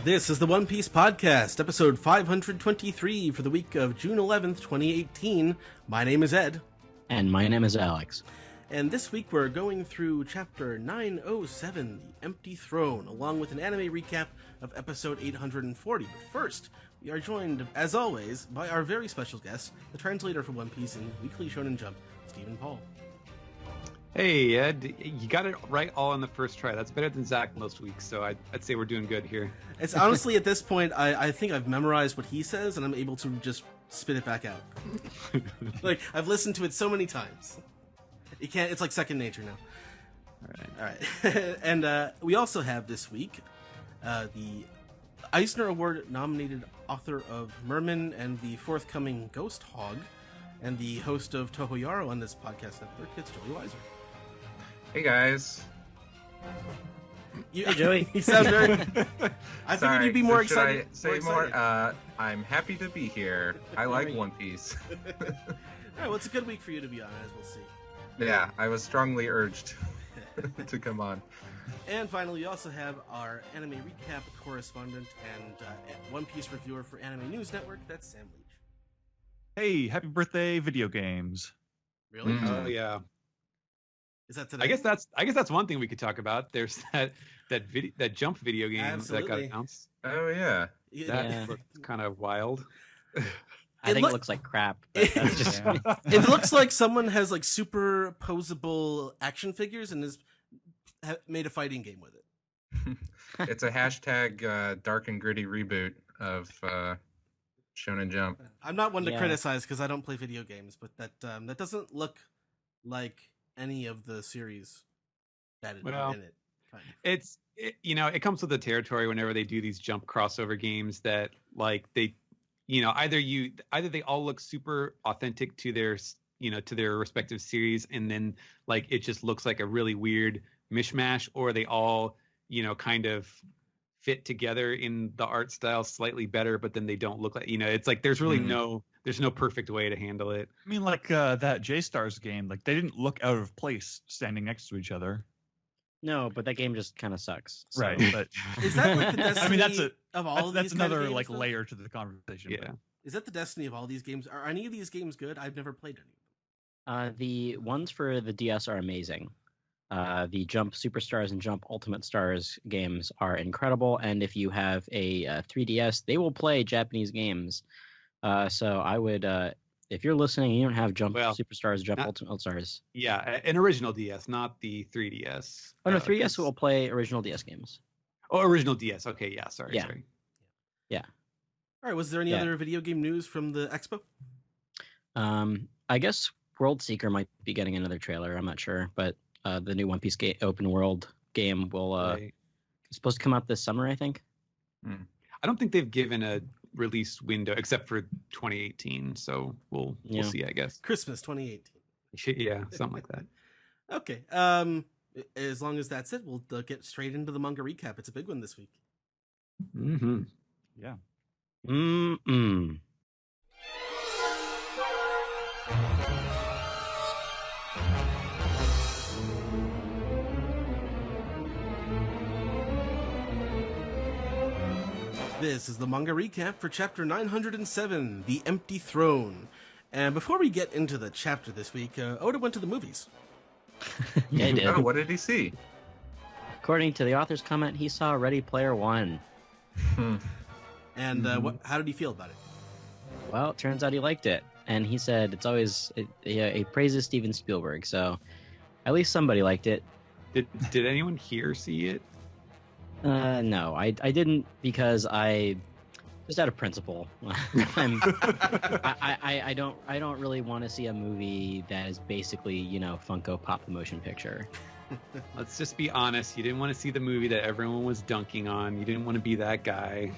This is the One Piece Podcast, episode 523 for the week of June 11th, 2018. My name is Ed. And my name is Alex. And this week we're going through chapter 907, The Empty Throne, along with an anime recap of episode 840. But first, we are joined, as always, by our very special guest, the translator for One Piece and Weekly Shonen Jump, Stephen Paul. Hey, Ed, you got it right all on the first try. That's better than Zach most weeks, so I'd say we're doing good here. It's honestly, at this point, I think I've memorized what he says, and I'm able to just spit it back out. Like, I've listened to it so many times. It's like second nature now. All right. And we also have this week the Eisner Award-nominated author of Merman and the forthcoming Ghost Hog, and the host of Toho Yaro on this podcast network, it's Joey Weiser. Hey guys. Hey Joey. You sound very... I figured you'd be more excited. Should I say more? I'm happy to be here. I like One Piece. All right, well, it's a good week for you to be on, as we'll see. Yeah, I was strongly urged to come on. And finally, we also have our anime recap correspondent and One Piece reviewer for Anime News Network. That's Sam Leach. Hey, happy birthday, video games. Really? Oh yeah. Is that today? I guess that's one thing we could talk about. There's that Jump video game Absolutely. that got announced. Oh yeah. That looks kind of wild. I think it looks like crap. But that's just It looks like someone has like superposable action figures and has made a fighting game with it. It's a hashtag dark and gritty reboot of Shonen Jump. I'm not one to criticize because I don't play video games, but that doesn't look like any of the series that are in it. Kind of. It comes with the territory whenever they do these Jump crossover games that like they, either they all look super authentic to their respective series, and then like it just looks like a really weird mishmash, or they all kind of fit together in the art style slightly better, but then they don't look like it's like there's really there's no perfect way to handle it. I mean, like that J-Stars game, like they didn't look out of place standing next to each other. no, but that game just kind of sucks. So. Right, but Is that like the destiny I mean that's of all of that's these kind of another games, like though? layer to the conversation. Yeah. Is that the destiny of all these games? Are any of these games good? I've never played any. The ones for the DS are amazing. The Jump Superstars and Jump Ultimate Stars games are incredible, and if you have a 3DS, they will play Japanese games. So I would, if you're listening and you don't have Jump Superstars, Jump Ultimate Stars. Yeah, an original DS, not the 3DS. Oh no, 3DS will play original DS games. Oh, original DS. Okay, yeah, sorry. Yeah. All right, was there any other video game news from the expo? I guess World Seeker might be getting another trailer. I'm not sure, but the new One Piece open world game will it's supposed to come out this summer, I think. I don't think they've given a release window except for 2018, so we'll see, I guess. Christmas 2018. Yeah, something like that. Okay. As long as that's it, we'll get straight into the manga recap. It's a big one this week. Mm-hmm. Yeah. This is the manga recap for chapter 907, The Empty Throne. And before we get into the chapter this week, Oda went to the movies. Yeah, he did. Oh, what did he see? According to the author's comment, he saw Ready Player One. And how did he feel about it? Well, it turns out he liked it. And he said he praises Steven Spielberg, so at least somebody liked it. Did anyone here see it? No, I didn't, because I just out of principle. I don't really want to see a movie that is basically Funko Pop the motion picture. Let's just be honest. You didn't want to see the movie that everyone was dunking on. You didn't want to be that guy.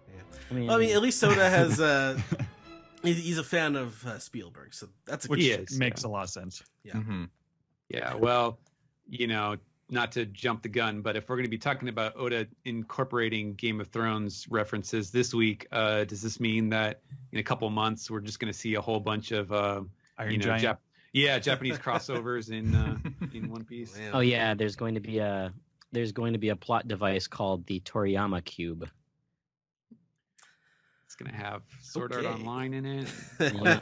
Yeah. I mean, at least Soda has. He's a fan of Spielberg, so that's a Which good makes a lot of sense. Yeah. Mm-hmm. Yeah. Well, not to jump the gun, but if we're going to be talking about Oda incorporating Game of Thrones references this week, does this mean that in a couple months we're just going to see a whole bunch of Iron Giant. Japanese crossovers in One Piece? Man. Oh yeah, there's going to be a plot device called the Toriyama Cube. It's going to have Sword Art Online in it. Yeah.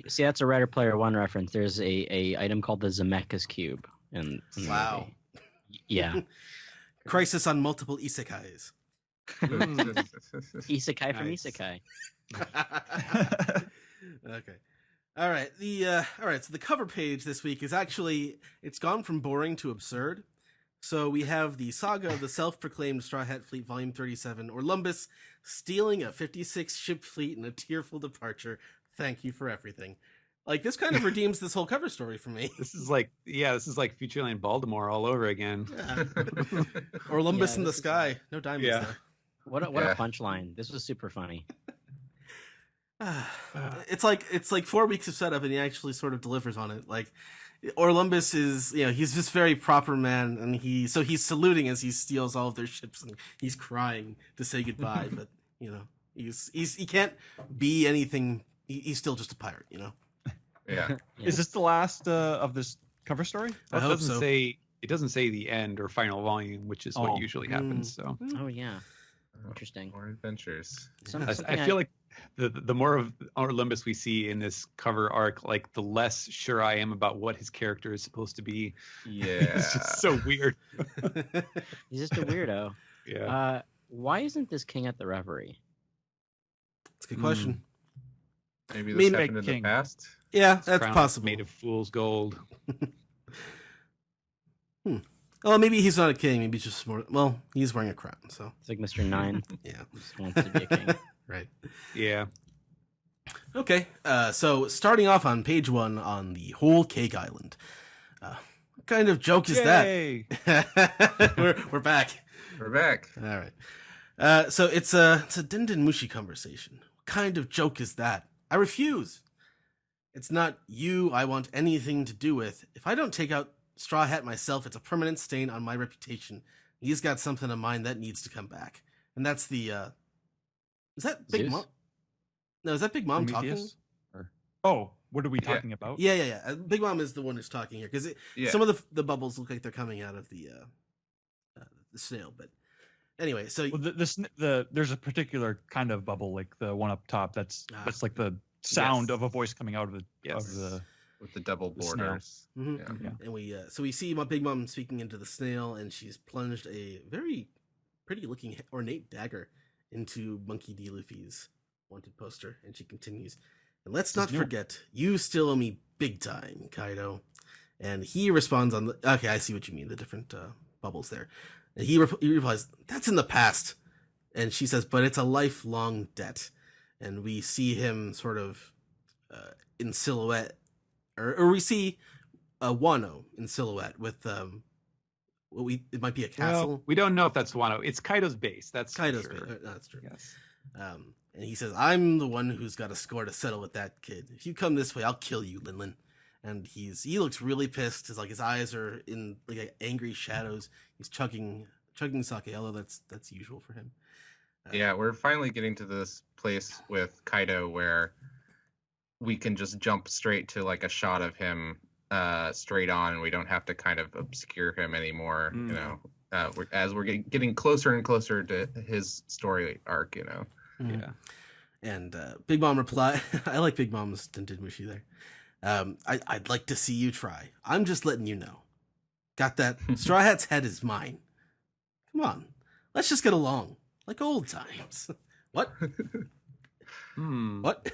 See, that's a Ready Player One reference. There's a item called the Zemeckis Cube. In the Wow. movie. Yeah. Crisis on multiple isekais. Isekai from Nice. Isekai. Okay. All right. So the cover page this week is actually, it's gone from boring to absurd. So we have the saga of the self-proclaimed Straw Hat Fleet, Volume 37, Orlumbus stealing a 56-ship fleet in a tearful departure. Thank you for everything. Like, this kind of redeems this whole cover story for me. This is like Futureland Baltimore all over again. Yeah. Orlumbus Yeah, in the this is- sky. No diamonds Yeah. there. What a Yeah. punchline. This was super funny. It's like 4 weeks of setup and he actually sort of delivers on it. Like, Orlumbus is, he's just very proper man, and he's saluting as he steals all of their ships, and he's crying to say goodbye. But he can't be anything. He's still just a pirate, Yeah. Yeah. Is this the last of this cover story? I hope so. It doesn't say the end or final volume, which is Oh. what usually happens. So Oh yeah. Interesting. More adventures. I feel like the more of Olympus we see in this cover arc, like the less sure I am about what his character is supposed to be. Yeah. It's just so weird. He's just a weirdo. Yeah. Why isn't this king at the Reverie? It's a good question. Maybe I this mean, happened in King. the past. Yeah, His that's crown is possible. Made of fool's gold. Well, maybe he's not a king. Maybe he's just more. Well, he's wearing a crown, so It's like Mr. Nine. yeah, Just wants to be a king. right. Yeah. Okay, so starting off on page 1 on the whole cake island. What kind of joke is Yay! that? we're back. We're back. All right. So it's a Denden Mushi conversation. What kind of joke is that? I refuse. It's not you I want anything to do with. If I don't take out Straw Hat myself, it's a permanent stain on my reputation. He's got something in mind that needs to come back. And that's the is that Big Zeus? Mom? No, is that Big Mom talking? Prometheus? Oh, what are we talking about? Yeah. Big Mom is the one who's talking here because Yeah. some of the bubbles look like they're coming out of the snail. But anyway, so Well, there's a particular kind of bubble, like the one up top. That's like the sound Yes. of a voice coming out of the Yes. of the. With the double The snail. borders. mhm. Yeah. Yeah. and we see my Big Mom speaking into the snail, and she's plunged a very pretty looking ornate dagger into Monkey D. Luffy's wanted poster, and she continues, and let's not new. forget, you still owe me big time, Kaido. And he responds on the, okay, I see what you mean, the different bubbles there. And he replies, that's in the past. And she says, but it's a lifelong debt. And we see him sort of in silhouette, or we see Wano in silhouette with it might be a castle. Well, we don't know if that's Wano. It's Kaido's base. That's for Kaido's sure. base. That's true. Yes. And he says, I'm the one who's got a score to settle with that kid. If you come this way, I'll kill you, Linlin. And he looks really pissed. His eyes are in like angry shadows. He's chugging sake, although that's usual for him. Yeah, we're finally getting to this place with Kaido where we can just jump straight to like a shot of him straight on, and we don't have to kind of obscure him anymore. Mm. As we're getting closer and closer to his story arc. Mhm. Yeah. And Big Mom reply, I like Big Mom's Denden Mushi there. I'd like to see you try. I'm just letting you know. Got that? Straw Hat's head is mine. Come on, let's just get along like old times. What? What?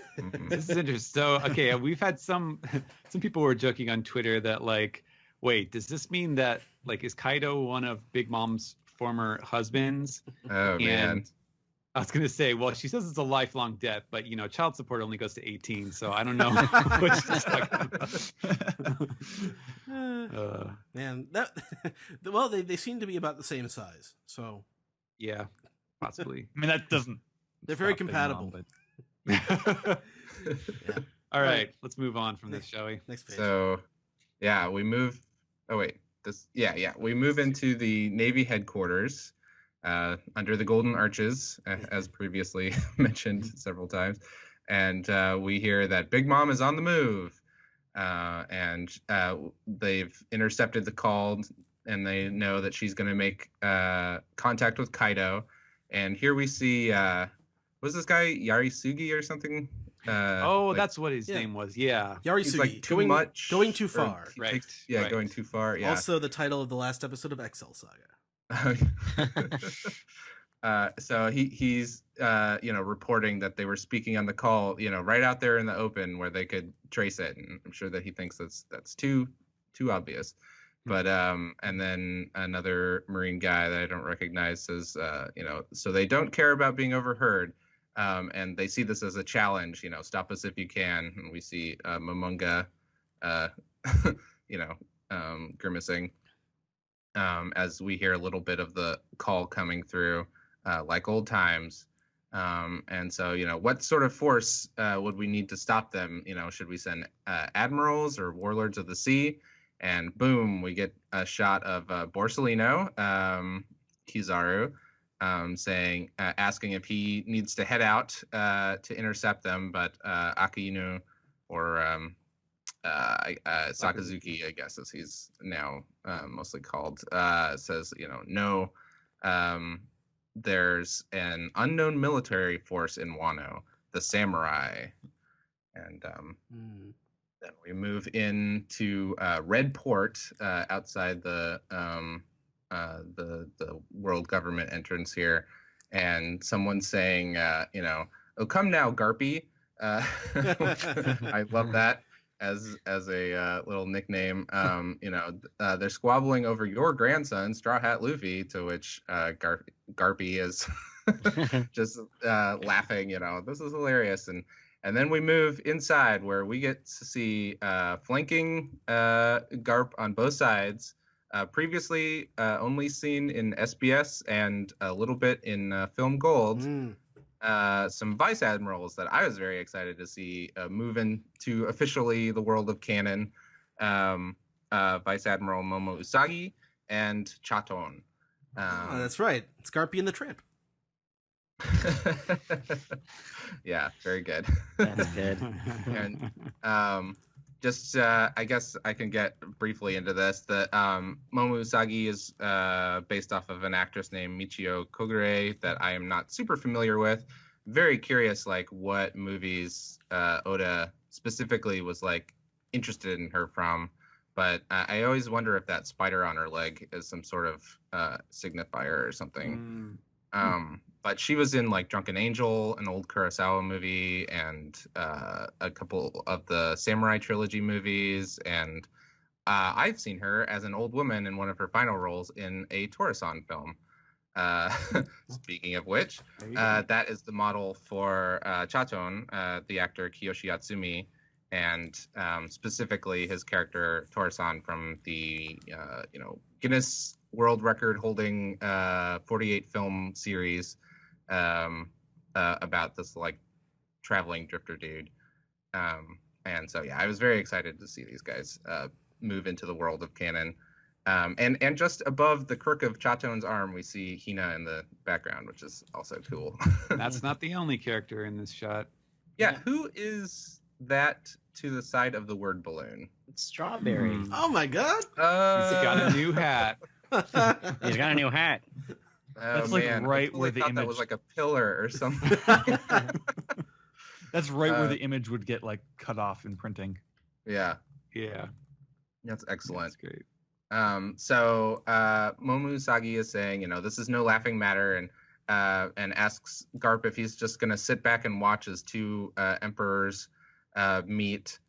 This is interesting. So, okay, we've had some people were joking on Twitter that like, wait, does this mean that like is Kaido one of Big Mom's former husbands? Oh man. And I was gonna say, well, she says it's a lifelong debt, but child support only goes to 18, so I don't know what she's talking about. Man, that well, they seem to be about the same size, so Yeah, possibly. I mean, that doesn't. they're very stop Big compatible. Mom, but All right, let's move on from this, shall we? Next page. So, yeah, we move. Oh wait, We move into the Navy headquarters under the Golden Arches, as previously mentioned several times. And we hear that Big Mom is on the move. And they've intercepted the call, and they know that she's going to make contact with Kaido. And here we see, was this guy Yarisugi or something? That's what his name was. Yeah, Yarisugi. He's like going too far. Right. Going too far. Yeah. Also, the title of the last episode of Excel Saga. So he's reporting that they were speaking on the call, right out there in the open where they could trace it, and I'm sure that he thinks that's too obvious. But and then another Marine guy that I don't recognize says, so they don't care about being overheard, and they see this as a challenge. Stop us if you can. And we see Momonga, grimacing. As we hear a little bit of the call coming through, like old times. And so, what sort of force would we need to stop them? Should we send admirals or warlords of the sea? And boom, we get a shot of Borsellino, Kizaru, asking if he needs to head out to intercept them, but Akainu or Sakazuki, I guess, as he's now mostly called, says, no, there's an unknown military force in Wano, the samurai. And then we move into Red Port outside the world government entrance here. And someone's saying, oh, come now, Garpie. I love that. As a little nickname, they're squabbling over your grandson, Straw Hat Luffy, to which Garpie is just laughing. This is hilarious, and then we move inside where we get to see flanking Garp on both sides. Previously only seen in SBS and a little bit in Film Gold. Some vice admirals that I was very excited to see move into officially the world of canon. Vice Admiral Momo Usagi and Chaton. That's right. It's Garpie and the Tramp. Yeah, very good. That's good. And I guess I can get briefly into this. That Momo Usagi is based off of an actress named Michio Kogure that I am not super familiar with. Very curious, like what movies Oda specifically was like interested in her from. But I always wonder if that spider on her leg is some sort of signifier or something. But she was in like Drunken Angel, an old Kurosawa movie, and a couple of the Samurai Trilogy movies. And I've seen her as an old woman in one of her final roles in a Tora-san film. Speaking of which, that is the model for Chaton, the actor Kiyoshi Yatsumi, and specifically his character Tora-san from the Guinness World Record holding 48 film series about this like traveling drifter dude. And so I was very excited to see these guys move into the world of canon. And just above the crook of Chaton's arm, we see Hina in the background, which is also cool. That's not the only character in this shot. Yeah, who is that to the side of the word balloon? It's Strawberry. Oh my god! He's got a new hat. He's got a new hat. That's like right where the image that was like a pillar or something. That's right where the image would get like cut off in printing. Yeah. That's excellent. That's great. So Momo Usagi is saying, this is no laughing matter, and asks Garp if he's just going to sit back and watch as two emperors meet.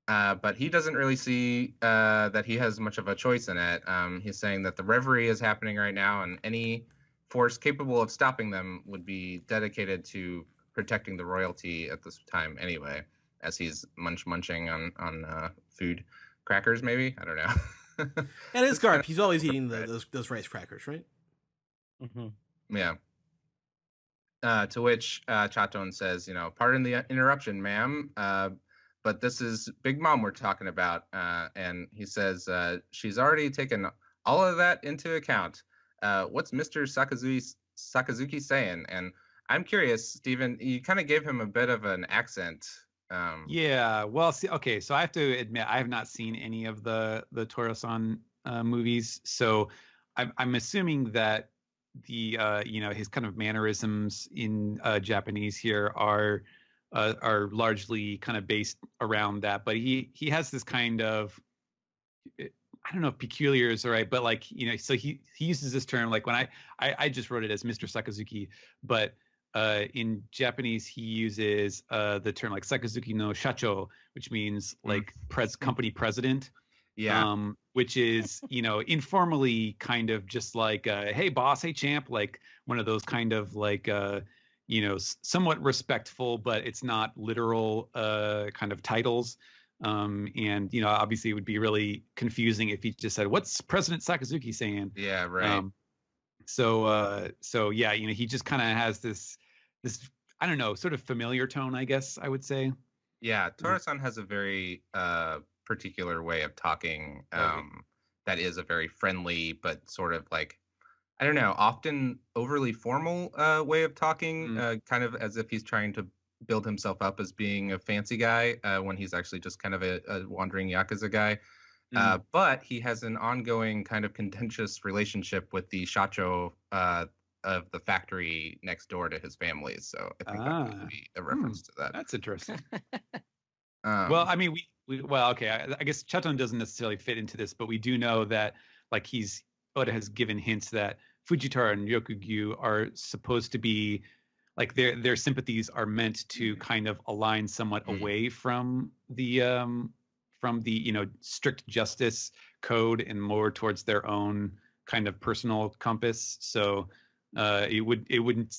But he doesn't really see that he has much of a choice in it. He's saying that the reverie is happening right now, and any force capable of stopping them would be dedicated to protecting the royalty at this time anyway, as he's munching on food. Crackers, maybe? I don't know. And it's Garp. He's always eating those rice crackers, right? Mm-hmm. Yeah. To which Chaton says, pardon the interruption, ma'am, but this is Big Mom we're talking about. And he says she's already taken all of that into account, what's Mr. Sakazuki saying? And I'm curious, Steven, you kind of gave him a bit of an accent. Yeah, well, see, okay, so I have to admit I have not seen any of the Toro-san movies, so I'm assuming that the his kind of mannerisms in Japanese here are largely kind of based around that, but he has this kind of, I don't know if peculiar is right, but like, so he uses this term, like when I just wrote it as Mr. Sakazuki, but in Japanese he uses the term like Sakazuki no shacho, which means like company president. Yeah. Which is, informally kind of just like, hey boss, hey champ, like one of those kind of like, somewhat respectful, but it's not literal kind of titles. And obviously it would be really confusing if he just said, "What's President Sakazuki saying?" Yeah, right. So yeah, he just kind of has this I don't know, sort of familiar tone, I guess I would say. Yeah, Toro-san has a very particular way of talking that is a very friendly but sort of like, I don't know, often overly formal way of talking, kind of as if he's trying to build himself up as being a fancy guy when he's actually just kind of a wandering Yakuza guy. But he has an ongoing kind of contentious relationship with the shacho of the factory next door to his family. So I think that would be a reference to that. That's interesting. Well, I mean, well, okay, I guess Chaton doesn't necessarily fit into this, but we do know that like Oda has given hints that Fujitara and Ryokugyu are supposed to be like their sympathies are meant to kind of align somewhat away from the strict justice code and more towards their own kind of personal compass. So it wouldn't,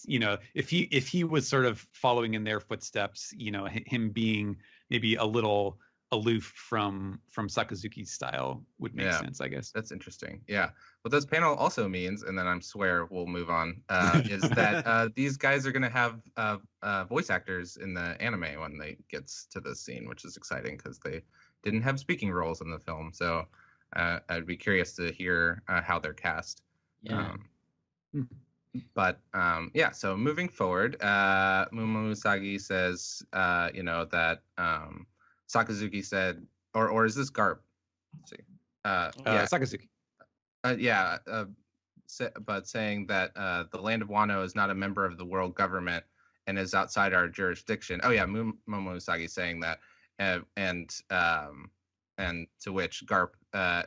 if he was sort of following in their footsteps, him being maybe a little aloof from Sakazuki's style would make sense, I guess. That's interesting. Yeah. What this panel also means, and then I swear we'll move on, is that these guys are going to have voice actors in the anime when they gets to this scene, which is exciting because they didn't have speaking roles in the film. So I'd be curious to hear how they're cast. Yeah. But yeah, so moving forward, Momousagi says, that Sakazuki said, or is this Garp? Let's see. Sakazuki. But saying that the land of Wano is not a member of the world government and is outside our jurisdiction. Oh yeah, Momousagi saying that, and to which Garp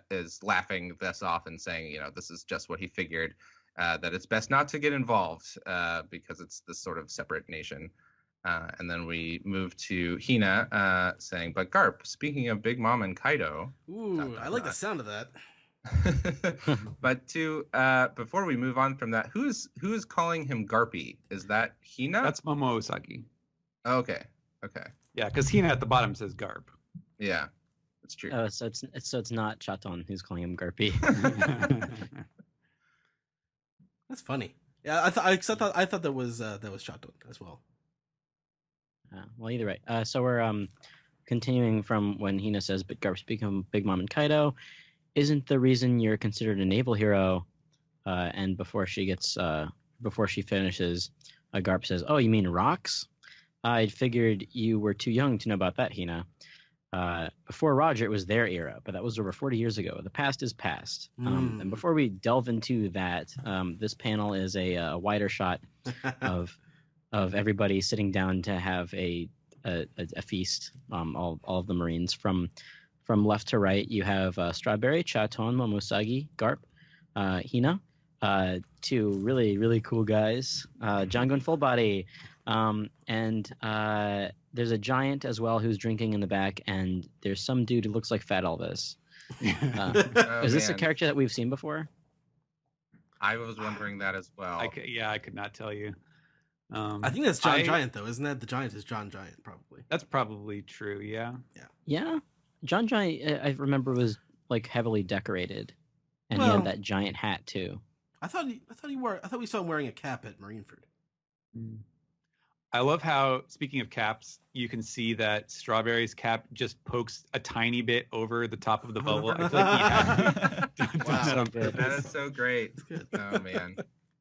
is laughing this off and saying, this is just what he figured. That it's best not to get involved because it's this sort of separate nation. And then we move to Hina saying, but Garp, speaking of Big Mom and Kaido. Ooh, I like the sound of that. But before we move on from that, who's calling him Garpie? Is that Hina? That's Momousagi. Okay. Yeah, because Hina at the bottom says Garp. Yeah, that's true. Oh, so it's not Chaton who's calling him Garpie. That's funny. Yeah, I thought that was Chaton as well. Well, either way. So we're continuing from when Hina says, "But Garp's become Big Mom and Kaido isn't the reason you're considered a naval hero." And before she finishes, Garp says, "Oh, you mean rocks? I figured you were too young to know about that, Hina. Before Roger, it was their era, but that was over 40 years ago. The past is past." And before we delve into that, this panel is a wider shot of everybody sitting down to have a feast. All of the Marines from left to right. You have Strawberry, Chaton, Momousagi, Garp, Hina, two really really cool guys. Django and Full Body. And there's a giant as well who's drinking in the back, and there's some dude who looks like Fat Elvis. Is this a character that we've seen before? I was wondering that as well. I could not tell you. I think that's John Giant, though, isn't that? The Giant is John Giant, probably. That's probably true. Yeah. John Giant, I remember, was like heavily decorated, and he had that giant hat too. I thought we saw him wearing a cap at Marineford. I love how, speaking of caps, you can see that Strawberry's cap just pokes a tiny bit over the top of the bubble. I feel like he had done Wow. that on So good. That purpose. is so great. Oh man.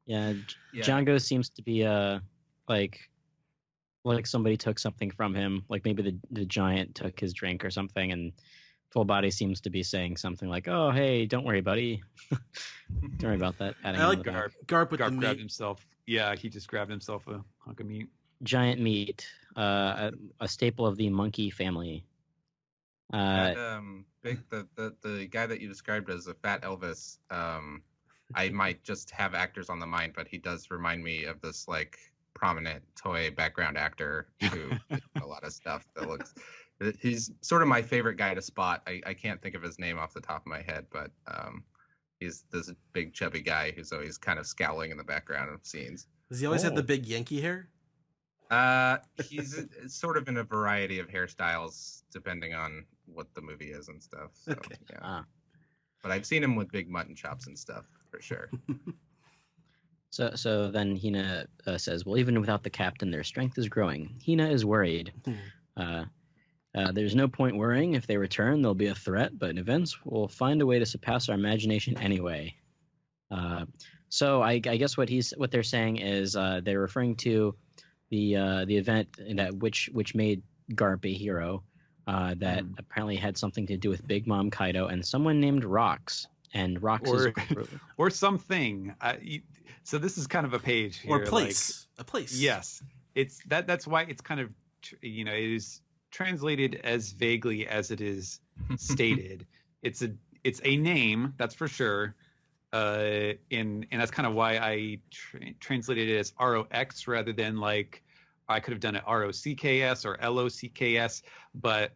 Yeah, Yeah. Django seems to be like somebody took something from him. Like maybe the giant took his drink or something, and Full Body seems to be saying something like, "Oh, hey, don't worry, buddy. Don't worry about that." Patting I him on like the back. Garp with Garp the grabbed meat. himself. Yeah, he just grabbed himself a hunk of meat. Giant meat, a staple of the monkey family. That the guy that you described as a fat Elvis, I might just have actors on the mind, but he does remind me of this like prominent toy background actor who did a lot of stuff that looks. He's sort of my favorite guy to spot. I can't think of his name off the top of my head, but he's this big chubby guy who's always kind of scowling in the background of scenes. Does he always have the big Yankee hair? He's sort of in a variety of hairstyles depending on what the movie is and stuff. So, Okay. yeah. But I've seen him with big mutton chops and stuff for sure. So then Hina says, "Well, even without the captain, their strength is growing. Hina is worried. There's no point worrying. If they return, they'll be a threat, but in events, we'll find a way to surpass our imagination anyway." So I guess what they're saying is they're referring to the event that which made Garp a hero, that apparently had something to do with Big Mom Kaido and someone named Rox. And Rox or something. So this is kind of a page here, or place, like, a place. Yes, it's that's why it's kind of it is translated as vaguely as it is stated. It's a name, that's for sure. And that's kind of why I translated it as ROX rather than like I could have done it ROCKS or LOCKS, but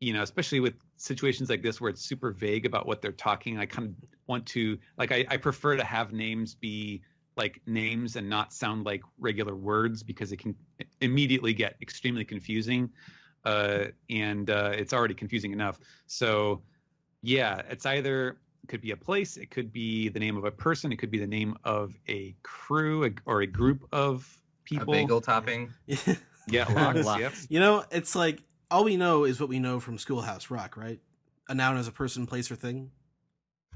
especially with situations like this where it's super vague about what they're talking, I kind of want to like I prefer to have names be like names and not sound like regular words because it can immediately get extremely confusing, and it's already confusing enough. So yeah, it's either could be a place, it could be the name of a person, it could be the name of a crew or a group of people. A bagel topping. Yeah, lots. Yep. It's like all we know is what we know from Schoolhouse Rock, right? A noun is a person, place, or thing.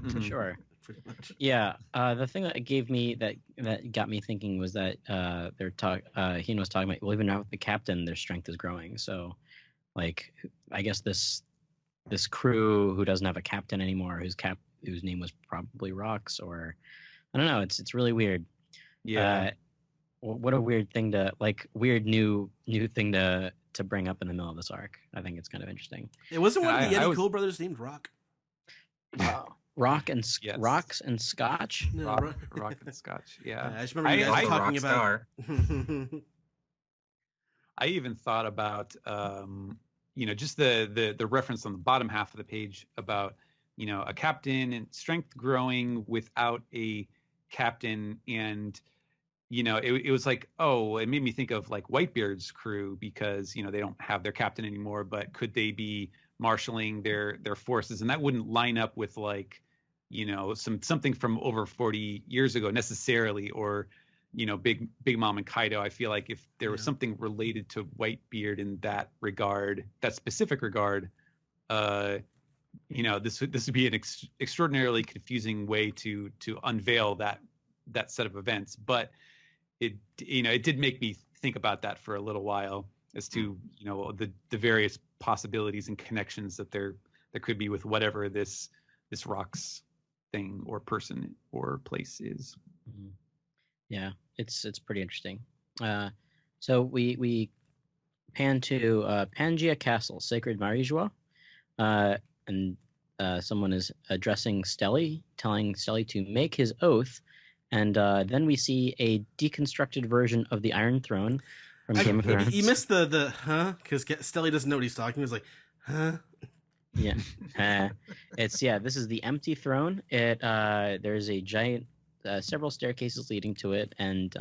For sure. Pretty much. Yeah. The thing that got me thinking was that Hina was talking about, well, even now with the captain, their strength is growing. So, like, I guess this crew who doesn't have a captain anymore, whose name was probably Rox, or I don't know. It's really weird. Yeah. What a weird thing to weird new thing to bring up in the middle of this arc. I think it's kind of interesting. It wasn't one of the Yeti Cool brothers named Rock. Rock and yes. Rocks and Scotch. No, Rock and Scotch. Yeah. I just remember you guys talking about. I even thought about just the reference on the bottom half of the page about a captain and strength growing without a captain, and it was like, oh, it made me think of like Whitebeard's crew because they don't have their captain anymore, but could they be marshaling their forces? And that wouldn't line up with like something from over 40 years ago necessarily, or Big Mom and Kaido. I feel like if there was something related to Whitebeard in that regard, that specific regard, this would be an extraordinarily confusing way to unveil that set of events. But it did make me think about that for a little while as to the various possibilities and connections that there could be with whatever this Rox thing or person or place is. Mm-hmm. Yeah, it's pretty interesting. So we pan to Pangaea Castle, Sacred Marijua, and someone is addressing Stelly, telling Stelly to make his oath, and then we see a deconstructed version of the Iron Throne from Game of Thrones. You missed the huh? Because Stelly doesn't know what he's talking. He's like, huh? Yeah, this is the empty throne. There's a giant, several staircases leading to it, and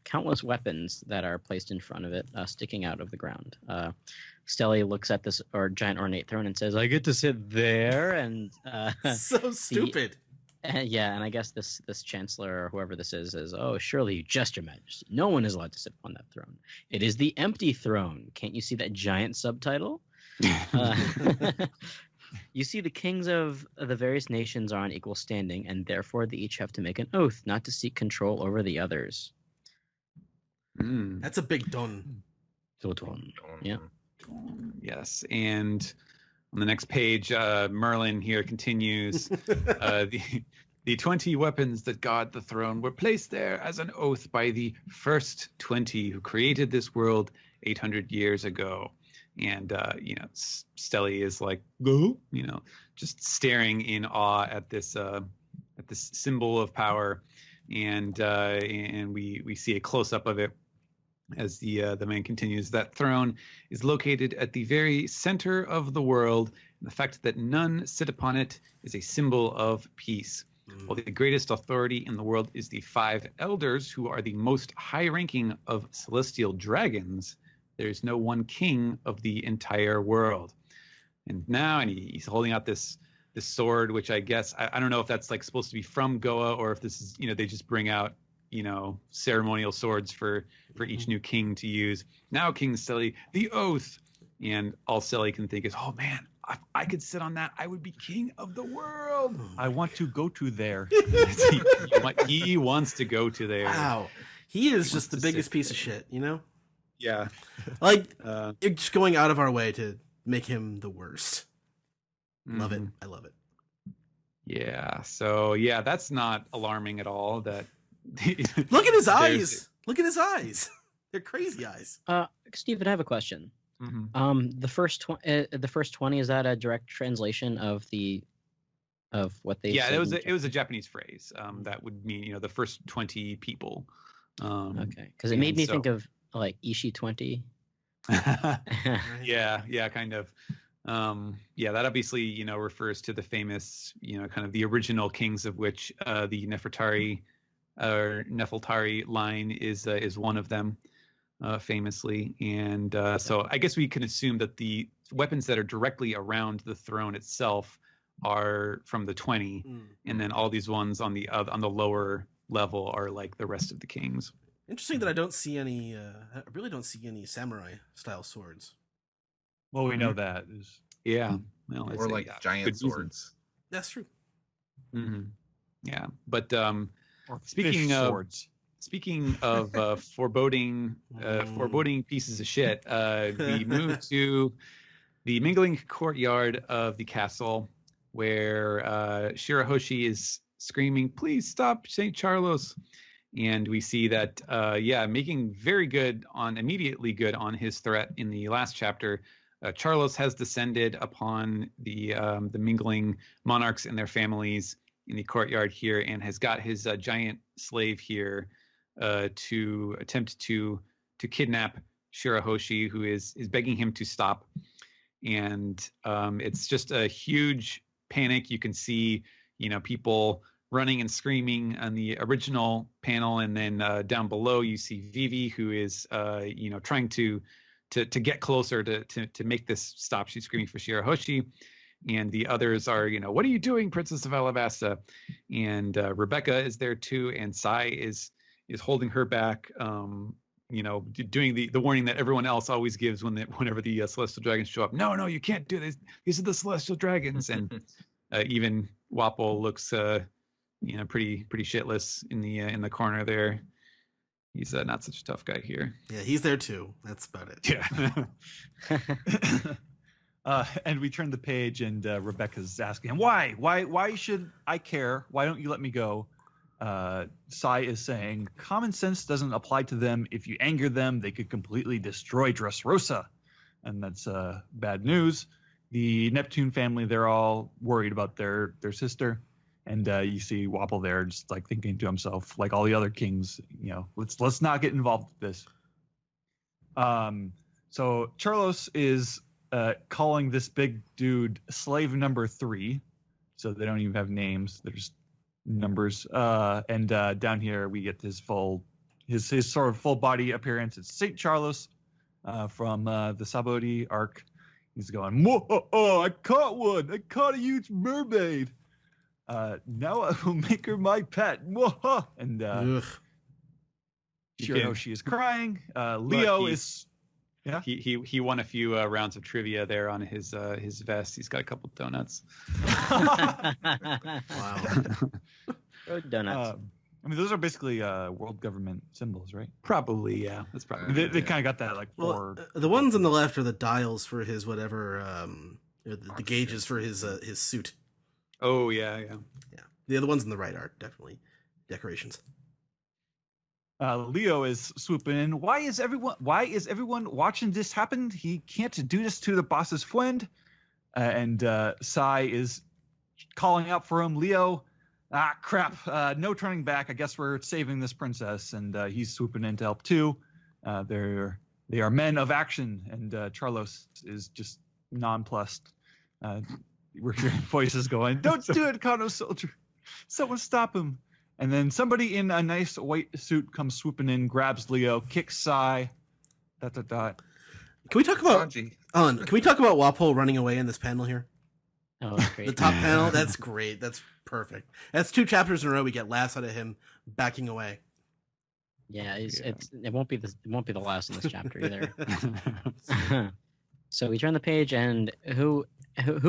countless weapons that are placed in front of it, sticking out of the ground. Stelly looks at this giant ornate throne and says, "I get to sit there," and so stupid. Yeah, and I guess this chancellor or whoever this is, oh, surely just your majesty. No one is allowed to sit on that throne. It is the empty throne. Can't you see that giant subtitle? You see, the kings of the various nations are on equal standing, and therefore they each have to make an oath not to seek control over the others. That's a big don. Yeah. Yes, and on the next page, Merlin here continues. The 20 weapons that guard the throne were placed there as an oath by the first 20 who created this world 800 years ago. And Stelly is like, go, just staring in awe at this symbol of power, and we see a close up of it as the man continues. That throne is located at the very center of the world, and the fact that none sit upon it is a symbol of peace. While the greatest authority in the world is the 5 elders, who are the most high-ranking of celestial dragons, there's no one king of the entire world. And now, he's holding out this sword, which I guess I don't know if that's like supposed to be from Goa, or if this is they just bring out ceremonial swords for each new king to use. Now, King Stelly, the oath, and all Stelly can think is, oh man, if I could sit on that, I would be king of the world. I want to go to there. He wants to go to there. Wow, he is just the biggest piece of shit, Yeah. Like, it's just going out of our way to make him the worst. Love it. I love it. Yeah. So, yeah, that's not alarming at all. That Look at his eyes. Look at his eyes. They're crazy eyes. Stephen, I have a question. Mm-hmm. The first 20, is that a direct translation of what they said? Yeah, it was a Japanese phrase. That would mean, the first 20 people. Okay. Because it made me think of like Ishii 20. Yeah, kind of. That obviously, refers to the famous, kind of the original kings, of which the Nefertari or Nefeltari line is one of them, famously. And so I guess we can assume that the weapons that are directly around the throne itself are from the 20, and then all these ones on the lower level are like the rest of the kings. Interesting that I don't see any. I really don't see any samurai style swords. Well, we know that is. Yeah, well, or like giant swords. That's true. Mm-hmm. Yeah, but Or speaking of foreboding pieces of shit, we move to the mingling courtyard of the castle, where Shirahoshi is screaming, "Please stop, Saint Charlos!" And we see that, making immediately good on his threat in the last chapter. Charlos has descended upon the mingling monarchs and their families in the courtyard here, and has got his giant slave here to attempt to kidnap Shirahoshi, who is begging him to stop. And it's just a huge panic. You can see, people running and screaming on the original panel, and then down below you see Vivi, who is trying to get closer to make this stop. She's screaming for Shirahoshi, and the others are, what are you doing, Princess of Alabasta? And Rebecca is there too, and Sai is holding her back, doing the warning that everyone else always gives whenever the celestial dragons show up. No, you can't do this. These are the celestial dragons. And even Wapol looks pretty shitless in the corner there. He's not such a tough guy here. Yeah, he's there too. That's about it. Yeah. And we turn the page, and Rebecca's asking him, why should I care? Why don't you let me go? Sai is saying, common sense doesn't apply to them. If you anger them, they could completely destroy Dressrosa. And that's bad news. The Neptune family, they're all worried about their sister. And you see Wapol there just like thinking to himself, like all the other kings, let's not get involved with this. So Charlos is calling this big dude slave number 3. So they don't even have names. They're just numbers. And down here we get his sort of full body appearance. It's Saint Charlos from the Sabodi arc. He's going, I caught one. I caught a huge mermaid. Now I will make her my pet. And Ugh. Shirahoshi is crying. Leo Look, is. Yeah. He won a few rounds of trivia there on his vest. He's got a couple donuts. Wow. Road donuts. I mean, those are basically world government symbols, right? Probably, yeah. That's probably. They kind of got that like Well, the ones on the left are the dials for his whatever, the gauges for his suit. Oh yeah. Yeah. The other ones on the right are definitely decorations. Leo is swooping in. Why is everyone watching this happen? He can't do this to the boss's friend. And Sai is calling out for him. Leo, crap. No turning back. I guess we're saving this princess. And he's swooping in to help too. They are men of action. And Charlos is just nonplussed. We're hearing voices going, "Don't do it, Kano soldier. Someone stop him." And then somebody in a nice white suit comes swooping in, grabs Leo, kicks Sai. ... Can we talk about Alan? Can we talk about Wapol running away in this panel here? Oh, great. The top panel. That's great. That's perfect. That's 2 chapters in a row we get laughs out of him backing away. Yeah, it won't be the last in this chapter either. So we turn the page, and who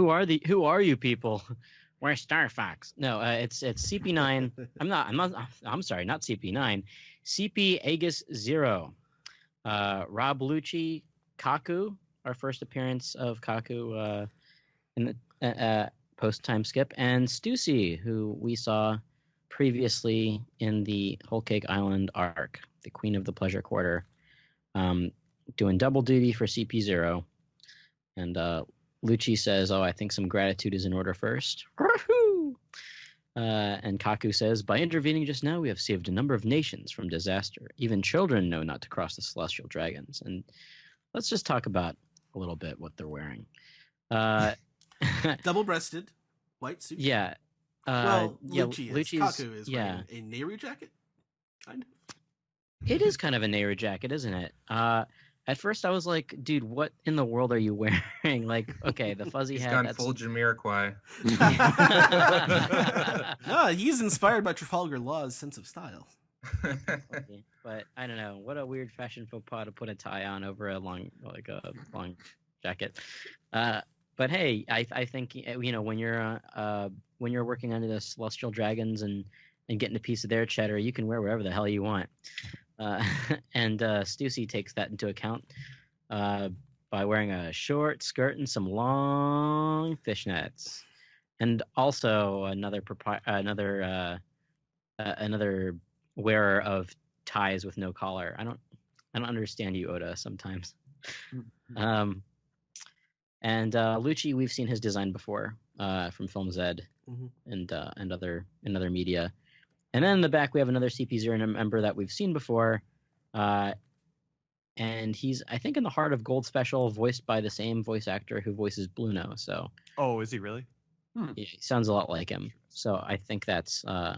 are you people? We're Star Fox. No, it's CP9. I'm sorry, not CP9. CP Aegis 0. Rob Lucci, Kaku, our first appearance of Kaku in the post time skip, and Stussy, who we saw previously in the Whole Cake Island arc, the Queen of the Pleasure Quarter, doing double duty for CP0. And Lucci says, "Oh, I think some gratitude is in order first." And Kaku says, "By intervening just now, we have saved a number of nations from disaster. Even children know not to cross the celestial dragons." And let's just talk about a little bit what they're wearing. Double-breasted, white suit. Yeah. Lucci's Kaku is wearing a Nehru jacket, kind of. It is kind of a Nehru jacket, isn't it? At first, I was like, dude, what in the world are you wearing? Like, okay, the fuzzy He's hat. gone full Jamiroquai. No, he's inspired by Trafalgar Law's sense of style. Okay, but I don't know. What a weird fashion faux pas to put a tie on over a long jacket. But hey, I think when you're working under the celestial dragons and getting a piece of their cheddar, you can wear wherever the hell you want. And Stussy takes that into account by wearing a short skirt and some long fishnets, and also another wearer of ties with no collar. I don't understand you, Oda, sometimes. And Lucci, we've seen his design before from Film Z and other media. And then in the back, we have another CP0 member that we've seen before. And he's, I think, in the Heart of Gold special, voiced by the same voice actor who voices Bluno. So, oh, is he really? Yeah, he sounds a lot like him. So I think that's, I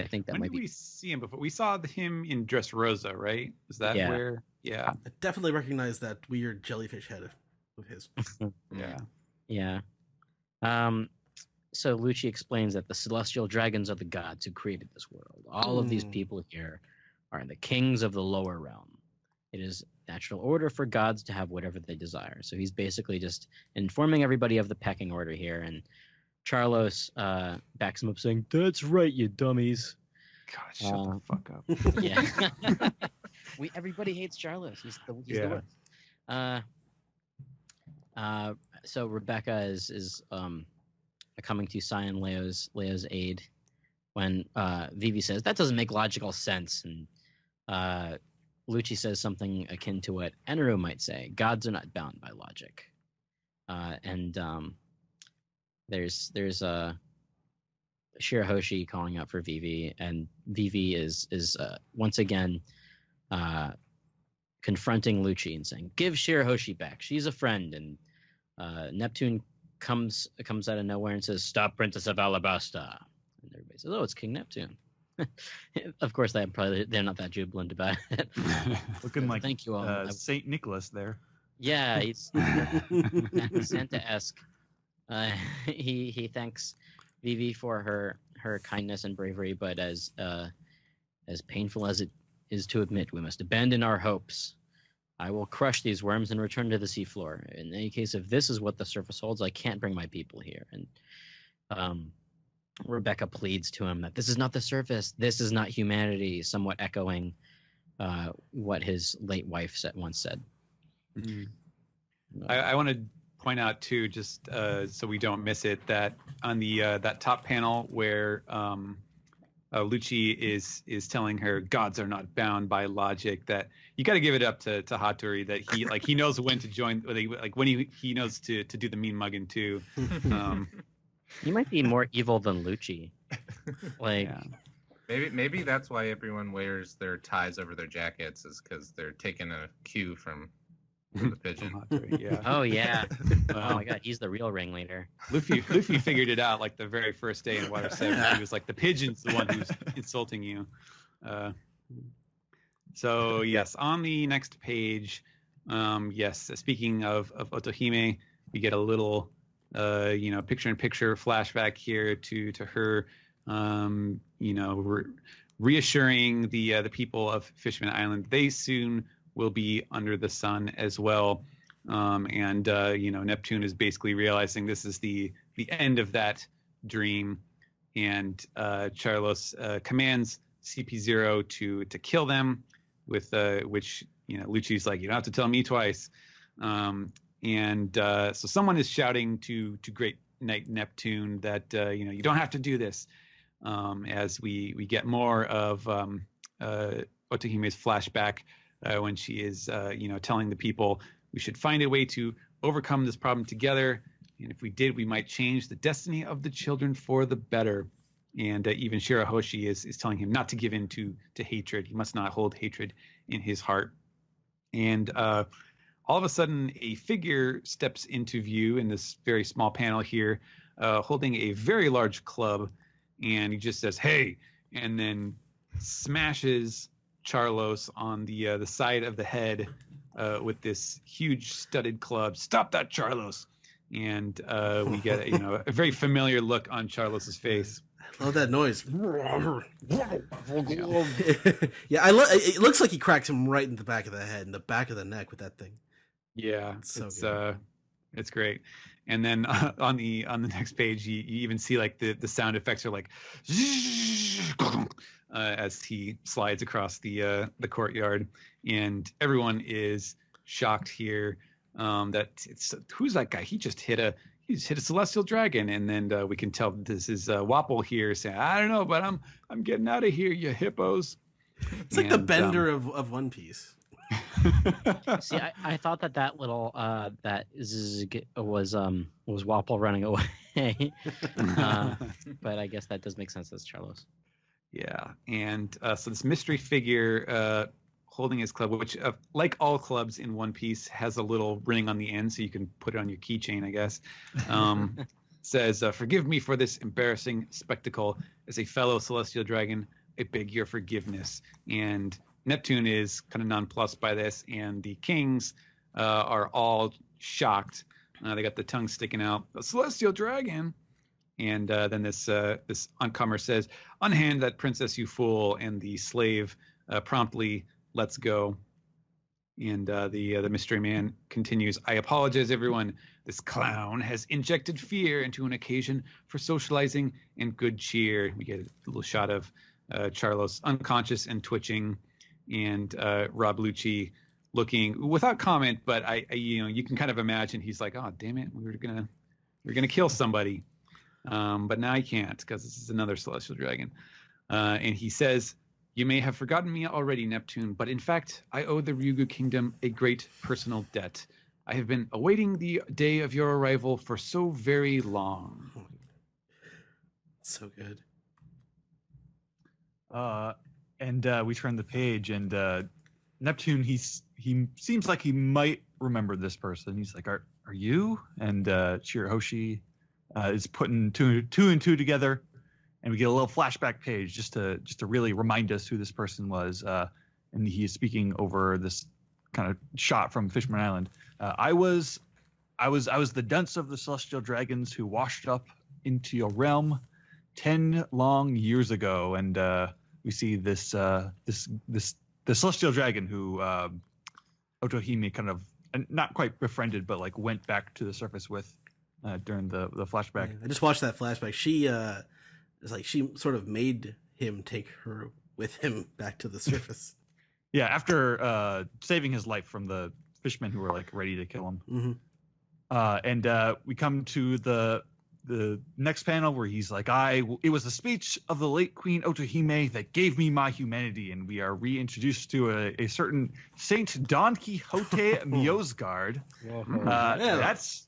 think that when might be. We see him before. We saw him in Dressrosa, right? Is that where? Yeah. I definitely recognize that weird jellyfish head of his. Yeah. So Lucci explains that the celestial dragons are the gods who created this world. All of these people here are the kings of the lower realm. It is natural order for gods to have whatever they desire. So he's basically just informing everybody of the pecking order here. And Charlos backs him up saying, "That's right, you dummies." God, shut the fuck up. Yeah. Everybody hates Charlos. He's the worst. So Rebecca is coming to Sai and Leo's aid when Vivi says, "That doesn't make logical sense." And Lucci says something akin to what Enru might say: "Gods are not bound by logic." And there's Shirahoshi calling out for Vivi, and Vivi is once again confronting Lucci and saying, "Give Shirahoshi back. She's a friend." And Neptune comes out of nowhere and says, "Stop, Princess of Alabasta." And everybody says, "Oh, it's King Neptune." Of course, they're not that jubilant about it. Looking like thank you all. Saint Nicholas there. Yeah, he's Santa-esque. He thanks Vivi for her kindness and bravery, but as painful as it is to admit, we must abandon our hopes. I will crush these worms and return to the seafloor. In any case, if this is what the surface holds, I can't bring my people here. And Rebecca pleads to him that this is not the surface, this is not humanity, somewhat echoing what his late wife once said. Mm-hmm. I want to point out too, just so we don't miss it, that on the that top panel where Lucci is telling her gods are not bound by logic, that you got to give it up to Hattori that he knows when to join, like when he knows to do the mean mugging too. He might be more evil than Lucci. Like, yeah. Maybe that's why everyone wears their ties over their jackets, is because they're taking a cue from the pigeon. Yeah. Oh yeah. Oh my god, he's the real ringleader. Luffy figured it out like the very first day in Water 7. He was like, the pigeon's the one who's insulting you. So yes, on the next page, yes, speaking of Otohime, we get a little picture-in-picture flashback here to her reassuring the people of Fishman Island they soon will be under the sun as well. Neptune is basically realizing this is the end of that dream, and Charlos commands CP0 to kill them, with which Lucci's like, you don't have to tell me twice. So someone is shouting to Great Knight Neptune that you don't have to do this. As we get more of Otohime's flashback when she is telling the people we should find a way to overcome this problem together, and if we did, we might change the destiny of the children for the better. And even Shirahoshi is telling him not to give in to hatred. He must not hold hatred in his heart. And all of a sudden, a figure steps into view in this very small panel here, holding a very large club, and he just says, "Hey," and then smashes Charlos on the side of the head with this huge studded club. "Stop that, Charlos!" And we get a very familiar look on Charlos's face. I love that noise. Yeah, it looks like he cracked him right in the back of the head, in the back of the neck with that thing. Yeah, it's great. And then on the next page, you even see like the sound effects are like as he slides across the courtyard, and everyone is shocked here. Who's that guy? He just hit a celestial dragon, and then we can tell this is Wapol here saying, "I don't know, but I'm getting out of here, you hippos." It's like the Bender of One Piece. See, I thought that little that was Wapol running away, but I guess that does make sense as Charlos. Yeah, and so this mystery figure holding his club, which like all clubs in One Piece has a little ring on the end, so you can put it on your keychain, I guess. Says, "Forgive me for this embarrassing spectacle. As a fellow celestial dragon, I beg your forgiveness." And Neptune is kind of nonplussed by this, and the kings are all shocked. They got the tongue sticking out. "A celestial dragon!" And then this oncomer says, "Unhand that princess, you fool!" And the slave promptly lets go. And the mystery man continues, "I apologize, everyone. This clown has injected fear into an occasion for socializing and good cheer." We get a little shot of Charlos unconscious and twitching, and Rob Lucci looking without comment, but you can kind of imagine he's like, "Oh, damn it, we were gonna kill somebody, but now I can't because this is another celestial dragon." And he says, "You may have forgotten me already, Neptune, but in fact, I owe the Ryugu Kingdom a great personal debt. I have been awaiting the day of your arrival for so very long." So good. And we turn the page, and Neptune, he seems like he might remember this person. He's like, "Are you?" And Shirahoshi is putting two and two together, and we get a little flashback page just to really remind us who this person was. And he is speaking over this kind of shot from Fishman Island. I was the dunce of the celestial dragons who washed up into your realm. 10 long years ago, and we see this the celestial dragon who Otohime kind of not quite befriended, but like went back to the surface with during the flashback. I just watched that flashback. She it's like she sort of made him take her with him back to the surface. Yeah, after saving his life from the fishmen who were like ready to kill him. Mm-hmm. And we come to the next panel where he's like, it was the speech of the late Queen Otohime that gave me my humanity, and we are reintroduced to a certain Saint Don Quixote Miosgard. That's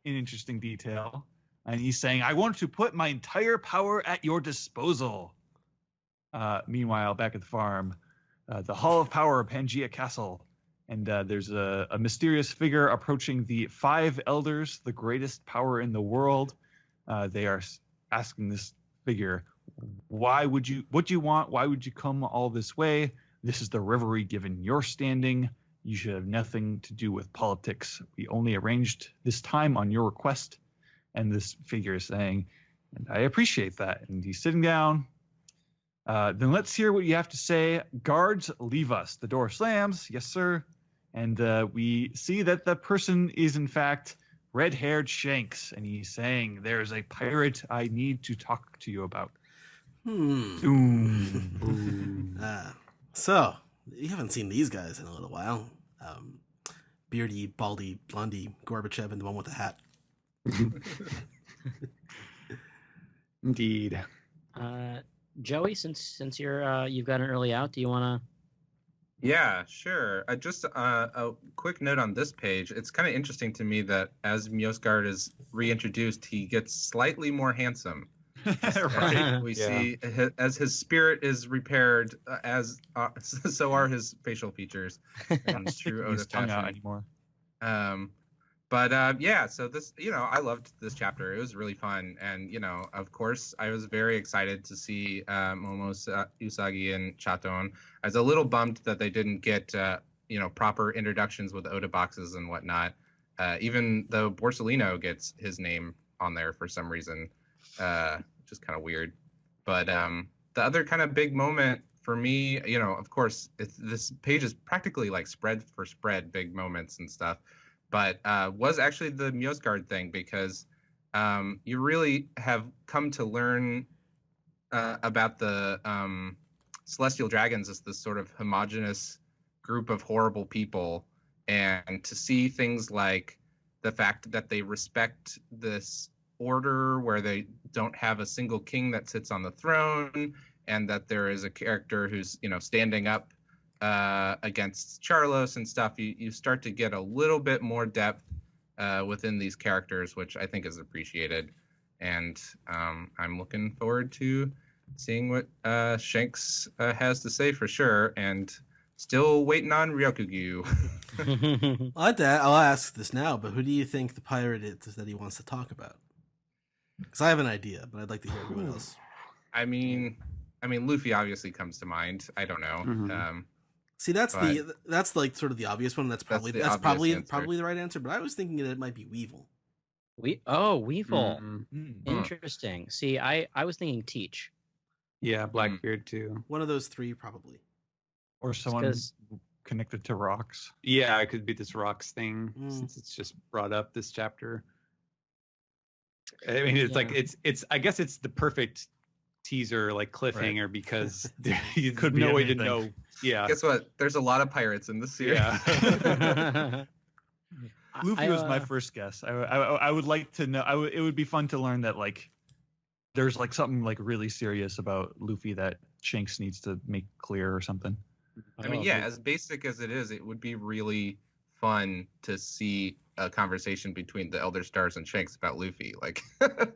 an interesting detail. And he's saying, I want to put my entire power at your disposal. Meanwhile, back at the farm, the Hall of Power of Pangea Castle, and there's a mysterious figure approaching the 5 elders, the greatest power in the world. They are asking this figure, what do you want? Why would you come all this way? This is the reverie given your standing. You should have nothing to do with politics. We only arranged this time on your request. And this figure is saying, and I appreciate that. And he's sitting down. Then let's hear what you have to say. Guards, leave us. The door slams. Yes, sir. And we see that the person is, in fact, red-haired Shanks. And he's saying, there's a pirate I need to talk to you about. So, you haven't seen these guys in a little while. Beardy, baldy, blondie, Gorbachev, and the one with the hat. Indeed. Joey, since you're you've got an early out, do you want to? Yeah, sure. Just a quick note on this page. It's kind of interesting to me that as Miosgard is reintroduced, he gets slightly more handsome. Right. We see as his spirit is repaired, so are his facial features. In true Oda his tongue out fashion. anymore. Yeah, so this, I loved this chapter. It was really fun. And, of course, I was very excited to see Momo Usagi and Chaton. I was a little bummed that they didn't get, proper introductions with Oda boxes and whatnot, even though Borsellino gets his name on there for some reason, which is kind of weird. But the other kind of big moment for me, of course, this page is practically like spread for spread, big moments and stuff. But was actually the Miosgard thing, because you really have come to learn about the celestial dragons as this sort of homogenous group of horrible people, and to see things like the fact that they respect this order where they don't have a single king that sits on the throne, and that there is a character who's standing up against Charlos and stuff. You start to get a little bit more depth within these characters, which I think is appreciated. And I'm looking forward to seeing what Shanks has to say for sure. And still waiting on Ryokugyu. I'll ask this now, but who do you think the pirate is that he wants to talk about? Because I have an idea, but I'd like to hear everyone else. I mean, Luffy obviously comes to mind. I don't know. Mm-hmm. See, that's like sort of the obvious one. That's probably the right answer. But I was thinking that it might be Weevil. Weevil. Mm-hmm. Interesting. See, I was thinking Teach. Yeah, Blackbeard too. One of those three, probably. Or someone connected to rocks. Yeah, it could be this rocks thing since it's just brought up this chapter. I mean, it's like it's. I guess it's the perfect teaser, like cliffhanger, because you could no way to know. Yeah. Guess what? There's a lot of pirates in this series. Yeah. Luffy was my first guess. I would like to know. It would be fun to learn that like there's like something like really serious about Luffy that Shanks needs to make clear or something. I mean, yeah, as basic as it is, it would be really fun to see a conversation between the Elder Stars and Shanks about Luffy, like,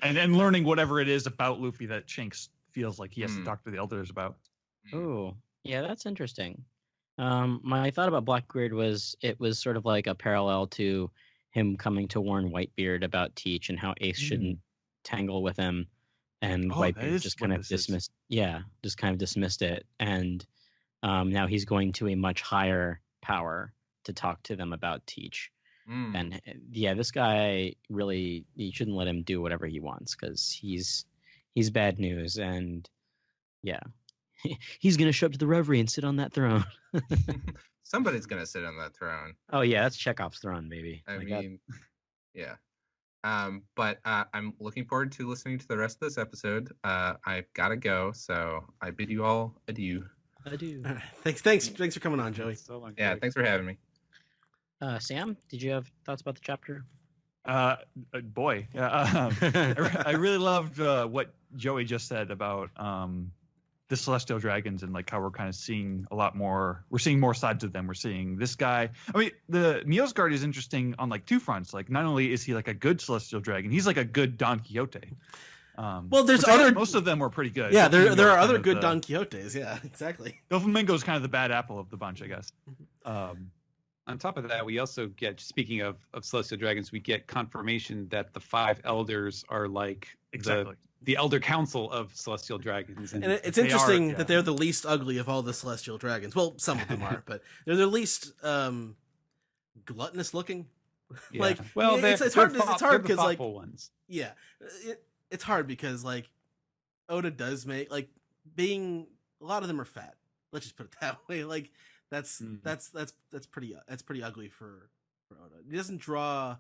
and learning whatever it is about Luffy that Shanks feels like he has to talk to the Elders about. Oh, yeah, that's interesting. My thought about Blackbeard was it was sort of like a parallel to him coming to warn Whitebeard about Teach and how Ace shouldn't tangle with him, and Whitebeard just kind of dismissed. Yeah, just kind of dismissed it, and now he's going to a much higher power to talk to them about Teach. And yeah, this guy really, you shouldn't let him do whatever he wants, because he's he's bad news, and yeah, he's gonna show up to the Reverie and sit on that throne. Somebody's gonna sit on that throne. Oh yeah, that's Chekhov's throne, baby. I Like mean, yeah. But I'm looking forward to listening to the rest of this episode. I've got to go, so I bid you all adieu. Adieu. Thanks for coming on, Joey. So long, Yeah, Greg. thanks for having me. Sam, did you have thoughts about the chapter? Boy, yeah. I really loved what Joey just said about the celestial dragons and like how we're kind of seeing a lot more. We're seeing more sides of them. We're seeing this guy. I mean, the Nilfgaard is interesting on like two fronts. Like, not only is he like a good celestial dragon, he's like a good Don Quixote. Well, there's other. Most of them were pretty good. Yeah, there are other kind of good Don Quixotes. Yeah, exactly. Doflamingo is kind of the bad apple of the bunch, I guess. On top of that, we also get, speaking of celestial dragons, we get confirmation that the 5 elders are like the elder council of celestial dragons. And it's interesting that they're the least ugly of all the celestial dragons. Well, some of them are, but they're the least gluttonous looking. Yeah. Like, well, it's hard because like ones. Yeah, it's hard because like Oda does make like being a lot of them are fat. Let's just put it that way. Like that's pretty ugly for Oda. He doesn't draw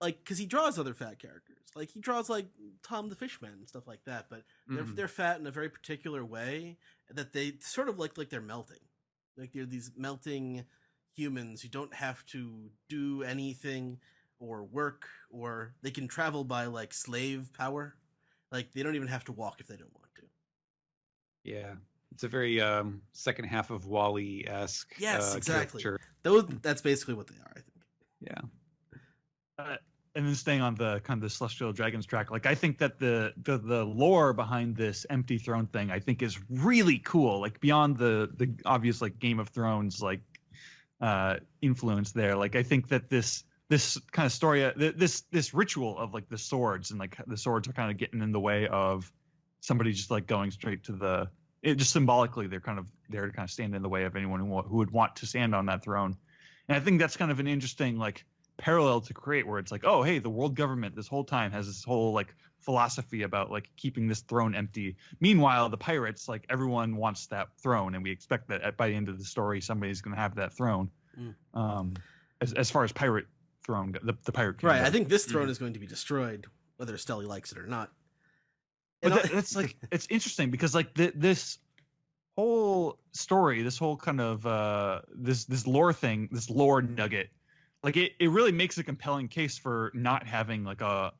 like because he draws other fat characters. Like he draws like Tom the Fishman and stuff like that. But they're fat in a very particular way that they sort of like they're melting. Like they're these melting humans who don't have to do anything or work, or they can travel by like slave power. Like they don't even have to walk if they don't want to. Yeah, it's a very second half of Wall-E-esque. Yes, exactly. Character. That's basically what they are, I think. Yeah. And then staying on the kind of the celestial dragons track, like I think that the lore behind this empty throne thing, I think is really cool. Like beyond the obvious like Game of Thrones like influence there. Like I think that this kind of story, this ritual of like the swords and like the swords are kind of getting in the way of somebody just like going straight to it just symbolically they're kind of there to kind of stand in the way of anyone who would want to stand on that throne. And I think that's kind of an interesting like parallel to create where it's like, oh, hey, the world government this whole time has this whole like philosophy about like keeping this throne empty. Meanwhile, the pirates, like everyone wants that throne, and we expect that by the end of the story, somebody's going to have that throne. As far as pirate throne, the pirate kingdom. Right. I think this throne is going to be destroyed, whether Stelly likes it or not. But that's like it's interesting because like this whole story, this whole kind of this lore thing, this lore nugget. Like it really makes a compelling case for not having like a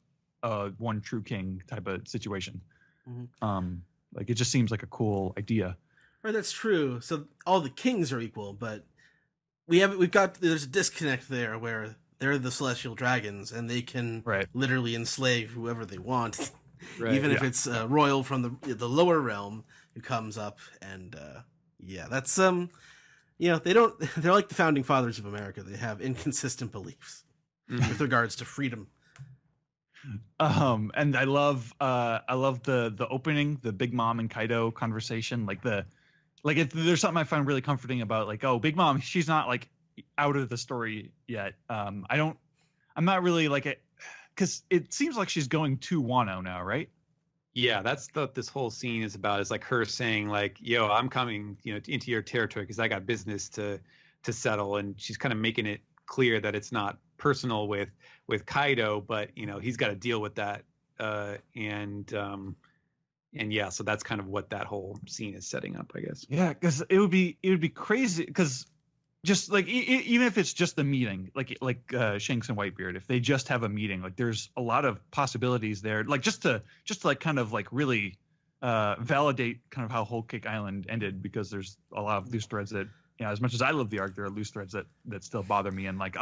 one true king type of situation. Like it just seems like a cool idea. Right, that's true. So all the kings are equal, but there's a disconnect there where they're the celestial dragons and they can literally enslave whoever they want, even if it's royal from the lower realm who comes up. And that's they're like the founding fathers of America. They have inconsistent beliefs with regards to freedom. And I love the opening, the Big Mom and Kaido conversation. There's something I find really comforting about like, oh, Big Mom, she's not like out of the story yet. I'm not really like it because it seems like she's going to Wano now, right? Yeah, that's this whole scene is about. Is like her saying like, "Yo, I'm coming, into your territory because I got business to settle," and she's kind of making it clear that it's not personal with Kaido, but he's got to deal with that, and yeah, so that's kind of what that whole scene is setting up, I guess. Yeah, because it would be crazy because just like even if it's just the meeting, like Shanks and Whitebeard, if they just have a meeting, like there's a lot of possibilities there, like just to like kind of like really validate kind of how Whole Cake Island ended, because there's a lot of loose threads that as much as I love the arc, there are loose threads that still bother me, and like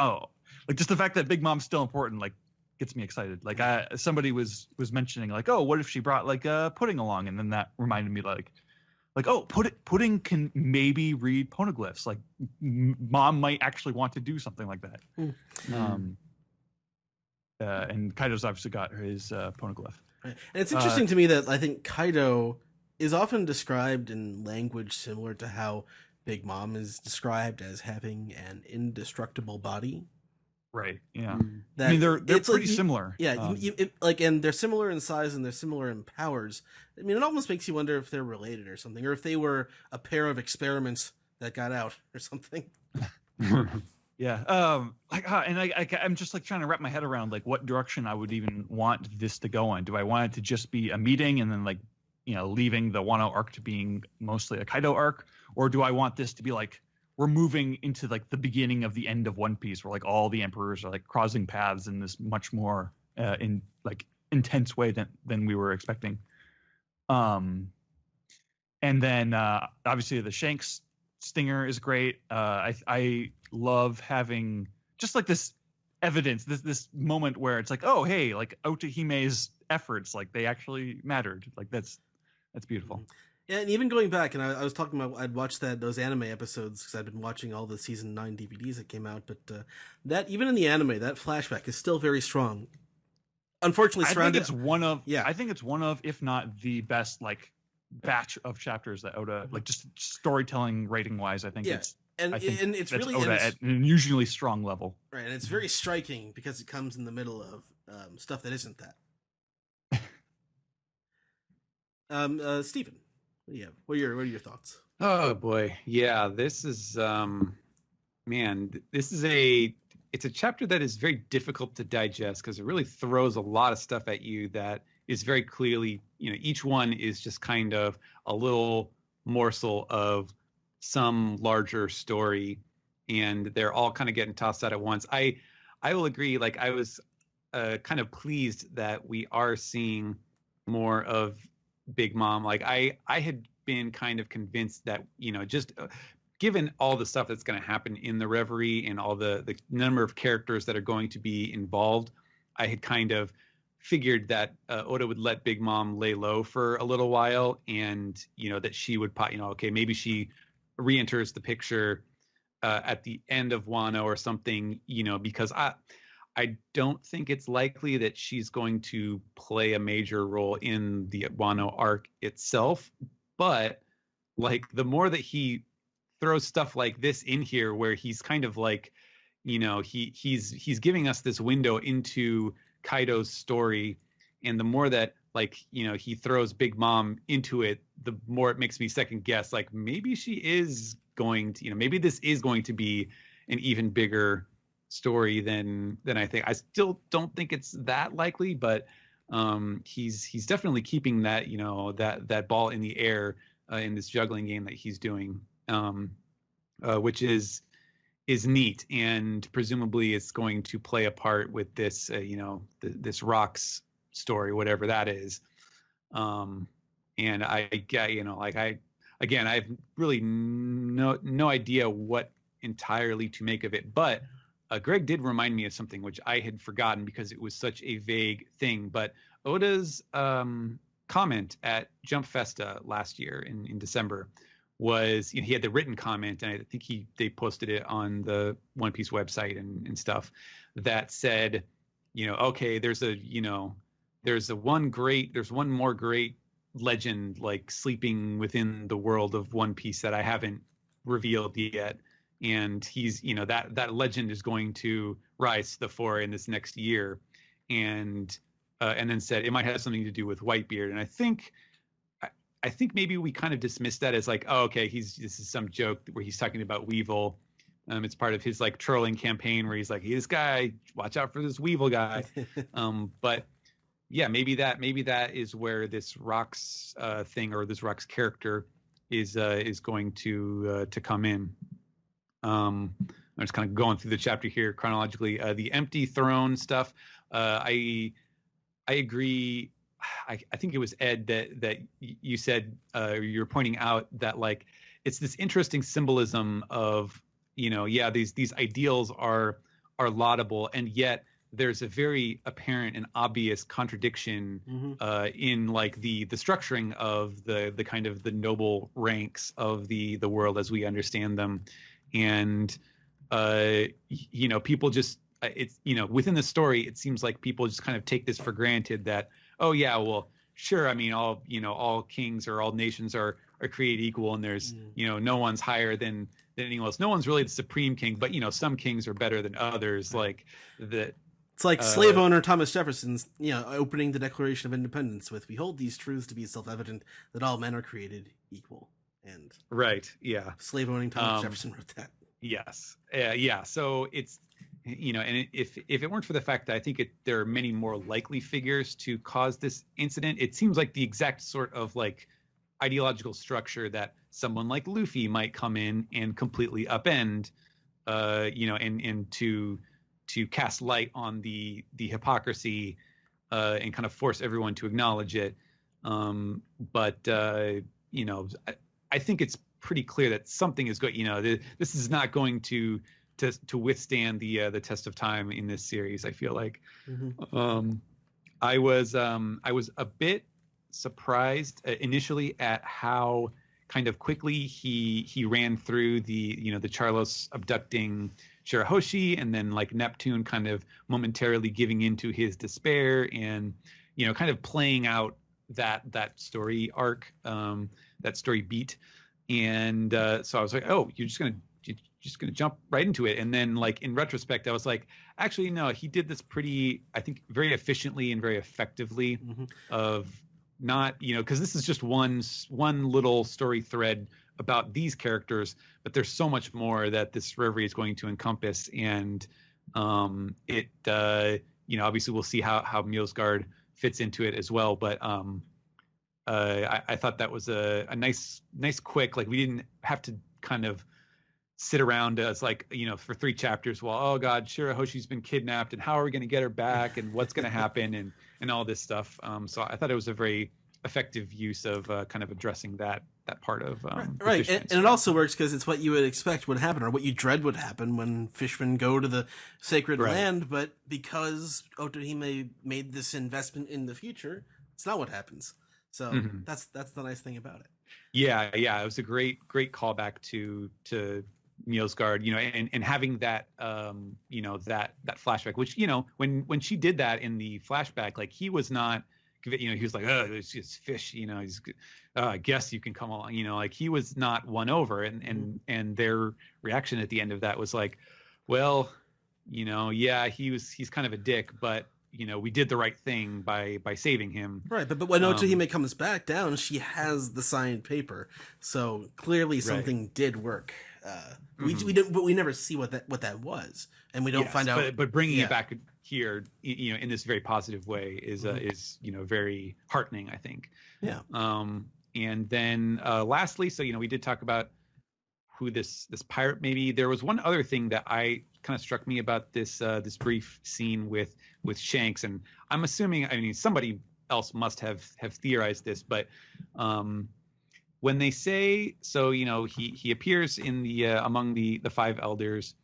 just the fact that Big Mom's still important like gets me excited. Like somebody was mentioning like, oh, what if she brought like Pudding along, and then that reminded me like oh, Pudding can maybe read poneglyphs. Like Mom might actually want to do something like that. And Kaido's obviously got his poneglyph. Right. And it's interesting to me that I think Kaido is often described in language similar to how Big Mom is described as having an indestructible body. Right. Yeah. That I mean, they're it's pretty like, similar. Yeah, and they're similar in size and they're similar in powers. I mean, it almost makes you wonder if they're related or something, or if they were a pair of experiments that got out or something. Yeah. I'm just like trying to wrap my head around like what direction I would even want this to go in. Do I want it to just be a meeting and then like, leaving the Wano arc to being mostly a Kaido arc, or do I want this to be like we're moving into like the beginning of the end of One Piece, where like all the emperors are like crossing paths in this much more in like intense way than we were expecting. And then obviously the Shanks stinger is great. I love having just like this evidence, this moment where it's like, oh hey, like Otohime's efforts, like they actually mattered. Like that's beautiful. Yeah, and even going back, and I was talking about, I'd watched those anime episodes because I'd been watching all the season 9 DVDs that came out, but that even in the anime, that flashback is still very strong. Unfortunately, I think it's one of, if not the best, like batch of chapters that Oda, like just storytelling rating wise, I think it's. And it's really Oda at an unusually strong level. Right, and it's very striking because it comes in the middle of stuff that isn't that. Stephen. Yeah, what are your thoughts? Oh boy, yeah. This is it's a chapter that is very difficult to digest because it really throws a lot of stuff at you that is very clearly, each one is just kind of a little morsel of some larger story, and they're all kind of getting tossed out at once. I will agree. Like I was kind of pleased that we are seeing more of Big Mom. Like I had been kind of convinced that just given all the stuff that's going to happen in the Reverie and all the number of characters that are going to be involved, I had kind of figured that Oda would let Big Mom lay low for a little while, and that she would okay, maybe she re-enters the picture at the end of Wano or something, because I don't think it's likely that she's going to play a major role in the Wano arc itself. But like the more that he throws stuff like this in here, where he's kind of like, he's giving us this window into Kaido's story, and the more that he throws Big Mom into it, the more it makes me second guess. Like maybe she is going to, maybe this is going to be an even bigger story than I think. I still don't think it's that likely, but he's definitely keeping that that ball in the air in this juggling game that he's doing, which is neat, and presumably it's going to play a part with this this Rocks story, whatever that is. And I have really no idea what entirely to make of it, but Greg did remind me of something which I had forgotten because it was such a vague thing. But Oda's comment at Jump Festa last year in December was, he had the written comment, and I think they posted it on the One Piece website and stuff, that said, okay, there's one more great legend like sleeping within the world of One Piece that I haven't revealed yet. And he's, that legend is going to rise to the fore in this next year, and then said it might have something to do with Whitebeard. And I think maybe we kind of dismissed that as like, oh, okay, this is some joke where he's talking about Weevil. It's part of his like trolling campaign where he's like, hey, this guy, watch out for this Weevil guy. But yeah, maybe that is where this Rocks thing, or this Rocks character is going to come in. I'm just kind of going through the chapter here chronologically. The empty throne stuff. I agree. I think it was Ed that you said, you're pointing out that like it's this interesting symbolism of these ideals are laudable, and yet there's a very apparent and obvious contradiction in like the structuring of the kind of the noble ranks of the world as we understand them. And people just it's within the story, it seems like people just kind of take this for granted that, oh yeah, well sure, I mean all kings or all nations are are created equal, and there's no one's higher than anyone else. No one's really the supreme king, but some kings are better than others. Like that. It's like slave owner Thomas Jefferson's, opening the Declaration of Independence with, "We hold these truths to be self-evident that all men are created equal." And right, yeah, slave owning Thomas Jefferson wrote that. Yes, yeah. So it's and if it weren't for the fact that I think there are many more likely figures to cause this incident, it seems like the exact sort of like ideological structure that someone like Luffy might come in and completely upend, and to cast light on the hypocrisy and kind of force everyone to acknowledge it. But I think it's pretty clear that something is going. This is not going to withstand the test of time in this series. I feel like I was a bit surprised initially at how kind of quickly he ran through the Charlos abducting Shirahoshi, and then like Neptune kind of momentarily giving into his despair, and kind of playing out that story arc, that story beat. And so I was like, oh, you're just gonna jump right into it. And then like in retrospect, I was like, actually no, he did this pretty, I think, very efficiently and very effectively. Of not, because this is just one little story thread about these characters, but there's so much more that this reverie is going to encompass. And obviously we'll see how Mjosgard fits into it as well. But I thought that was a nice quick, like we didn't have to kind of sit around as like, for 3 chapters while, oh God, Shirahoshi's been kidnapped and how are we going to get her back and what's going to happen and all this stuff. So I thought it was a very effective use of kind of addressing that part of right. And it also works because it's what you would expect would happen, or what you dread would happen when fishermen go to the sacred land. But because Otohime made this investment in the future, it's not what happens. So that's the nice thing about it. Yeah, it was a great callback to Mjosgard, and having that that flashback, which when she did that in the flashback, like he was not, he was like, oh, it's just fish, he's I guess you can come along, like he was not won over, and their reaction at the end of that was like, well, yeah, he's kind of a dick, but we did the right thing by saving him. Right, but when Otohime comes back down, she has the signed paper, so clearly something did work. We never see what that was, and we don't find out. But bringing it back here, in this very positive way is very heartening, I think. Yeah. And then lastly, so we did talk about who this pirate may be. There was one other thing that kind of struck me about this brief scene with Shanks, and I'm assuming, somebody else must have theorized this, but when they say, so he appears in the among the 5 elders,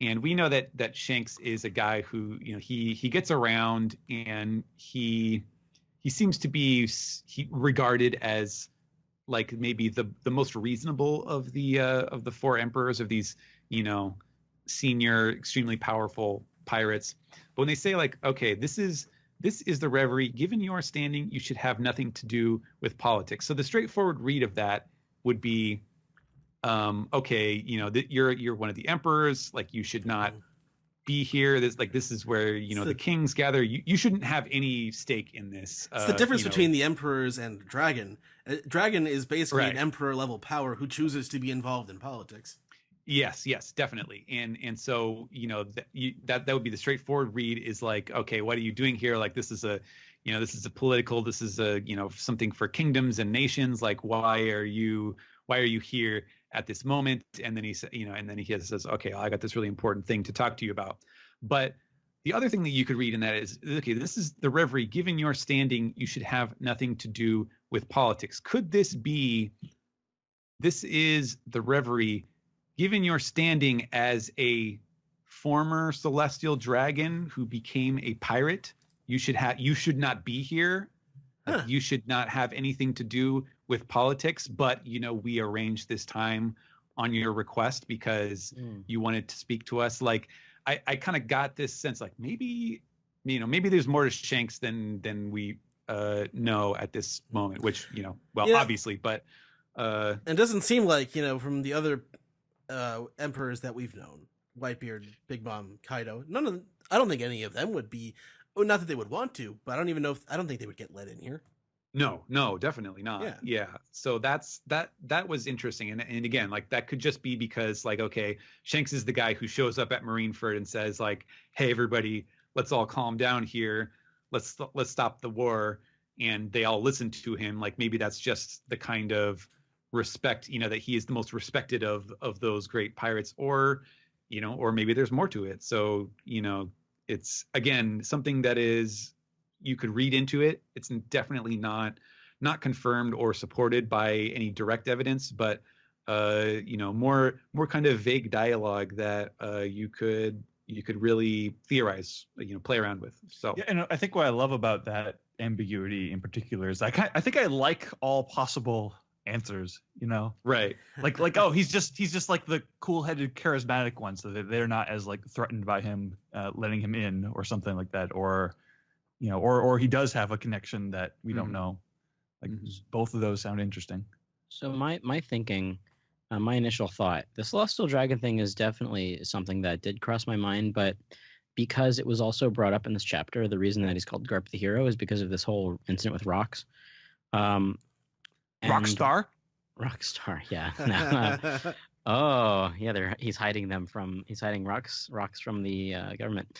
and we know that Shanks is a guy who he gets around, and he seems to be regarded as like maybe the most reasonable of the 4 emperors, of these senior, extremely powerful pirates. But when they say like, okay, this is the reverie, given your standing, you should have nothing to do with politics. So the straightforward read of that would be, okay, you're one of the emperors, like you should not be here. This is where the kings gather. You shouldn't have any stake in this. It's the difference between the emperors and Dragon. Dragon is basically an emperor level power who chooses to be involved in politics. Yes, definitely. And so, that would be the straightforward read, is like, okay, what are you doing here? Like, this is a political, this is something for kingdoms and nations. Like, why are you here at this moment? And then he says, okay, I got this really important thing to talk to you about. But the other thing that you could read in that is, okay, this is the reverie, given your standing, you should have nothing to do with politics. Could this is the reverie, given your standing as a former celestial dragon who became a pirate, you should not be here. You should not have anything to do with politics. But we arranged this time on your request because you wanted to speak to us. Like I kind of got this sense, like maybe there's more to Shanks than we know at this moment. Which obviously, but And it doesn't seem like, from the other emperors that we've known, Whitebeard, Big Mom, Kaido, I don't think any of them would be, well, not that they would want to, but I don't think they would get let in here. No, definitely not. Yeah. Yeah. So that was interesting. And again, like that could just be because like, okay, Shanks is the guy who shows up at Marineford and says like, hey, everybody, let's all calm down here. Let's stop the war. And they all listen to him. Like maybe that's just the kind of respect, that he is the most respected of those great pirates, or maybe there's more to it. So, it's again, something that is, you could read into it. It's definitely not confirmed or supported by any direct evidence, but more kind of vague dialogue that you could really theorize, play around with. So yeah, and I think what I love about that ambiguity in particular is I think I like all possible answers. Right. Like oh, he's just like the cool-headed, charismatic one, so that they're not as like threatened by him letting him in or something like that, or or he does have a connection that we don't know. Like both of those sound interesting. So my thinking, my initial thought, the Celestial Dragon thing is definitely something that did cross my mind, but because it was also brought up in this chapter, the reason that he's called Garp the Hero is because of this whole incident with rocks. Rockstar, yeah. No, oh, yeah. He's hiding rocks from the government.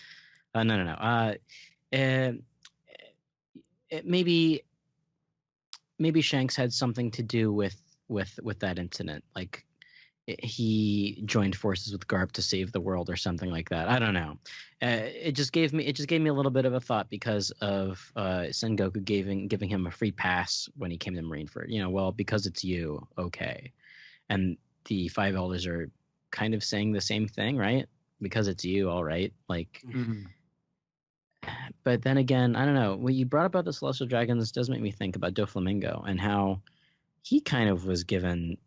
No. Maybe Shanks had something to do with that incident. Like he joined forces with Garp to save the world or something like that. I don't know. It just gave me a little bit of a thought because of Sengoku giving him a free pass when he came to Marineford. Well, because it's you, okay. And the Five Elders are kind of saying the same thing, right? Because it's you, all right. Like. Mm-hmm. But then again, I don't know. What you brought about the Celestial Dragons does make me think about Doflamingo and how he kind of was given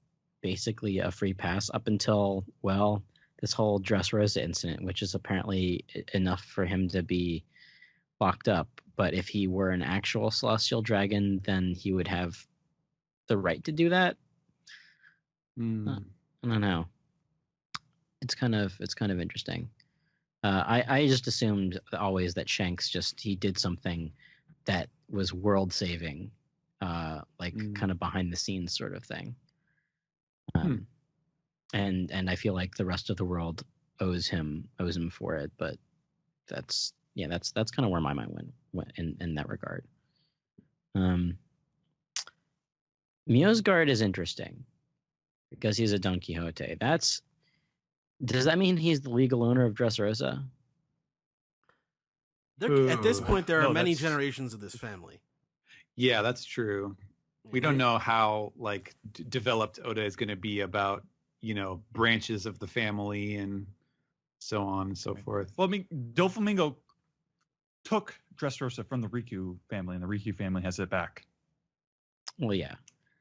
basically a free pass up until, well, this whole Dressrosa incident, which is apparently enough for him to be locked up. But if he were an actual Celestial Dragon, then he would have the right to do that. I don't know. It's kind of interesting. I just assumed always that Shanks he did something that was world saving, kind of behind the scenes sort of thing. And I feel like the rest of the world owes him for it, but that's kind of where my mind went in that regard. Miosgard is interesting because he's a Don Quixote. Does that mean he's the legal owner of Dressrosa? At this point, there are many generations of this family. Yeah, that's true. We don't know how developed Oda is going to be about branches of the family and so on and so forth. Well, I mean, Doflamingo took Dressrosa from the Riku family, and the Riku family has it back. Well, yeah.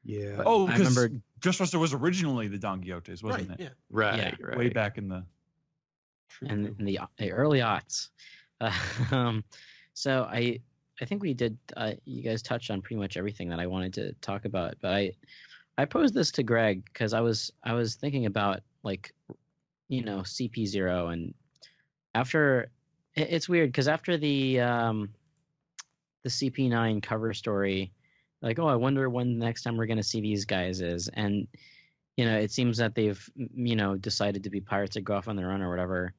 Yeah. But I remember Dressrosa was originally the Don Quixotes, wasn't it? Yeah. Right. Way back in the the early aughts. So I think we did. You guys touched on pretty much everything that I wanted to talk about, but I posed this to Greg because I was thinking about CP0, and after it's weird because after the CP9 cover story. Like, oh, I wonder when the next time we're going to see these guys is. And, it seems that they've, decided to be pirates that go off on their own or whatever,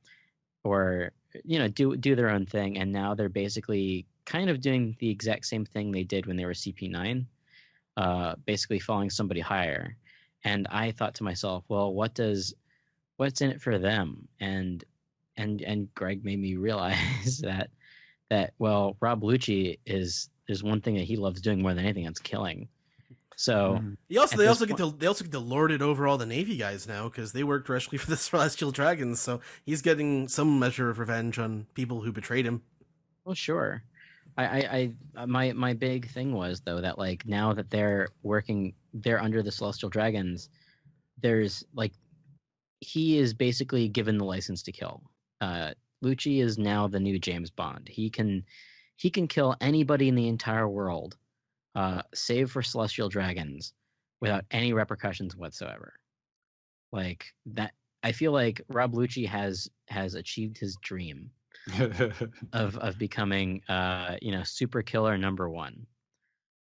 or, do their own thing. And now they're basically kind of doing the exact same thing they did when they were CP9, basically following somebody higher. And I thought to myself, well, what's in it for them? And Greg made me realize that well, Rob Lucci there's one thing that he loves doing more than anything, that's killing. So they also get to lord it over all the Navy guys now because they work directly for the Celestial Dragons. So he's getting some measure of revenge on people who betrayed him. Well, sure. My big thing was though that now that they're under the Celestial Dragons, there's he is basically given the license to kill. Lucci is now the new James Bond. He can kill anybody in the entire world, save for Celestial Dragons. without any repercussions whatsoever. Like that, I feel like Rob Lucci has achieved his dream of becoming super killer #1.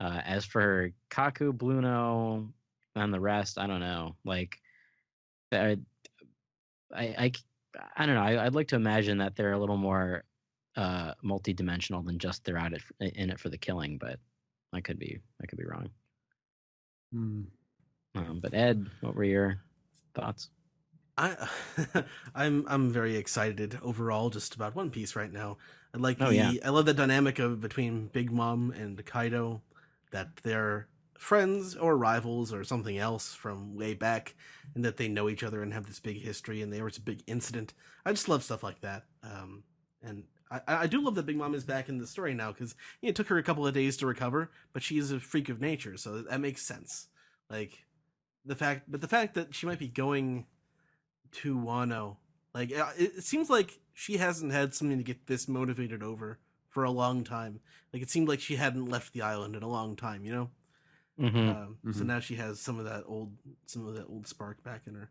As for Kaku, Bluno, and the rest, I don't know. Like, I don't know. I'd like to imagine that they're a little more multi-dimensional than just they're in it for the killing, but I could be wrong. But Ed, what were your thoughts? I'm very excited overall just about One Piece right now. I I love the dynamic between Big Mom and Kaido, that they're friends or rivals or something else from way back, and that they know each other and have this big history, and there was a big incident. I just love stuff like that. And I do love that Big Mom is back in the story now, because it took her a couple of days to recover, but she is a freak of nature, so that makes sense. Like the fact that she might be going to Wano, like it seems like she hasn't had something to get this motivated over for a long time. Like it seemed like she hadn't left the island in a long time, you know. So now she has some of that old spark back in her.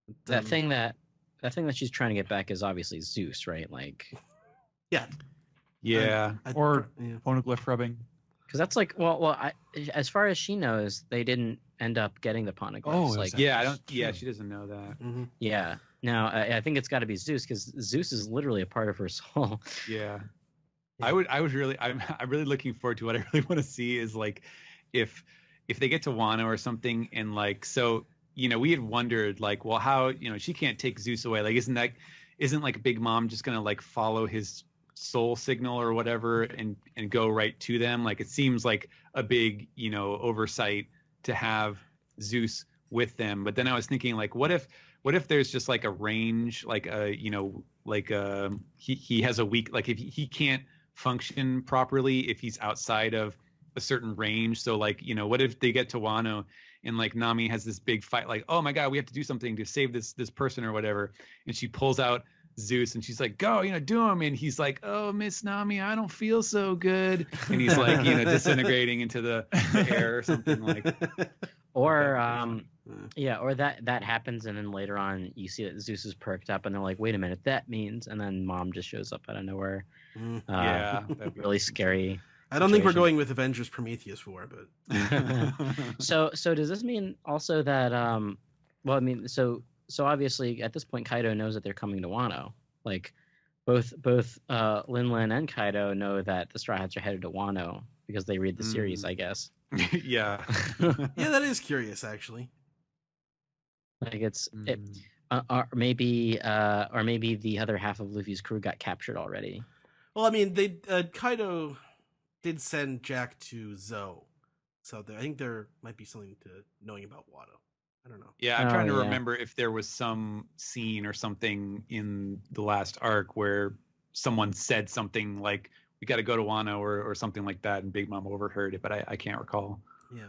But, that thing that she's trying to get back is obviously Zeus, right? Like, yeah, or poneglyph rubbing. Because that's like, as far as she knows, they didn't end up getting the poneglyphs. Oh, like, she doesn't know that. Mm-hmm. Yeah. Now, I think it's got to be Zeus, because Zeus is literally a part of her soul. Yeah. I'm really looking forward to what I really want to see is like if they get to Wano or something, and like, so, we had wondered like, well, how, she can't take Zeus away. Like, isn't like Big Mom just gonna like follow his soul signal or whatever and go right to them? Like, it seems like a big, oversight to have Zeus with them. But then I was thinking, like, what if there's just like a range, like he has a weak, like if he can't function properly if he's outside of a certain range. So like, what if they get to Wano and like Nami has this big fight, like, oh my God, we have to do something to save this person or whatever, and she pulls out Zeus and she's like, go, do him, and he's like, oh, Miss Nami, I don't feel so good, and he's like, disintegrating into the air or something like. Or or that happens, and then later on you see that Zeus is perked up, and they're like, wait a minute, that means, and then Mom just shows up out of nowhere. That'd be really scary. I don't think we're going with Avengers Prometheus War, but so does this mean also that so obviously at this point Kaido knows that they're coming to Wano. Like both Lin Lin and Kaido know that the Straw Hats are headed to Wano because they read the series, I guess. Yeah. Yeah, that is curious actually. Like or maybe the other half of Luffy's crew got captured already. Well, I mean, they Kaido did send Jack to Zoe, so I think there might be something to knowing about Wano. I don't know. Yeah, I'm trying to remember if there was some scene or something in the last arc where someone said something like, we got to go to Wano or something like that, and Big Mom overheard it, but I can't recall. Yeah.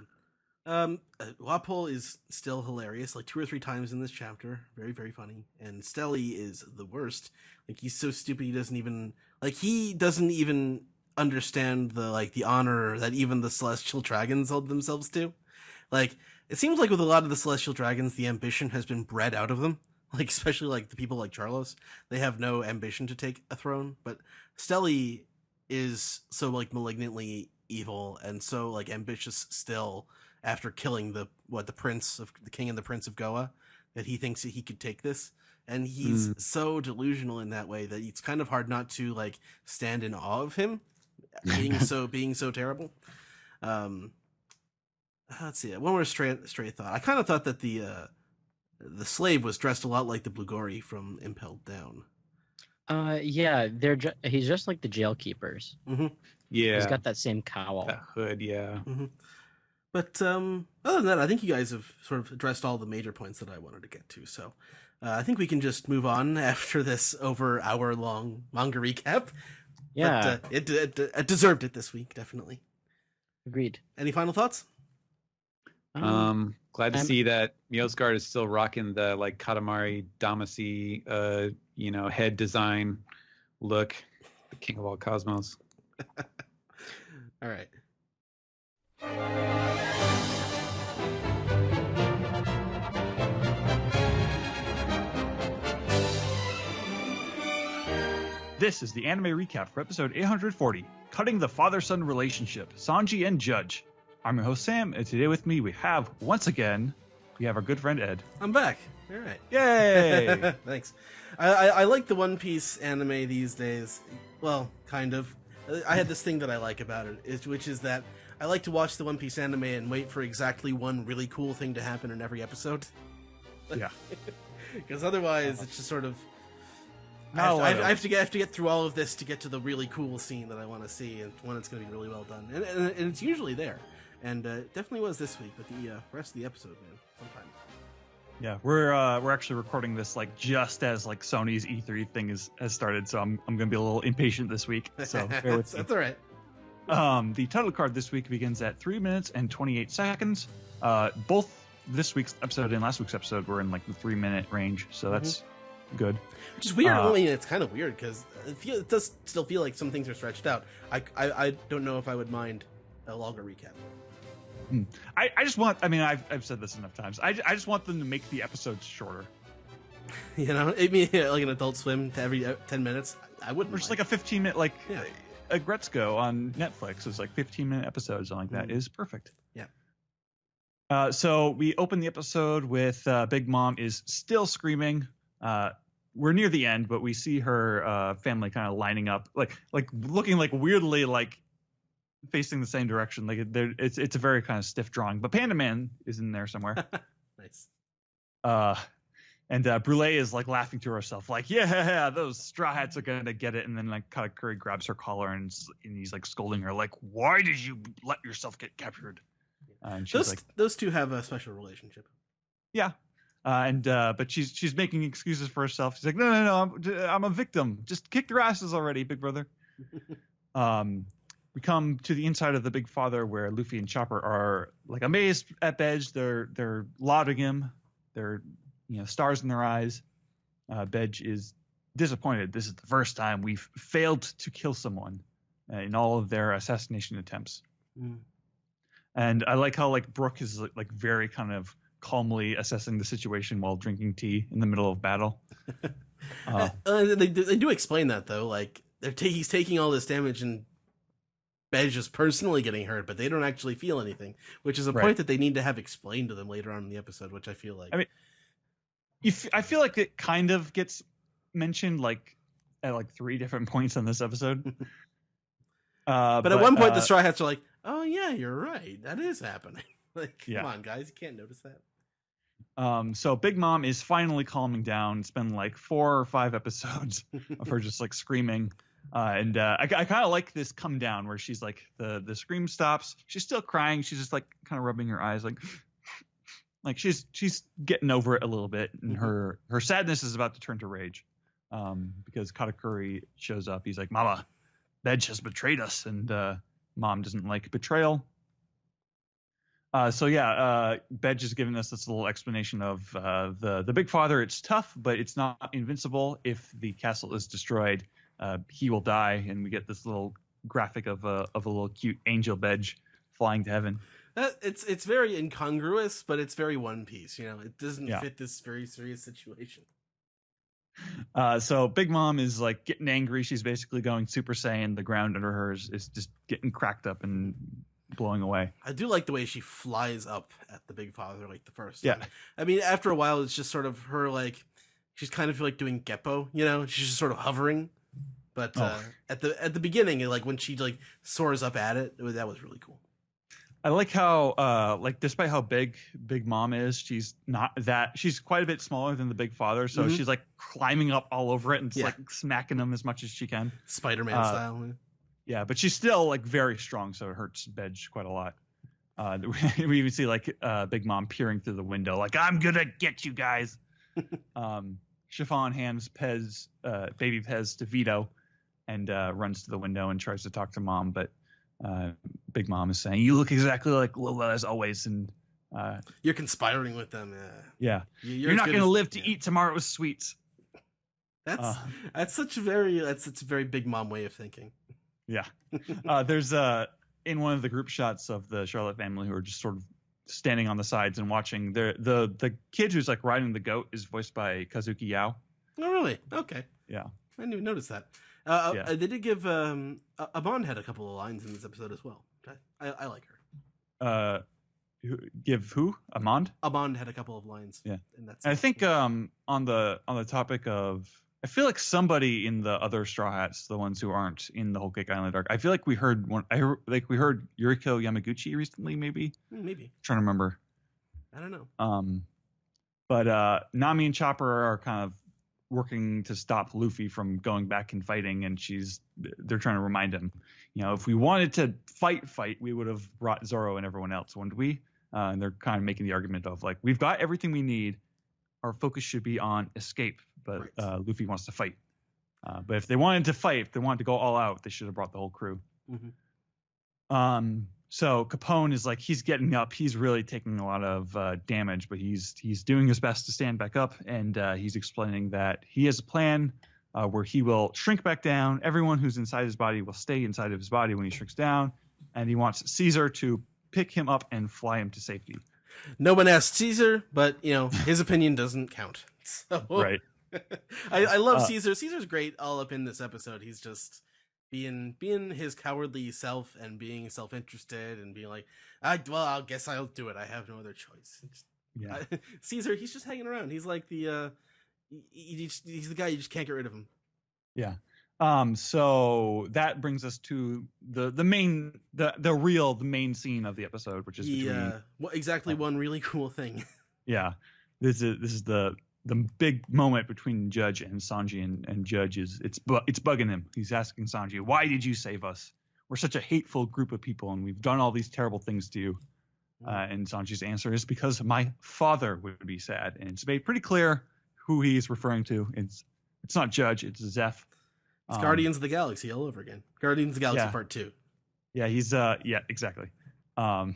Wapol is still hilarious, like 2 or 3 times in this chapter. Very, very funny. And Stelly is the worst. Like, he's so stupid he doesn't even understand the honor that even the Celestial Dragons hold themselves to. Like, it seems like with a lot of the Celestial Dragons, the ambition has been bred out of them. Like, especially like the people like Charlos, they have no ambition to take a throne. But Stelly is so like malignantly evil and so like ambitious still after killing the king and the prince of Goa, that he thinks that he could take this. And he's so delusional in that way that it's kind of hard not to like stand in awe of him being so terrible. Let's see. One more straight thought. I kind of thought that the slave was dressed a lot like the Blugori from Impelled Down. Yeah, he's just like the jail keepers. Mm-hmm. Yeah, he's got that same cowl, that hood. Yeah. Mm-hmm. But other than that, I think you guys have sort of addressed all the major points that I wanted to get to. So I think we can just move on after this over hour-long manga recap. Yeah, but, it deserved it this week, definitely. Agreed. Any final thoughts? Glad to see that Mjosgard is still rocking the like Katamari Damacy, head design look, the king of all cosmos. All right. This is the anime recap for episode 840, Cutting the Father-Son Relationship, Sanji and Judge. I'm your host, Sam, and today with me we have, once again, we have our good friend Ed. I'm back. All right. Yay! Thanks. I like the One Piece anime these days. Well, kind of. I had this thing that I like about it, which is that I like to watch the One Piece anime and wait for exactly one really cool thing to happen in every episode. Yeah. Because otherwise, it's just sort of... I have to get through all of this to get to the really cool scene that I want to see, and one that's going to be really well done. And it's usually there. And it definitely was this week, but the rest of the episode, man, sometime. Yeah, we're actually recording this like just as like Sony's E3 thing has started, so I'm gonna be a little impatient this week. So bear with me. That's all right. The title card this week begins at 3 minutes and 28 seconds. Both this week's episode and last week's episode were in like the 3-minute range, so that's good. Which is weird. Only it's kind of weird because it does still feel like some things are stretched out. I don't know if I would mind a longer recap. I just want. I mean, I've said this enough times. I just want them to make the episodes shorter. You know, I mean, like an Adult Swim to every 10 minutes. I wouldn't. Or just like a 15-minute, like a Gretzko on Netflix is like 15-minute episodes, and like that is perfect. Yeah. So we open the episode with Big Mom is still screaming. We're near the end, but we see her family kind of lining up, like looking like weirdly like facing the same direction. Like it's a very kind of stiff drawing, but Panda Man is in there somewhere. Nice. And Brule is like laughing to herself, like, yeah, those Straw Hats are gonna get it. And then like Katakuri grabs her collar and he's like scolding her, like, why did you let yourself get captured? And she's those two have a special relationship. Yeah. But she's making excuses for herself. She's like, no, I'm a victim. Just kick their asses already, big brother. We come to the inside of the Big Father where Luffy and Chopper are like amazed at Bedge. They're lauding him. They're stars in their eyes. Bedge is disappointed. This is the first time we've failed to kill someone in all of their assassination attempts. And I like how like Brooke is like very kind of calmly assessing the situation while drinking tea in the middle of battle. They do explain that though. Like he's taking all this damage and Bedge is personally getting hurt, but they don't actually feel anything, which is a point that they need to have explained to them later on in the episode, which I feel like. I mean, I feel like it kind of gets mentioned like at like 3 different points in this episode. But at one point, the Straw Hats are like, "Oh yeah, you're right. That is happening." Like, come on, guys, you can't notice that. So Big Mom is finally calming down. It's been like 4 or 5 episodes of her just like screaming. I kind of like this come down where she's like the scream stops. She's still crying. She's just like kind of rubbing her eyes like she's getting over it a little bit, and her sadness is about to turn to rage because Katakuri shows up. He's like, "Mama, Bedge has betrayed us," and Mom doesn't like betrayal. Bedge is giving us this little explanation of the Big Father. It's tough, but it's not invincible. If the castle is destroyed, he will die, and we get this little graphic of a little cute angel Bedge flying to heaven. It's very incongruous, but it's very One Piece. It doesn't fit this very serious situation. So Big Mom is like getting angry. She's basically going Super Saiyan. The ground under her is just getting cracked up and blowing away. I do like the way she flies up at the Big Father like the first time. Yeah. I mean, after a while, it's just sort of her like she's kind of like doing Geppo. She's just sort of hovering. But at the beginning, like when she like soars up at it, that was really cool. I like how like despite how big Big Mom is, she's quite a bit smaller than the Big Father, so she's like climbing up all over it and just, like smacking him as much as she can. Spider-Man style. Yeah, but she's still like very strong, so it hurts Bedge quite a lot. We even see like Big Mom peering through the window, like, "I'm gonna get you guys." Chiffon hands baby Pez to Vito and runs to the window and tries to talk to Mom, but Big Mom is saying, "You look exactly like Lola as always," and you're conspiring with them. Yeah, you're not going to live to eat tomorrow's sweets. That's such a very Big Mom way of thinking. Yeah, there's in one of the group shots of the Charlotte family who are just sort of standing on the sides and watching. The kid who's like riding the goat is voiced by Kazuki Yao. Oh, really? Okay. Yeah. I didn't even notice that. Yeah. They did give Amon had a couple of lines in this episode as well. I like her. Give who? Amand? Amon had a couple of lines. Yeah. And that's I think on the topic of, I feel like somebody in the other Straw Hats, the ones who aren't in the Whole Cake Island arc, I feel like we heard one. We heard Yuriko Yamaguchi recently, maybe. Maybe. I'm trying to remember. I don't know. But Nami and Chopper are kind of working to stop Luffy from going back and fighting, and they're trying to remind him, if we wanted to fight, we would have brought Zoro and everyone else, wouldn't we? And they're kind of making the argument of like, we've got everything we need. Our focus should be on escape, but Right. Luffy wants to fight. But if they wanted to fight, if they wanted to go all out, they should have brought the whole crew. Mm-hmm. So Capone is like, he's getting up. He's really taking a lot of damage, but he's doing his best to stand back up. And he's explaining that he has a plan where he will shrink back down. Everyone who's inside his body will stay inside of his body when he shrinks down. And he wants Caesar to pick him up and fly him to safety. No one asked Caesar, but his opinion doesn't count. So, Right. I love Caesar. Caesar's great all up in this episode. He's just being his cowardly self and being self-interested and being like, I guess I'll do it. I have no other choice. Yeah. Caesar, he's just hanging around. He's like the he's the guy, you just can't get rid of him. Yeah. So that brings us to the main scene of the episode, which is one really cool thing. Yeah. This is the big moment between Judge and Sanji, and Judge it's bugging him. He's asking Sanji, why did you save us? We're such a hateful group of people and we've done all these terrible things to you. And Sanji's answer is because my father would be sad. And it's made pretty clear who he's referring to. It's not Judge, it's Zeph. It's Guardians of the Galaxy all over again. Guardians of the Galaxy Part 2. Yeah, he's exactly. Judge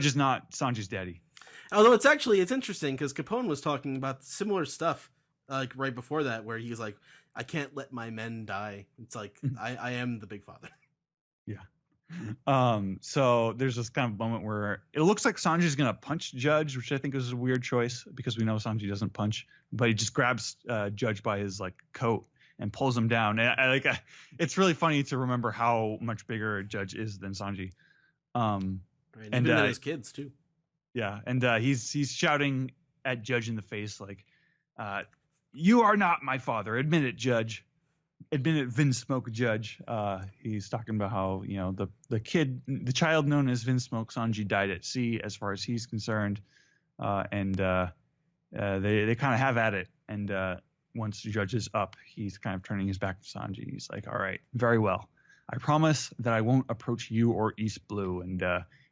is not Sanji's daddy. Although it's interesting because Capone was talking about similar stuff like right before that, where he's like, I can't let my men die. It's like I am the big father. Yeah. So there's this kind of moment where it looks like Sanji's gonna punch Judge, which I think is a weird choice because we know Sanji doesn't punch, but he just grabs Judge by his like coat and pulls him down. And it's really funny to remember how much bigger Judge is than Sanji. Right. And even his kids too. Yeah, and he's shouting at Judge in the face like, "You are not my father. Admit it, Judge. Admit it, Vinsmoke, Judge." He's talking about how the child known as Vinsmoke, Sanji, died at sea, as far as he's concerned, and they kind of have at it. And once Judge is up, he's kind of turning his back to Sanji. He's like, "All right, very well. I promise that I won't approach you or East Blue." And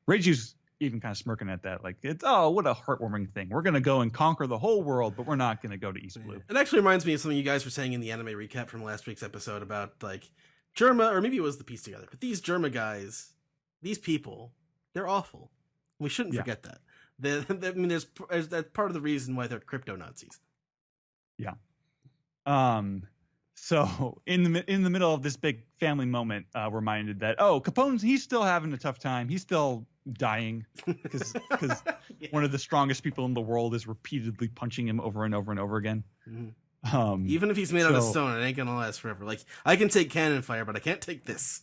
Reiju's even kind of smirking at that, like, what a heartwarming thing. We're going to go and conquer the whole world, but we're not going to go to East Blue. It actually reminds me of something you guys were saying in the anime recap from last week's episode about, like, Germa, or maybe it was the Piece Together, but these Germa guys, these people, they're awful. We shouldn't forget that. That's part of the reason why they're crypto Nazis. Yeah. So in the middle of this big family moment, we're reminded that Capone's he's still having a tough time. He's still dying because one of the strongest people in the world is repeatedly punching him over and over and over again. Mm-hmm. Even if he's made out of stone, it ain't gonna last forever. Like, I can take cannon fire, but I can't take this.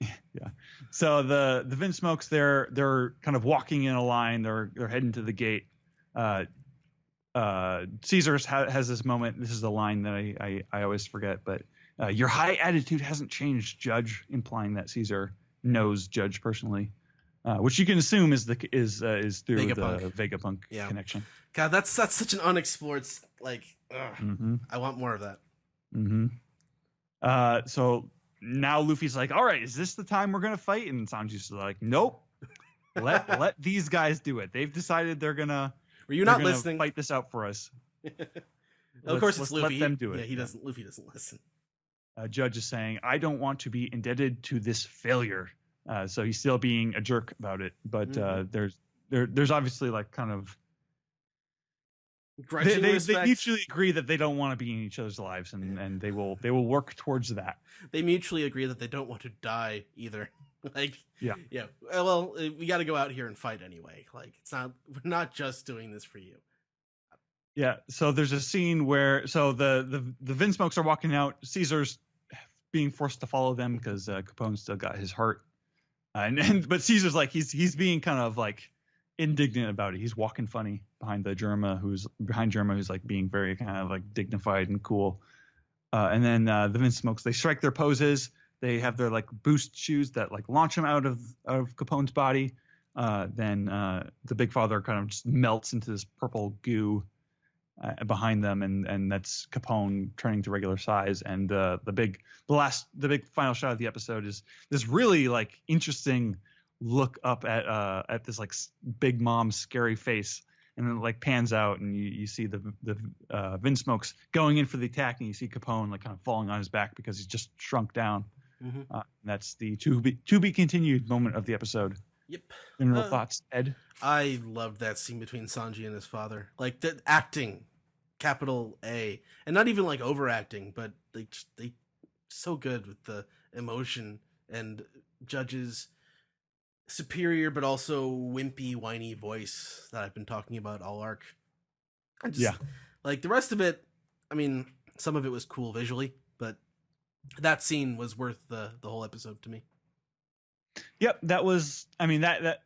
Yeah. So the Vinsmokes, they're kind of walking in a line. They're heading to the gate. Caesar has this moment. This is the line that I always forget, but your high attitude hasn't changed, Judge, implying that Caesar knows Judge personally, which you can assume is through Vegapunk. The Vegapunk connection. God, that's such an unexplored, like, I want more of that. Mm-hmm. So now Luffy's like, all right, is this the time we're gonna fight? And Sanji's like, nope. Let these guys do it. They've decided they're gonna. Were you not listening? Fight this out for us. Of course, it's Luffy. Let them do it. Yeah, Luffy doesn't listen. Judge is saying, I don't want to be indebted to this failure. So he's still being a jerk about it. But there's obviously like kind of they mutually agree that they don't want to be in each other's lives, and they will work towards that. They mutually agree that they don't want to die either. Like, yeah. Well, we got to go out here and fight anyway. Like, we're not just doing this for you. Yeah, so there's a scene where the Vinsmokes are walking out. Caesar's being forced to follow them because Capone still got his heart, but Caesar's like he's being kind of like indignant about it. He's walking funny behind Germa, who's like being very kind of like dignified and cool. And then the Vinsmokes, they strike their poses. They have their like boost shoes that like launch him out of Capone's body. Then the Big Father kind of just melts into this purple goo behind them, and that's Capone turning to regular size. And the big final shot of the episode is this really like interesting look up at this like Big Mom's scary face, and then it like pans out, and you see the Vinsmokes going in for the attack, and you see Capone like kind of falling on his back because he's just shrunk down. Mm-hmm. That's the to be continued moment of the episode. Yep. General thoughts, Ed? I loved that scene between Sanji and his father. Like the acting, capital A, and not even like overacting, but they so good with the emotion and Judge's superior but also wimpy, whiny voice that I've been talking about all arc. Like the rest of it, I mean, some of it was cool visually, but that scene was worth the whole episode to me. Yep, that was. I mean, that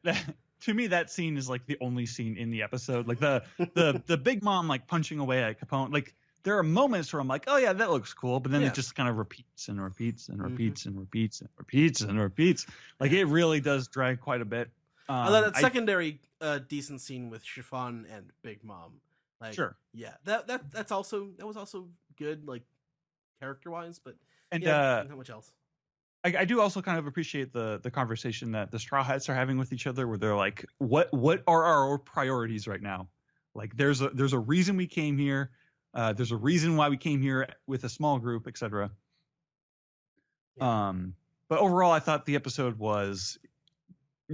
to me, that scene is like the only scene in the episode. Like the Big Mom like punching away at Capone. Like there are moments where I'm like, oh yeah, that looks cool, but then it just kind of repeats and repeats and repeats and repeats and repeats and repeats. Like it really does drag quite a bit. I thought that secondary decent scene with Chiffon and Big Mom. Like, sure, yeah, that was also good, like character wise, but and not much else. I do also kind of appreciate the conversation that the Straw Hats are having with each other, where they're like, what are our priorities right now? Like there's a reason we came here. There's a reason why we came here with a small group, etc. But overall, I thought the episode was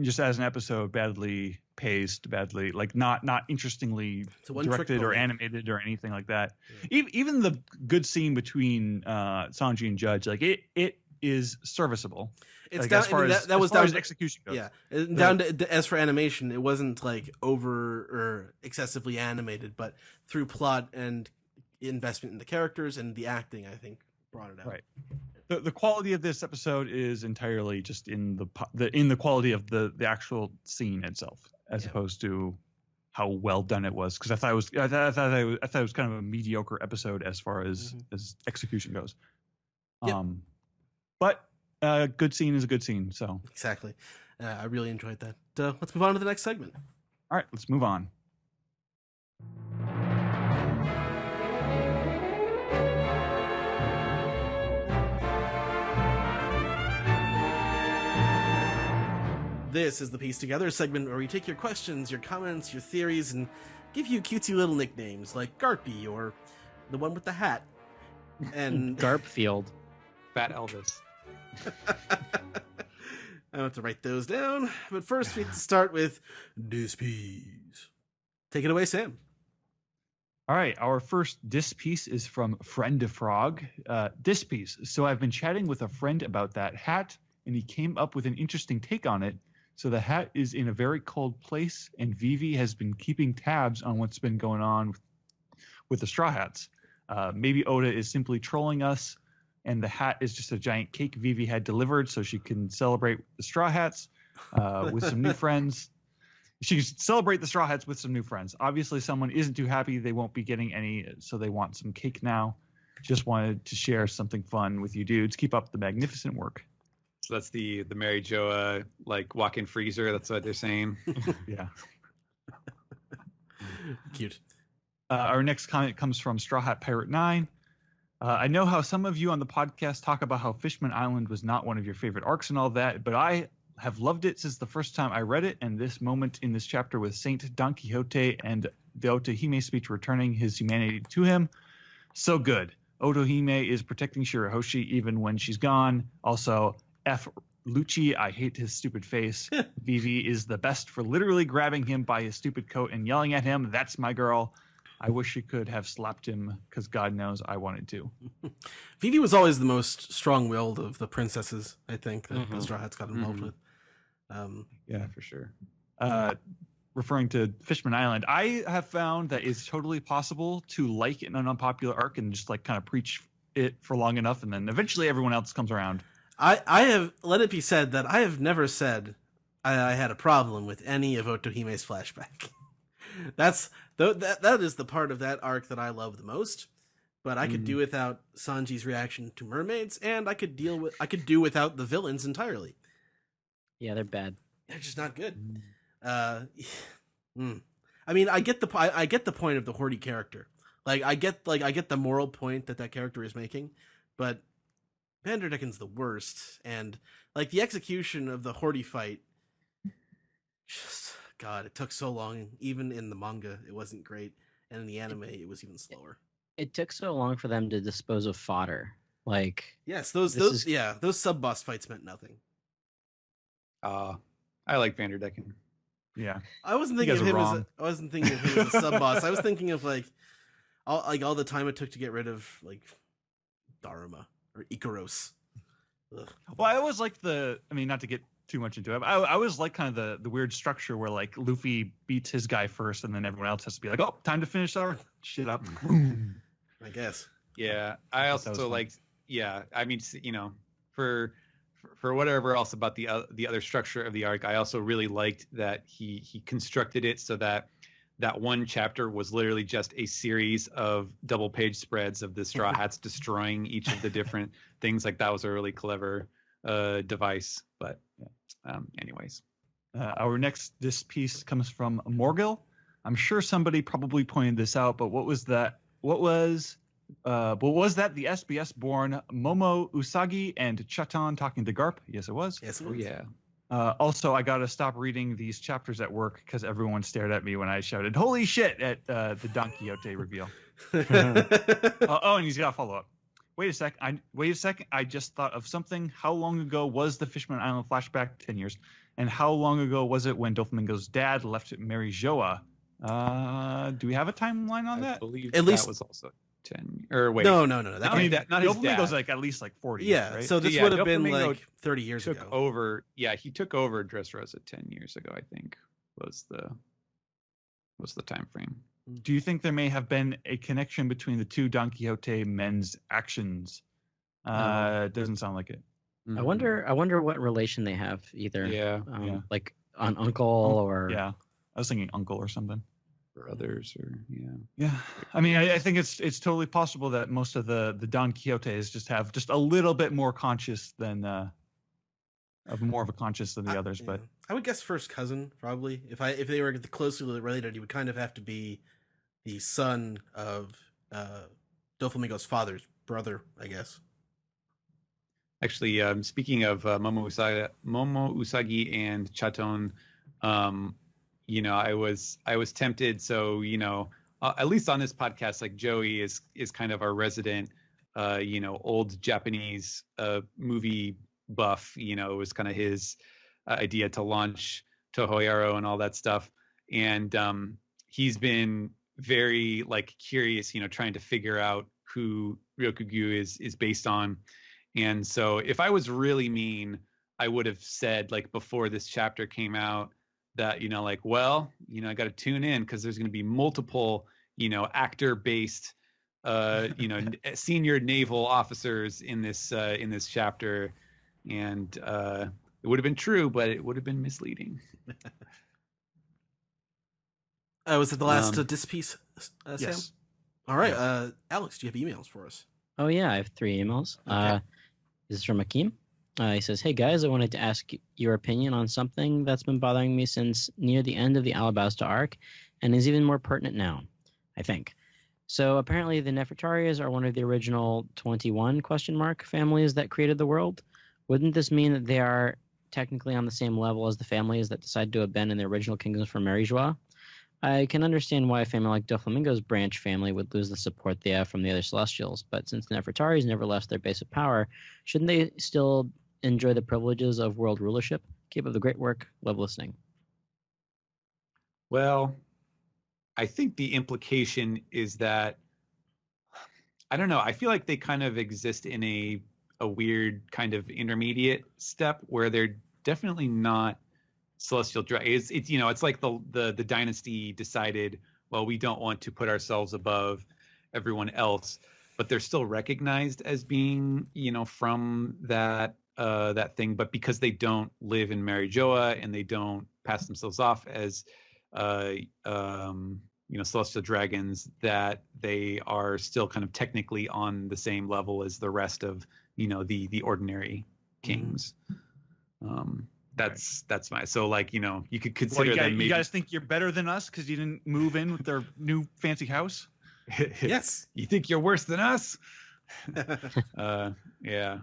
just as an episode badly paced, badly like not interestingly directed or animated or anything like that. Yeah. Even the good scene between Sanji and Judge, like it is serviceable. It's like, down. as far that was down as execution goes. Yeah, down to as for animation, it wasn't like over or excessively animated, but through plot and investment in the characters and the acting, I think brought it out. Right. The quality of this episode is entirely just in the quality of the actual scene itself, as opposed to how well done it was. Because I thought it was kind of a mediocre episode as far as execution goes. Yep. But a good scene is a good scene. So exactly, I really enjoyed that. Let's move on to the next segment. All right, let's move on. This is the Piece Together segment where we take your questions, your comments, your theories, and give you cutesy little nicknames like Garpie or the one with the hat. And Garpfield. Fat Elvis. I have to write those down. But first, we have to start with Dis Piece. Take it away, Sam. All right, our first Dis Piece is from Friend of Frog. Dis Piece. So I've been chatting with a friend about that hat, and he came up with an interesting take on it. So the hat is in a very cold place, and Vivi has been keeping tabs on what's been going on with the Straw Hats. Maybe Oda is simply trolling us, and the hat is just a giant cake Vivi had delivered so she can celebrate the Straw Hats with some new friends. She can celebrate the Straw Hats with some new friends. Obviously, someone isn't too happy they won't be getting any, so they want some cake now. Just wanted to share something fun with you dudes. Keep up the magnificent work. So that's the Mary Jo like walk-in freezer. That's what they're saying. Yeah. Cute. Our next comment comes from Straw Hat Pirate 9. I know how some of you on the podcast talk about how Fishman Island was not one of your favorite arcs and all that, but I have loved it since the first time I read it, and this moment in this chapter with Saint Don Quixote and the Otohime speech returning his humanity to him. So good. Otohime is protecting Shirahoshi even when she's gone. Also, F. Lucci, I hate his stupid face. Vivi is the best for literally grabbing him by his stupid coat and yelling at him, "That's my girl." I wish she could have slapped him, because God knows I wanted to. Vivi was always the most strong-willed of the princesses, I think, that the Straw Hats got involved with. Yeah, for sure. referring to Fishman Island. I have found that it's totally possible to like an unpopular arc and just like kind of preach it for long enough, and then eventually everyone else comes around. I have, let it be said that I have never said I had a problem with any of Otohime's flashback. That is the part of that arc that I love the most. But I could do without Sanji's reaction to mermaids, and I could do without the villains entirely. Yeah, they're bad. They're just not good. I mean, I get the point of the Horty character. I get the moral point that character is making, but Vanderdecken's the worst, and the execution of the Horty fight, just God, it took so long. Even in the manga, it wasn't great, and in the anime, it was even slower. It took so long for them to dispose of fodder. Yes, those sub boss fights meant nothing. I like Vanderdecken. Yeah, I wasn't thinking of him as a sub boss. I was thinking of all the time it took to get rid of Daruma or Ikaros. Ugh. Well, I always liked not to get too much into it, but I always like kind of the weird structure where Luffy beats his guy first, and then everyone else has to be oh, time to finish our shit up. I guess. Yeah, I also liked. Yeah, I mean, for whatever else about the other structure of the arc, I also really liked that he constructed it so that one chapter was literally just a series of double page spreads of the Straw Hats destroying each of the different things. That was a really clever device. But anyways, our this piece comes from Morgil. I'm sure somebody probably pointed this out, but what was that? Was that the SBS-born Momo Usagi and Chaton talking to Garp? Yes, it was. Yes, it was. Oh, yeah. Also, I got to stop reading these chapters at work because everyone stared at me when I shouted, "Holy shit!" at the Don Quixote reveal. And he's got a follow-up. Wait a second. I just thought of something. How long ago was the Fishman Island flashback? 10 years. And how long ago was it when Doflamingo's dad left Mary Joa? Do we have a timeline on that? I believe at least that was also 10. Or wait. No. Not his dad. Doflamingo's at least 40. Yeah, right? so this would have been 30 years took ago. Over. Yeah, he took over Dressrosa 10 years ago. I think was the time frame. Do you think there may have been a connection between the two Don Quixote men's actions? It doesn't sound like it. I wonder what relation they have either. Yeah. Like an uncle or yeah. I was thinking uncle or something. Brothers or Yeah. I mean, I think it's totally possible that most of the Don Quixotes just have just a little bit more conscious than more of a conscious than the others. But I would guess first cousin probably. If they were closely related, he would kind of have to be the son of Doflamingo's father's brother, I guess. Actually, speaking of Momo Usagi and Chaton, I was tempted. So at least on this podcast, Joey is kind of our resident, old Japanese movie buff. It was kind of his idea to launch Tohoyaro and all that stuff, and he's been very curious, trying to figure out who Ryokugyu is based on. And so if I was really mean, I would have said before this chapter came out that, I got to tune in because there's going to be multiple, actor based, senior naval officers in this chapter. And it would have been true, but it would have been misleading. Was it the last dis piece, Sam? Yes. All right. Alex, do you have emails for us? Oh, yeah, I have 3 emails. Okay. This is from Akeem. He says, "Hey, guys, I wanted to ask your opinion on something that's been bothering me since near the end of the Alabasta arc and is even more pertinent now, I think. So apparently the Nefertarias are one of the original 21 ? Families that created the world. Wouldn't this mean that they are technically on the same level as the families that decided to abandon in the original kingdoms from Mary-Joie? I can understand why a family like Doflamingo's branch family would lose the support they have from the other Celestials, but since the Nefertaris never left their base of power, shouldn't they still enjoy the privileges of world rulership? Keep up the great work. Love listening." Well, I think the implication is that, I don't know, I feel like they kind of exist in a weird kind of intermediate step where they're definitely not celestial dragon. It's like the dynasty decided, well, we don't want to put ourselves above everyone else, but they're still recognized as being, from that thing. But because they don't live in Marijoa and they don't pass themselves off as celestial dragons, that they are still kind of technically on the same level as the rest of the ordinary kings. That's my, so like, you could consider them maybe. You guys think you're better than us because you didn't move in with their new fancy house? Yes. You think you're worse than us? Yeah.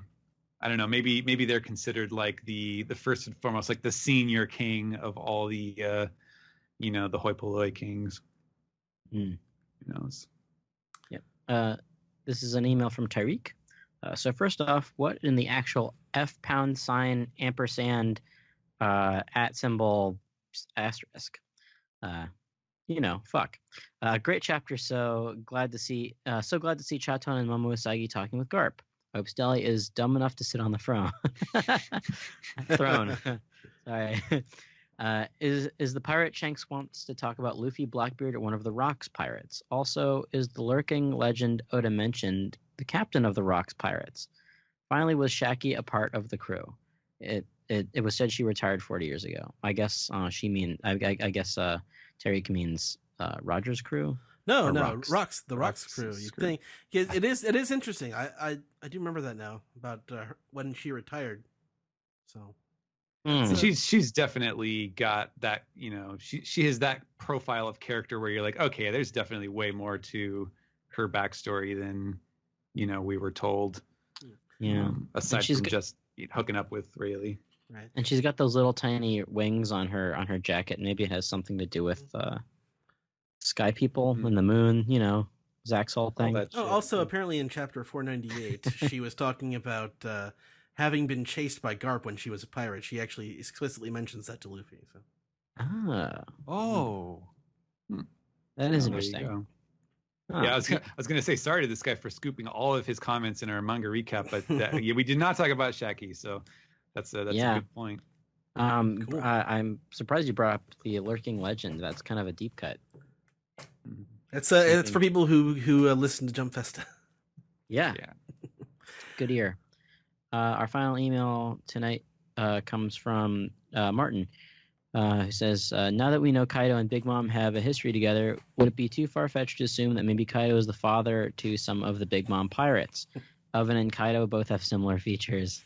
I don't know. Maybe they're considered like the first and foremost, like the senior king of all the the hoi polloi kings. Mm. Who knows? Yep. This is an email from Tyreek. So first off, what in the actual $&ampersand at symbol asterisk? Fuck. Great chapter. So glad to see Chaton and Momo Usagi talking with Garp. I hope Stelly is dumb enough to sit on the throne. Sorry. Is the pirate Shanks wants to talk about Luffy, Blackbeard, or one of the Rocks pirates? Also, is the lurking legend Oda mentioned the captain of the Rocks pirates? Finally, was Shaki a part of the crew? It was said she retired 40 years ago. I guess I guess Tariq means Roger's crew. No, Rocks. The Rocks crew. You think it is interesting. I do remember that now about when she retired. So she's definitely got that. She has that profile of character where you're like, okay, there's definitely way more to her backstory than we were told. Yeah, aside from just hooking up with Rayleigh. Right. And she's got those little tiny wings on her jacket. Maybe it has something to do with sky people and the moon. Zach's whole thing. Also, apparently in chapter 498, she was talking about having been chased by Garp when she was a pirate. She actually explicitly mentions that to Luffy. So. That is interesting. Yeah, I was gonna say sorry to this guy for scooping all of his comments in our manga recap, but we did not talk about Shaki, so that's a good point. Cool. I'm surprised you brought up the lurking legend. That's kind of a deep cut. It's for people who listen to Jump Festa. Yeah. Good ear. Our final email tonight comes from Martin, who says, now that we know Kaido and Big Mom have a history together, would it be too far-fetched to assume that maybe Kaido is the father to some of the Big Mom pirates? Oven and Kaido both have similar features.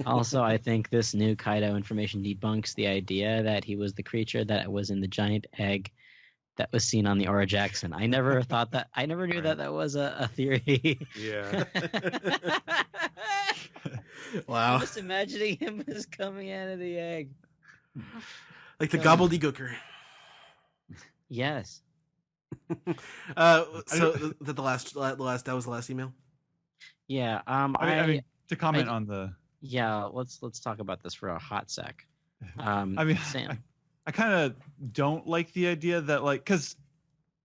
Also, I think this new Kaido information debunks the idea that he was the creature that was in the giant egg that was seen on the Aura Jackson. I never thought that. I never knew that was a theory. Yeah. Wow. Just imagining him as coming out of the egg. Like the gobbledygooker. Yes. So that was the last email? Yeah. I mean, to comment on the. Yeah, let's talk about this for a hot sec. Sam. I kind of don't like the idea that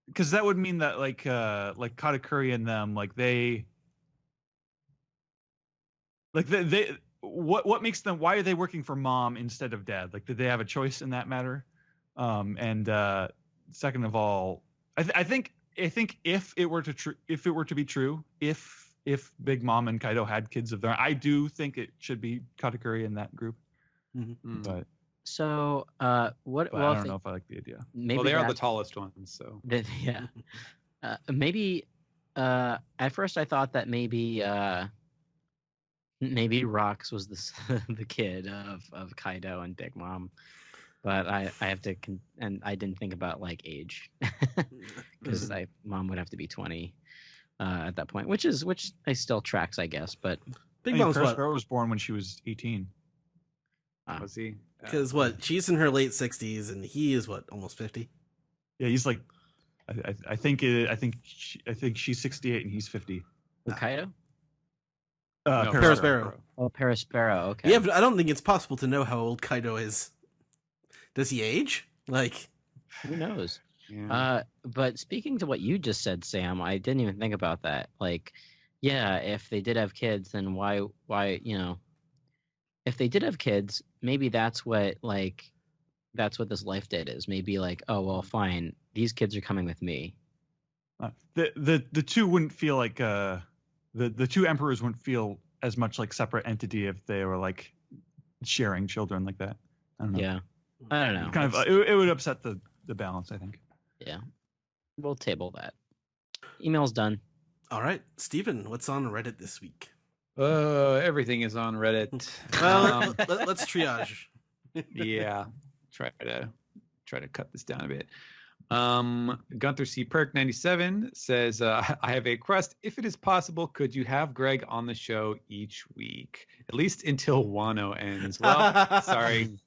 because that would mean that like Katakuri and them they what makes them, why are they working for mom instead of dad? Did they have a choice in that matter? And second of all, I think if it were to be true, if Big Mom and Kaido had kids of their own, I do think it should be Katakuri in that group. Mm-hmm. But so what? Well, I don't know if I like the idea. Maybe they are the tallest ones, so yeah. Maybe at first I thought that maybe Rox was the kid of Kaido and Big Mom, but I have to and I didn't think about age because mom would have to be 20 at that point, which I still tracks, I guess. But Big Mom's was born when she was 18. Was he? Because she's in her late 60s and he is almost 50. Yeah, he's I think she's 68 and he's 50. Kaido? Perospero. Oh, Perospero. Okay. Yeah, but I don't think it's possible to know how old Kaido is. Does he age? Who knows? Yeah. But speaking to what you just said, Sam, I didn't even think about that. Yeah, if they did have kids, then why if they did have kids, maybe that's what that's what this life debt is. Maybe like, oh well, fine, these kids are coming with me. The two wouldn't feel like the two emperors wouldn't feel as much like separate entity if they were like sharing children like that. I don't know. Yeah, I don't know. Kind of it would upset the balance, I think. Yeah, we'll table that. Email's done. All right, Steven, what's on Reddit this week? Everything is on Reddit. Well, let's triage. Yeah, try to cut this down a bit. Gunther C. Perk 97 says, I have a request. If it is possible, could you have Greg on the show each week, at least until Wano ends? Well, sorry.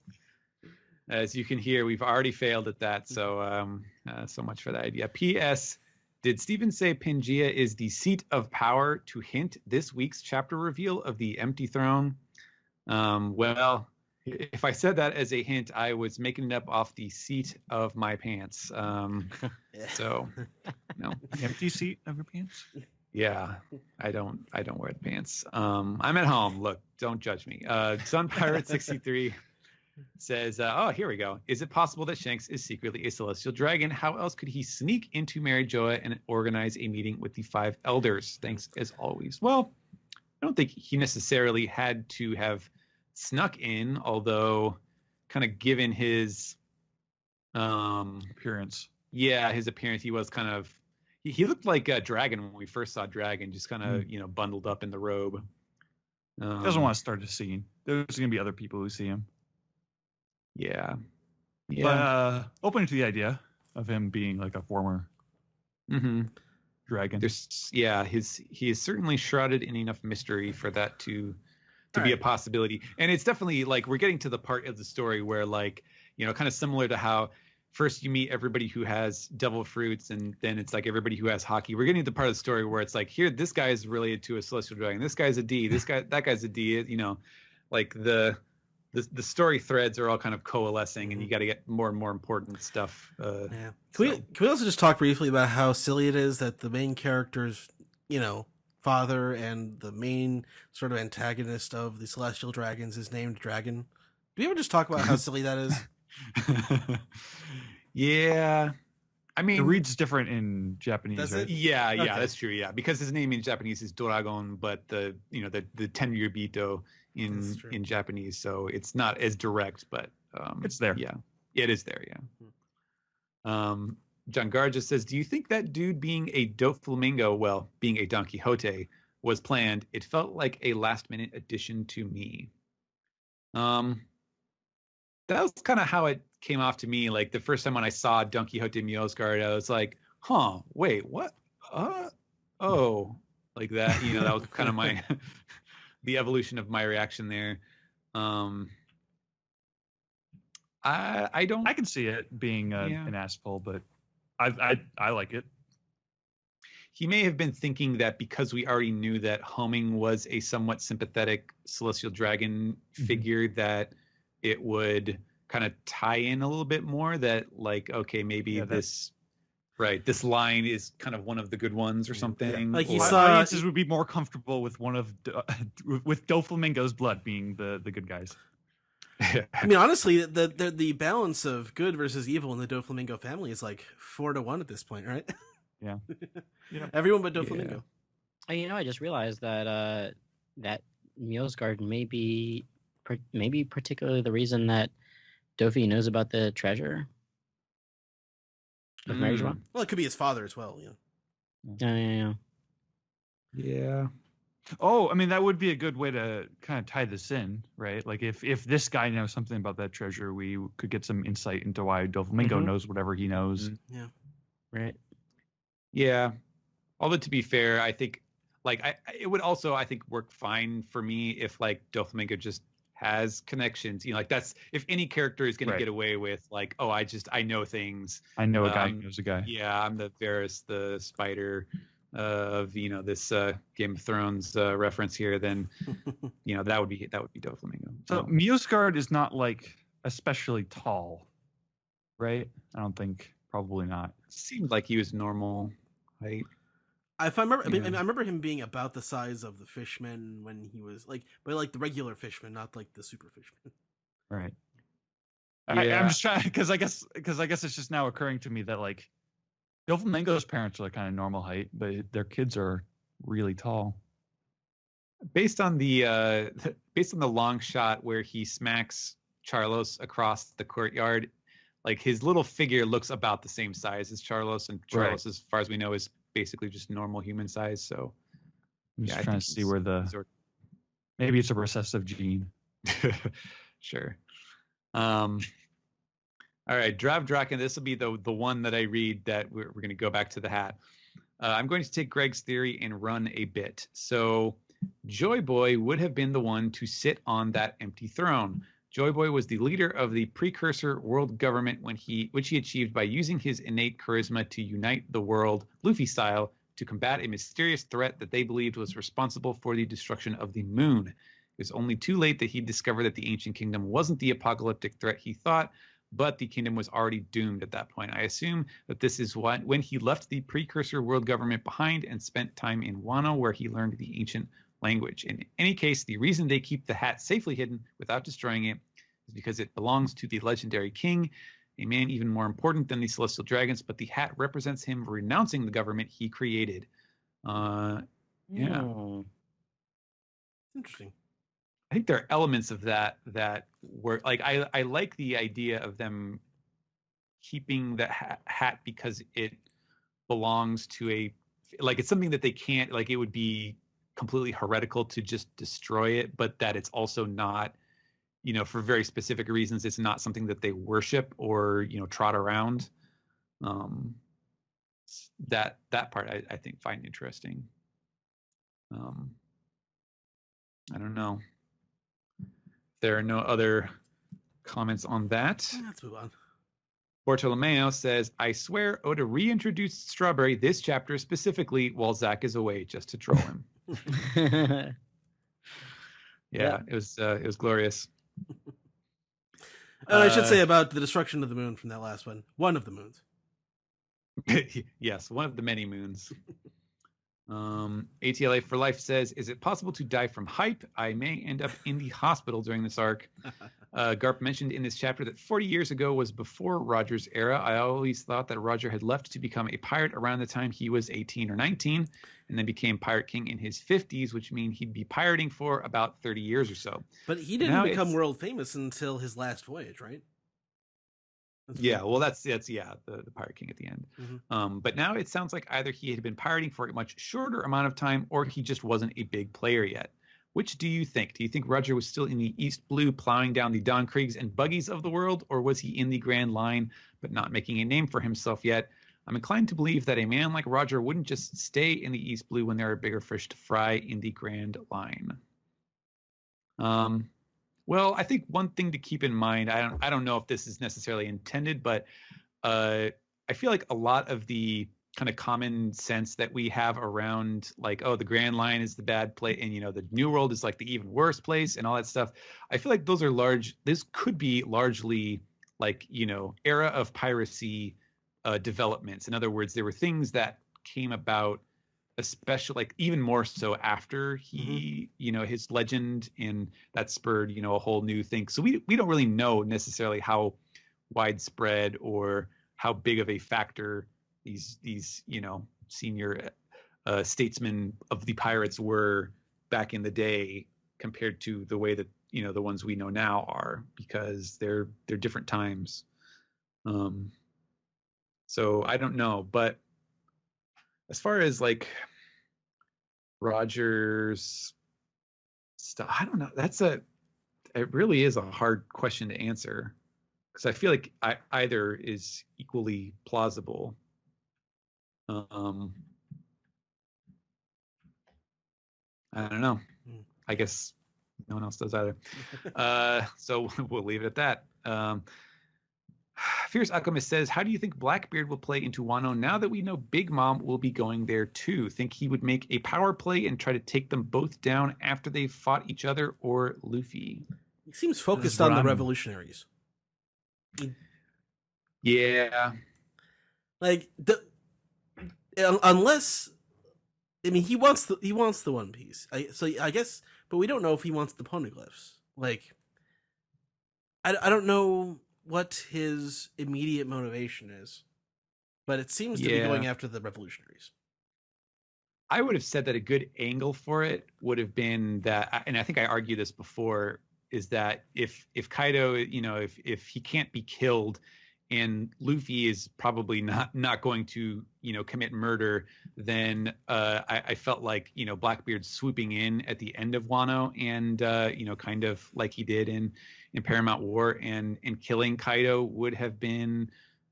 As you can hear, we've already failed at that. So, so much for that idea. P.S. Did Steven say Pangea is the seat of power to hint this week's chapter reveal of the Empty Throne? Well, if I said that as a hint, I was making it up off the seat of my pants. So, no. Empty seat of your pants? Yeah, I don't wear the pants. I'm at home. Look, don't judge me. Sun Pirate 63 says, oh, here we go. Is it possible that Shanks is secretly a celestial dragon? How else could he sneak into Mary Joa and organize a meeting with the 5 elders? Thanks as always. Well, I don't think he necessarily had to have snuck in, although kind of given his appearance. Yeah, his appearance, he was kind of he looked like a dragon when we first saw Dragon, just kind of bundled up in the robe. He doesn't want to start a scene. There's going to be other people who see him. Yeah. But open to the idea of him being like a former dragon. He is certainly shrouded in enough mystery for that to be a possibility. And it's definitely like we're getting to the part of the story where like, kind of similar to how first you meet everybody who has devil fruits and then it's like everybody who has hockey. We're getting to the part of the story where it's like, here, this guy is related to a celestial dragon. This guy's a D. That guy's a D. Like the story threads are all kind of coalescing, and you got to get more and more important stuff. Can we also just talk briefly about how silly it is that the main character's, father and the main sort of antagonist of the Celestial Dragons is named Dragon? Do we ever just talk about how silly that is? Yeah. I mean, it reads different in Japanese, right? Yeah, okay. That's true. Yeah, because his name in Japanese is Doragon, but the tenryubito Bito in Japanese, so it's not as direct, but it's there. Yeah, it is there. Yeah. John Garja says, "Do you think that dude being a Doflamingo, well, being a Don Quixote, was planned? It felt like a last-minute addition to me." That was kind of how it came off to me. Like the first time when I saw Don Quixote Miosgard, I was like, "Huh, wait, what? Oh, like that." That was kind of my the evolution of my reaction there. I can see it being an ass pull, but I like it. He may have been thinking that because we already knew that Homing was a somewhat sympathetic celestial dragon figure, that it would kind of tie in a little bit more, that like, okay, maybe this line is kind of one of the good ones or something. Like he saw audiences would be more comfortable with one of with Doflamingo's blood being the good guys. I mean, honestly, the balance of good versus evil in the Doflamingo family is like 4-1 at this point, right? Yeah. Everyone but Doflamingo. I just realized that that Miosgard may be particularly the reason that Dofi knows about the treasure of Mary Joa. Well, it could be his father as well. Yeah. Oh, I mean, that would be a good way to kind of tie this in, right? Like if this guy knows something about that treasure, we could get some insight into why Doflamingo knows whatever he knows. Yeah. Right. Yeah. Although to be fair, I think like it would also, I think, work fine for me if like Doflamingo just has connections. Like that's if any character is going to get away with like, oh, I know things. I know a guy who knows a guy. Yeah, I'm the Varys the spider of this Game of Thrones reference here, then that would be Doflamingo. So Miosgard is not like especially tall, right? I don't think, probably not. Seemed like he was normal height. If I remember, I remember him being about the size of the fishman when he was like, but like the regular fishman, not like the super fishman. Right. I'm just trying because I guess it's just now occurring to me that like Doflamingo's parents are like kind of normal height, but their kids are really tall. Based on the long shot where he smacks Charlos across the courtyard, like his little figure looks about the same size as Charlos, and Charlos, Right. as far as we know, is basically just normal human size. So I'm just trying to see where maybe it's a recessive gene. Sure. All right, Dravdraken, this will be the one that I read that we're going to go back to the hat. I'm going to take Greg's theory and run a bit. So Joy Boy would have been the one to sit on that empty throne. Joy Boy was the leader of the precursor world government which he achieved by using his innate charisma to unite the world, Luffy style, to combat a mysterious threat that they believed was responsible for the destruction of the moon. It was only too late that he discovered that the ancient kingdom wasn't the apocalyptic threat he thought, but the kingdom was already doomed at that point. I assume that this is when he left the precursor world government behind and spent time in Wano, where he learned the ancient language. In any case, the reason they keep the hat safely hidden without destroying it is because it belongs to the legendary king, a man even more important than the celestial dragons, but the hat represents him renouncing the government he created. Yeah. Interesting. I think there are elements of that were like I like the idea of them keeping the hat because it belongs to it's something that they can't, like, it would be completely heretical to just destroy it, but that it's also not, for very specific reasons, it's not something that they worship or trot around. That part I think find interesting. I don't know. There are no other comments on that. Let's move on. Bartolomeo says, I swear Oda reintroduced Strawberry this chapter specifically while Zach is away just to troll him. Yeah, it was glorious. And I should say about the destruction of the moon from that last one of the moons. Yes, one of the many moons. ATLA for Life says, is it possible to die from hype? I may end up in the hospital during this arc. Garp mentioned in this chapter that 40 years ago was before Roger's era. I always thought that Roger had left to become a pirate around the time he was 18 or 19, and then became Pirate King in his 50s, which means he'd be pirating for about 30 years or so. But he didn't become world famous until his last voyage, right? That's the Pirate King at the end. Mm-hmm. But now it sounds like either he had been pirating for a much shorter amount of time, or he just wasn't a big player yet. Which do you think? Do you think Roger was still in the East Blue, plowing down the Don Kriegs and Buggies of the world, or was he in the Grand Line but not making a name for himself yet? I'm inclined to believe that a man like Roger wouldn't just stay in the East Blue when there are bigger fish to fry in the Grand Line. Well, I think one thing to keep in mind, I don't know if this is necessarily intended, but I feel like a lot of the kind of common sense that we have around, like, oh, the Grand Line is the bad place, and the New World is like the even worse place, and all that stuff. I feel like this could be largely like, era of piracy developments. In other words, there were things that came about, especially like even more so after he, his legend, and that spurred, a whole new thing. So we don't really know necessarily how widespread or how big of a factor these senior statesmen of the pirates were back in the day compared to the way that the ones we know now are, because they're different times. So I don't know, but as far as like Roger's stuff, I don't know. It really is a hard question to answer, because I feel like either is equally plausible. I don't know. I guess no one else does either. So we'll leave it at that. Fierce Alchemist says, how do you think Blackbeard will play into Wano now that we know Big Mom will be going there too? Think he would make a power play and try to take them both down after they've fought each other, or Luffy? He seems focused on the revolutionaries. Yeah. Like, unless, I mean, he wants the One Piece. So I guess, but we don't know if he wants the poneglyphs. Like, I don't know what his immediate motivation is, but it seems to be going after the revolutionaries. I would have said that a good angle for it would have been that, and I think I argued this before, is that if Kaido, if he can't be killed, and Luffy is probably not going to commit murder, then I felt like Blackbeard swooping in at the end of Wano and kind of like he did in Paramount War and killing Kaido would have been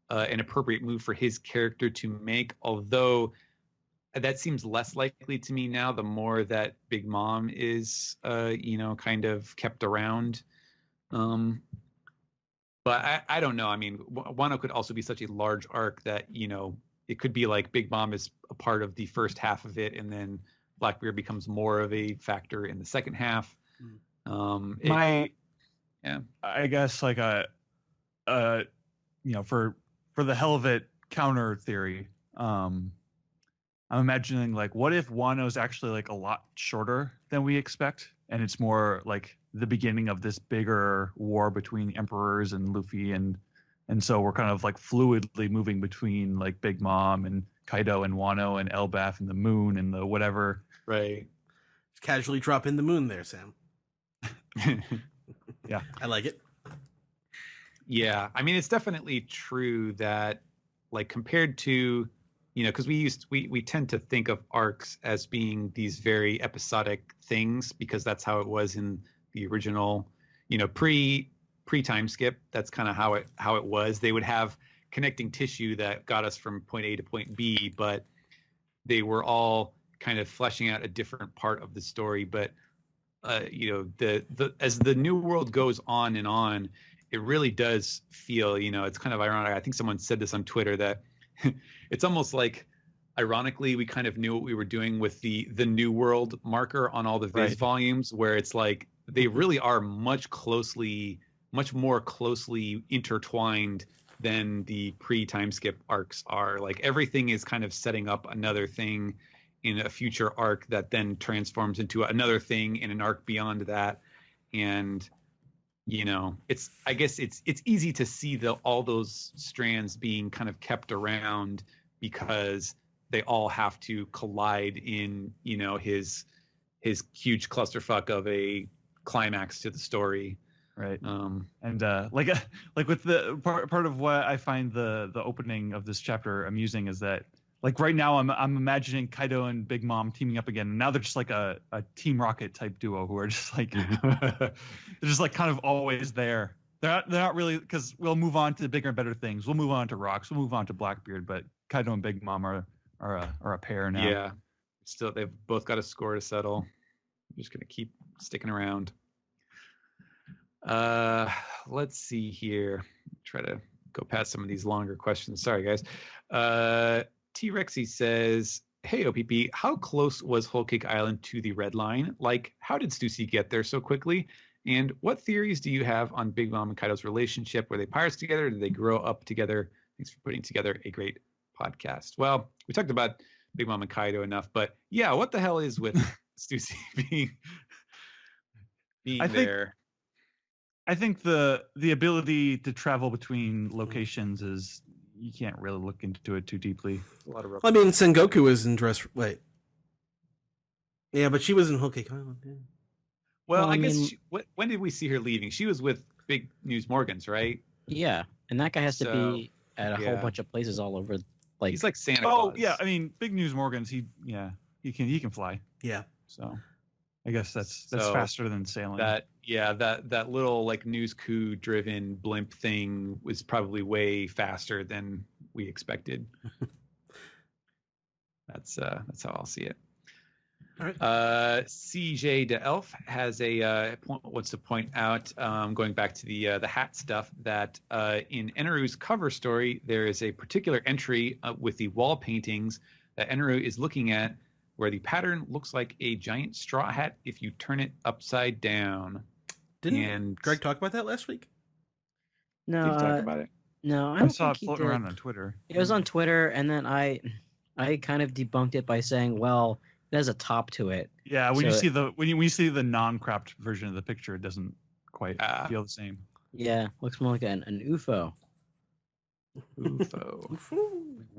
an appropriate move for his character to make, although that seems less likely to me now the more that Big Mom is kind of kept around. But I don't know. I mean, Wano could also be such a large arc that it could be like Big Mom is a part of the first half of it, and then Blackbeard becomes more of a factor in the second half. I guess like for the hell of it counter theory, I'm imagining like, what if Wano's actually like a lot shorter than we expect, and it's more like the beginning of this bigger war between emperors and Luffy, and so we're kind of like fluidly moving between like Big Mom and Kaido and Wano and Elbaf and the moon and the whatever. Right. Casually drop in the moon there, Sam. Yeah, I like it. Yeah, I mean, it's definitely true that, like, compared to, because we tend to think of arcs as being these very episodic things because that's how it was in the original, pre time skip. That's kind of how it was. They would have connecting tissue that got us from point A to point B, but they were all kind of fleshing out a different part of the story. But as the new world goes on and on, it really does feel, it's kind of ironic. I think someone said this on Twitter that it's almost like, ironically, we kind of knew what we were doing with the new world marker on all the Viz volumes, where it's like they really are much more closely intertwined than the pre-time skip arcs are. Like everything is kind of setting up another thing in a future arc that then transforms into another thing in an arc beyond that. And I guess it's easy to see all those strands being kind of kept around because they all have to collide in his huge clusterfuck of a climax to the story. Right. Like with the part of what I find the opening of this chapter amusing is that, like, right now I'm imagining Kaido and Big Mom teaming up again. And now they're just like a Team Rocket type duo who are just like they're just like kind of always there. They're not really, because we'll move on to bigger and better things. We'll move on to Rocks. We'll move on to Blackbeard. But Kaido and Big Mom are a pair now. Yeah. Still, they've both got a score to settle. I'm just gonna keep sticking around. Let's see here. Try to go past some of these longer questions. Sorry, guys. T-Rexy says, hey, OPP, how close was Whole Cake Island to the red line? Like, how did Stussy get there so quickly? And what theories do you have on Big Mom and Kaido's relationship? Were they pirates together? Did they grow up together? Thanks for putting together a great podcast. Well, we talked about Big Mom and Kaido enough, but yeah, what the hell is with Stussy being there? I think the ability to travel between locations is, you can't really look into it too deeply. A lot of I mean, Sengoku was in Wait. Yeah, but she was in Whole Cake Island. Yeah. Well, I guess when did we see her leaving? She was with Big News Morgans, right? Yeah, and that guy has to be at a whole bunch of places all over. Like, he's like Santa Claus. Oh yeah, I mean, Big News Morgans. He can fly. Yeah. So I guess that's faster than sailing. That little like news coup driven blimp thing was probably way faster than we expected. That's how I'll see it. All right. CJ de Elf has wants to point out, going back to the hat stuff, that in Eneru's cover story there is a particular entry with the wall paintings that Eneru is looking at, where the pattern looks like a giant straw hat if you turn it upside down. Didn't Greg talk about that last week? No, Did you talk about it? No, I saw it floating around on Twitter. It was on Twitter, and then I kind of debunked it by saying, well, it has a top to it. Yeah, when you see the non-cropped version of the picture, it doesn't quite feel the same. Yeah, looks more like an UFO. UFO.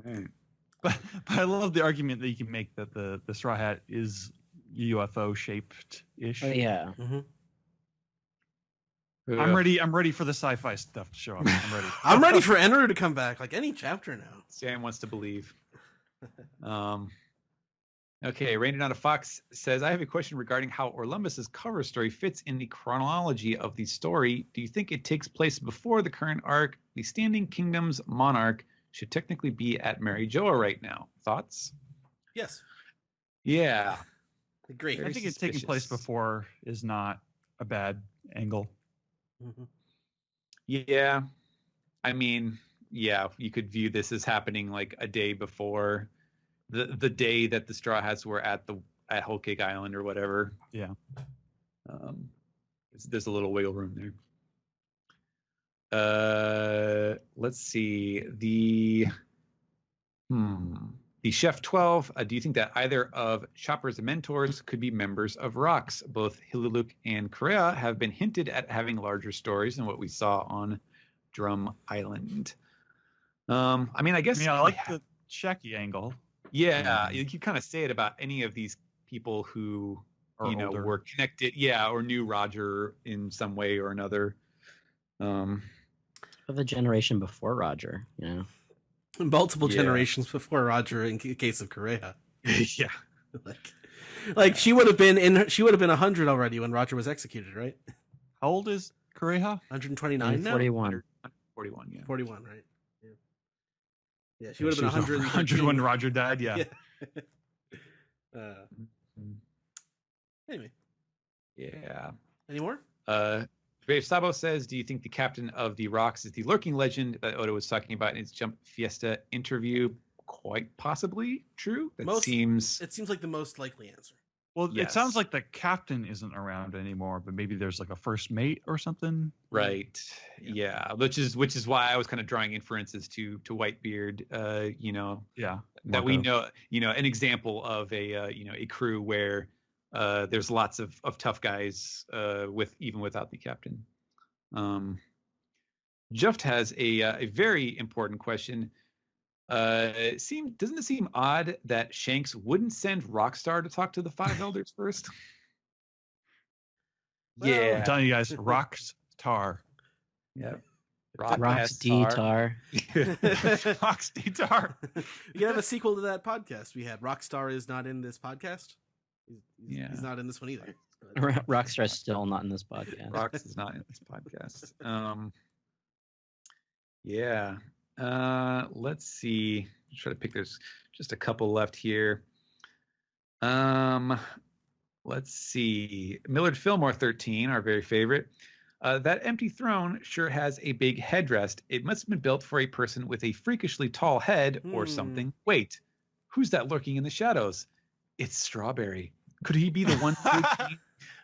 Right. But I love the argument that you can make that the Straw Hat is UFO shaped ish. Oh yeah. Mm-hmm. I'm ready for the sci-fi stuff to show up. I'm ready. I'm ready for Enru to come back, like any chapter now. Sam wants to believe. Okay, Rainer Not a Fox says, I have a question regarding how Orlumbus's cover story fits in the chronology of the story. Do you think it takes place before the current arc? The Standing Kingdom's monarch should technically be at Mary Joa right now. Thoughts? Yes. Yeah. Great. I think it's taking place before is not a bad angle. Mm-hmm. Yeah. I mean, yeah, you could view this as happening like a day before the day that the Straw Hats were at Whole Cake Island or whatever. Yeah. There's a little wiggle room there. Let's see. The Chef 12. Do you think that either of Chopper's mentors could be members of Rox? Both Hiluluk and Korea have been hinted at having larger stories than what we saw on Drum Island. I like the Shaggy angle. Yeah, you kind of say it about any of these people who were connected, or knew Roger in some way or another. Of the generation before Roger, multiple generations before Roger in case of Correa. Yeah, like she would have been 100 already when Roger was executed, right? How old is Correa? 129 now. 41. 41, yeah. 41, right? Yeah, she would have been 100 when Roger died. Yeah. Anyway. Yeah. Any more? Brave Sabo says, do you think the captain of the Rox is the lurking legend that Oda was talking about in his Jump Fiesta interview? Quite possibly true. It seems like the most likely answer. Well, It sounds like the captain isn't around anymore, but maybe there's like a first mate or something. Right. Yeah. Which is why I was kind of drawing inferences to Whitebeard. That we know. An example of a crew where there's lots of tough guys even without the captain. Juft has a very important question. Doesn't it seem odd that Shanks wouldn't send Rockstar to talk to the Five Elders first? I'm telling you guys, Rockstar. Yeah. Rox D-Tar. Rox D-Tar. You can have a sequel to that podcast we had. Rockstar is not in this podcast. He's not in this one either. Rockstar's still not in this podcast. Rox is not in this podcast. Let's see. Try to pick. There's just a couple left here. Let's see. Millard Fillmore 13, our very favorite. That empty throne sure has a big headrest. It must have been built for a person with a freakishly tall head or something. Wait, who's that lurking in the shadows? It's Strawberry. Could he be the one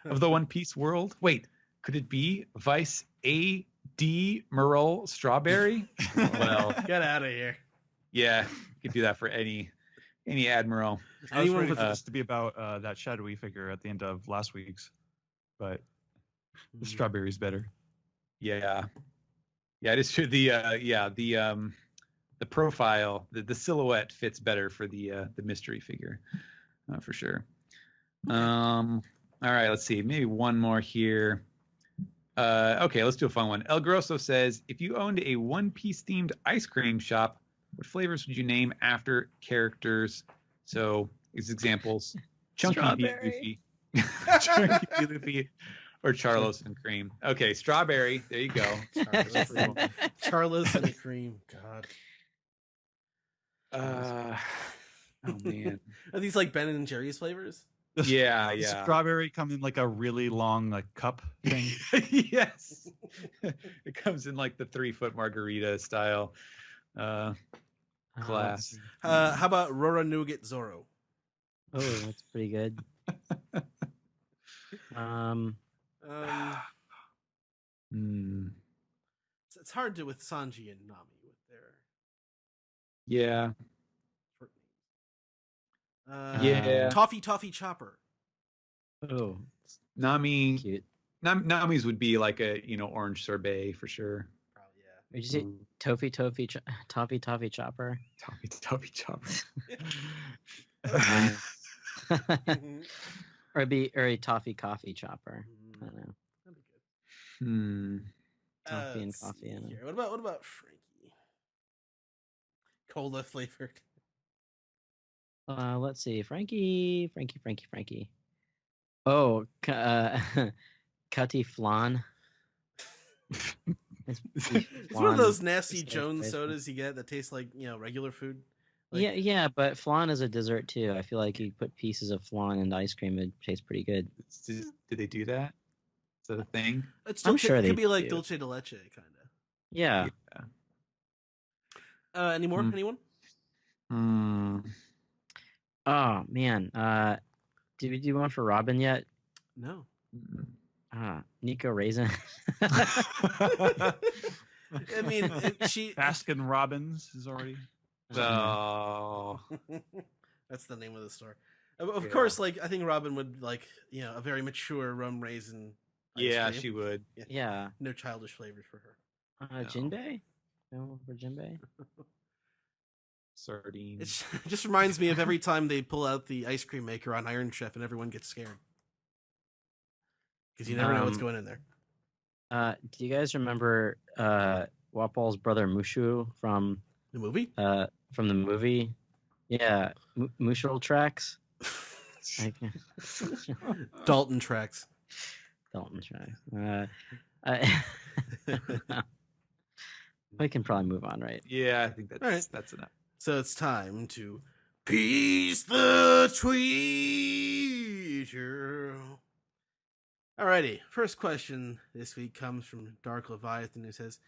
of the One Piece world? Wait, could it be Vice A.D. Merle Strawberry? Well, get out of here. Yeah, you could do that for any admiral. I was ready for this to be about that shadowy figure at the end of last week's, but the Strawberry's better. Yeah, it is true. The profile, the silhouette fits better for the mystery figure, for sure. All right, let's see. Maybe one more here. Okay, let's do a fun one. El Grosso says, if you owned a One Piece themed ice cream shop, what flavors would you name after characters? So, as examples, Chunky B. Luffy, Chunky B. Luffy, or Charlos and Cream. Okay, Strawberry. There you go. Charlos and Cream. God. Oh man. Are these like Ben and Jerry's flavors? Yeah. Strawberry come in like a really long cup thing. Yes. It comes in like the 3-foot margarita style glass. How about Rora Nougat Zoro? Oh, that's pretty good. It's hard to with Sanji and Nami with their yeah. Toffee Chopper. Oh, Nami. cute. Nami's would be like a orange sorbet for sure. Probably, yeah. Would you say toffee chopper? Toffee chopper. Mhm. Or a toffee coffee chopper. I don't know. That'd be good. Toffee and Let's coffee. see In here. What about Frankie? Cola flavored. Let's see. Frankie. Oh, Cutty Flan. It's one of those nasty Jones sodas you get that taste like regular food. Like, yeah, but flan is a dessert too. I feel like you put pieces of flan into ice cream, it tastes pretty good. Did they do that? Is that a thing? I'm sure it they could be like do. dulce de leche, kind of. Yeah. Any more? Anyone? Oh man. Did we do one for Robin yet? No. Nico Raisin. I mean, Baskin Robbins is already. Oh, that's the name of the store. Of course, like I think Robin would like a very mature rum raisin. Yeah, cream. she would. Yeah. No childish flavors for her. No. Jinbei? No for Jinbei? Sardines. It just reminds me of every time they pull out the ice cream maker on Iron Chef and everyone gets scared. Because you never know what's going in there. Do you guys remember Wapol's brother Mushu from the movie? From the movie? Yeah. Mushroom Tracks? Dalton Tracks. Dalton Tracks. We can probably move on, right? Yeah, I think that's enough. So it's time to piece the tweeter. Alrighty, first question this week comes from Dark Leviathan, who says,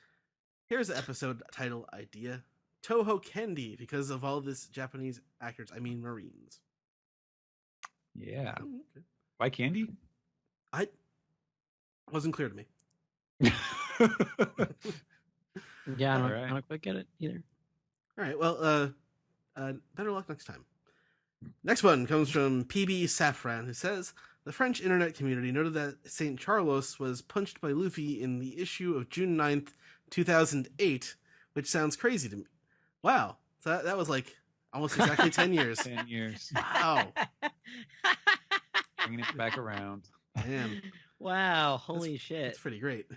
here's the episode title idea. Toho Kendi, because of all this Japanese actors, I mean Marines. Yeah. Okay. Why candy? Wasn't clear to me. Yeah, I don't quite get it either. Alright, well, better luck next time. Next one comes from PB Safran, who says, the French internet community noted that St. Charles was punched by Luffy in the issue of June 9th, 2008, which sounds crazy to me. Wow. So that was like almost exactly 10 years. 10 years. Wow. Bringing it back around. Man. Wow. Holy shit. That's pretty great.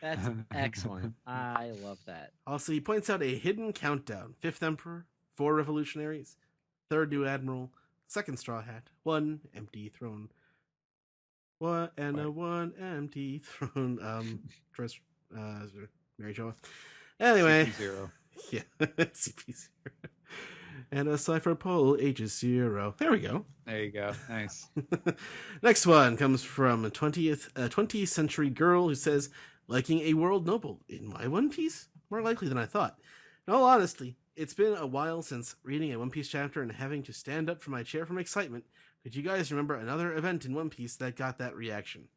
That's excellent. I love that. Also, he points out a hidden countdown. 5th Emperor, 4 revolutionaries, 3rd New Admiral, 2nd Straw Hat, 1 empty throne. One empty throne. Dress, Mary Jo. Anyway. CP0. Yeah, CP0. And a cipher pole, ages 0. There we go. There you go. Nice. Next one comes from a 20th century girl who says, liking a world noble in my One Piece? More likely than I thought. In all honesty, it's been a while since reading a One Piece chapter and having to stand up from my chair from excitement. Could you guys remember another event in One Piece that got that reaction?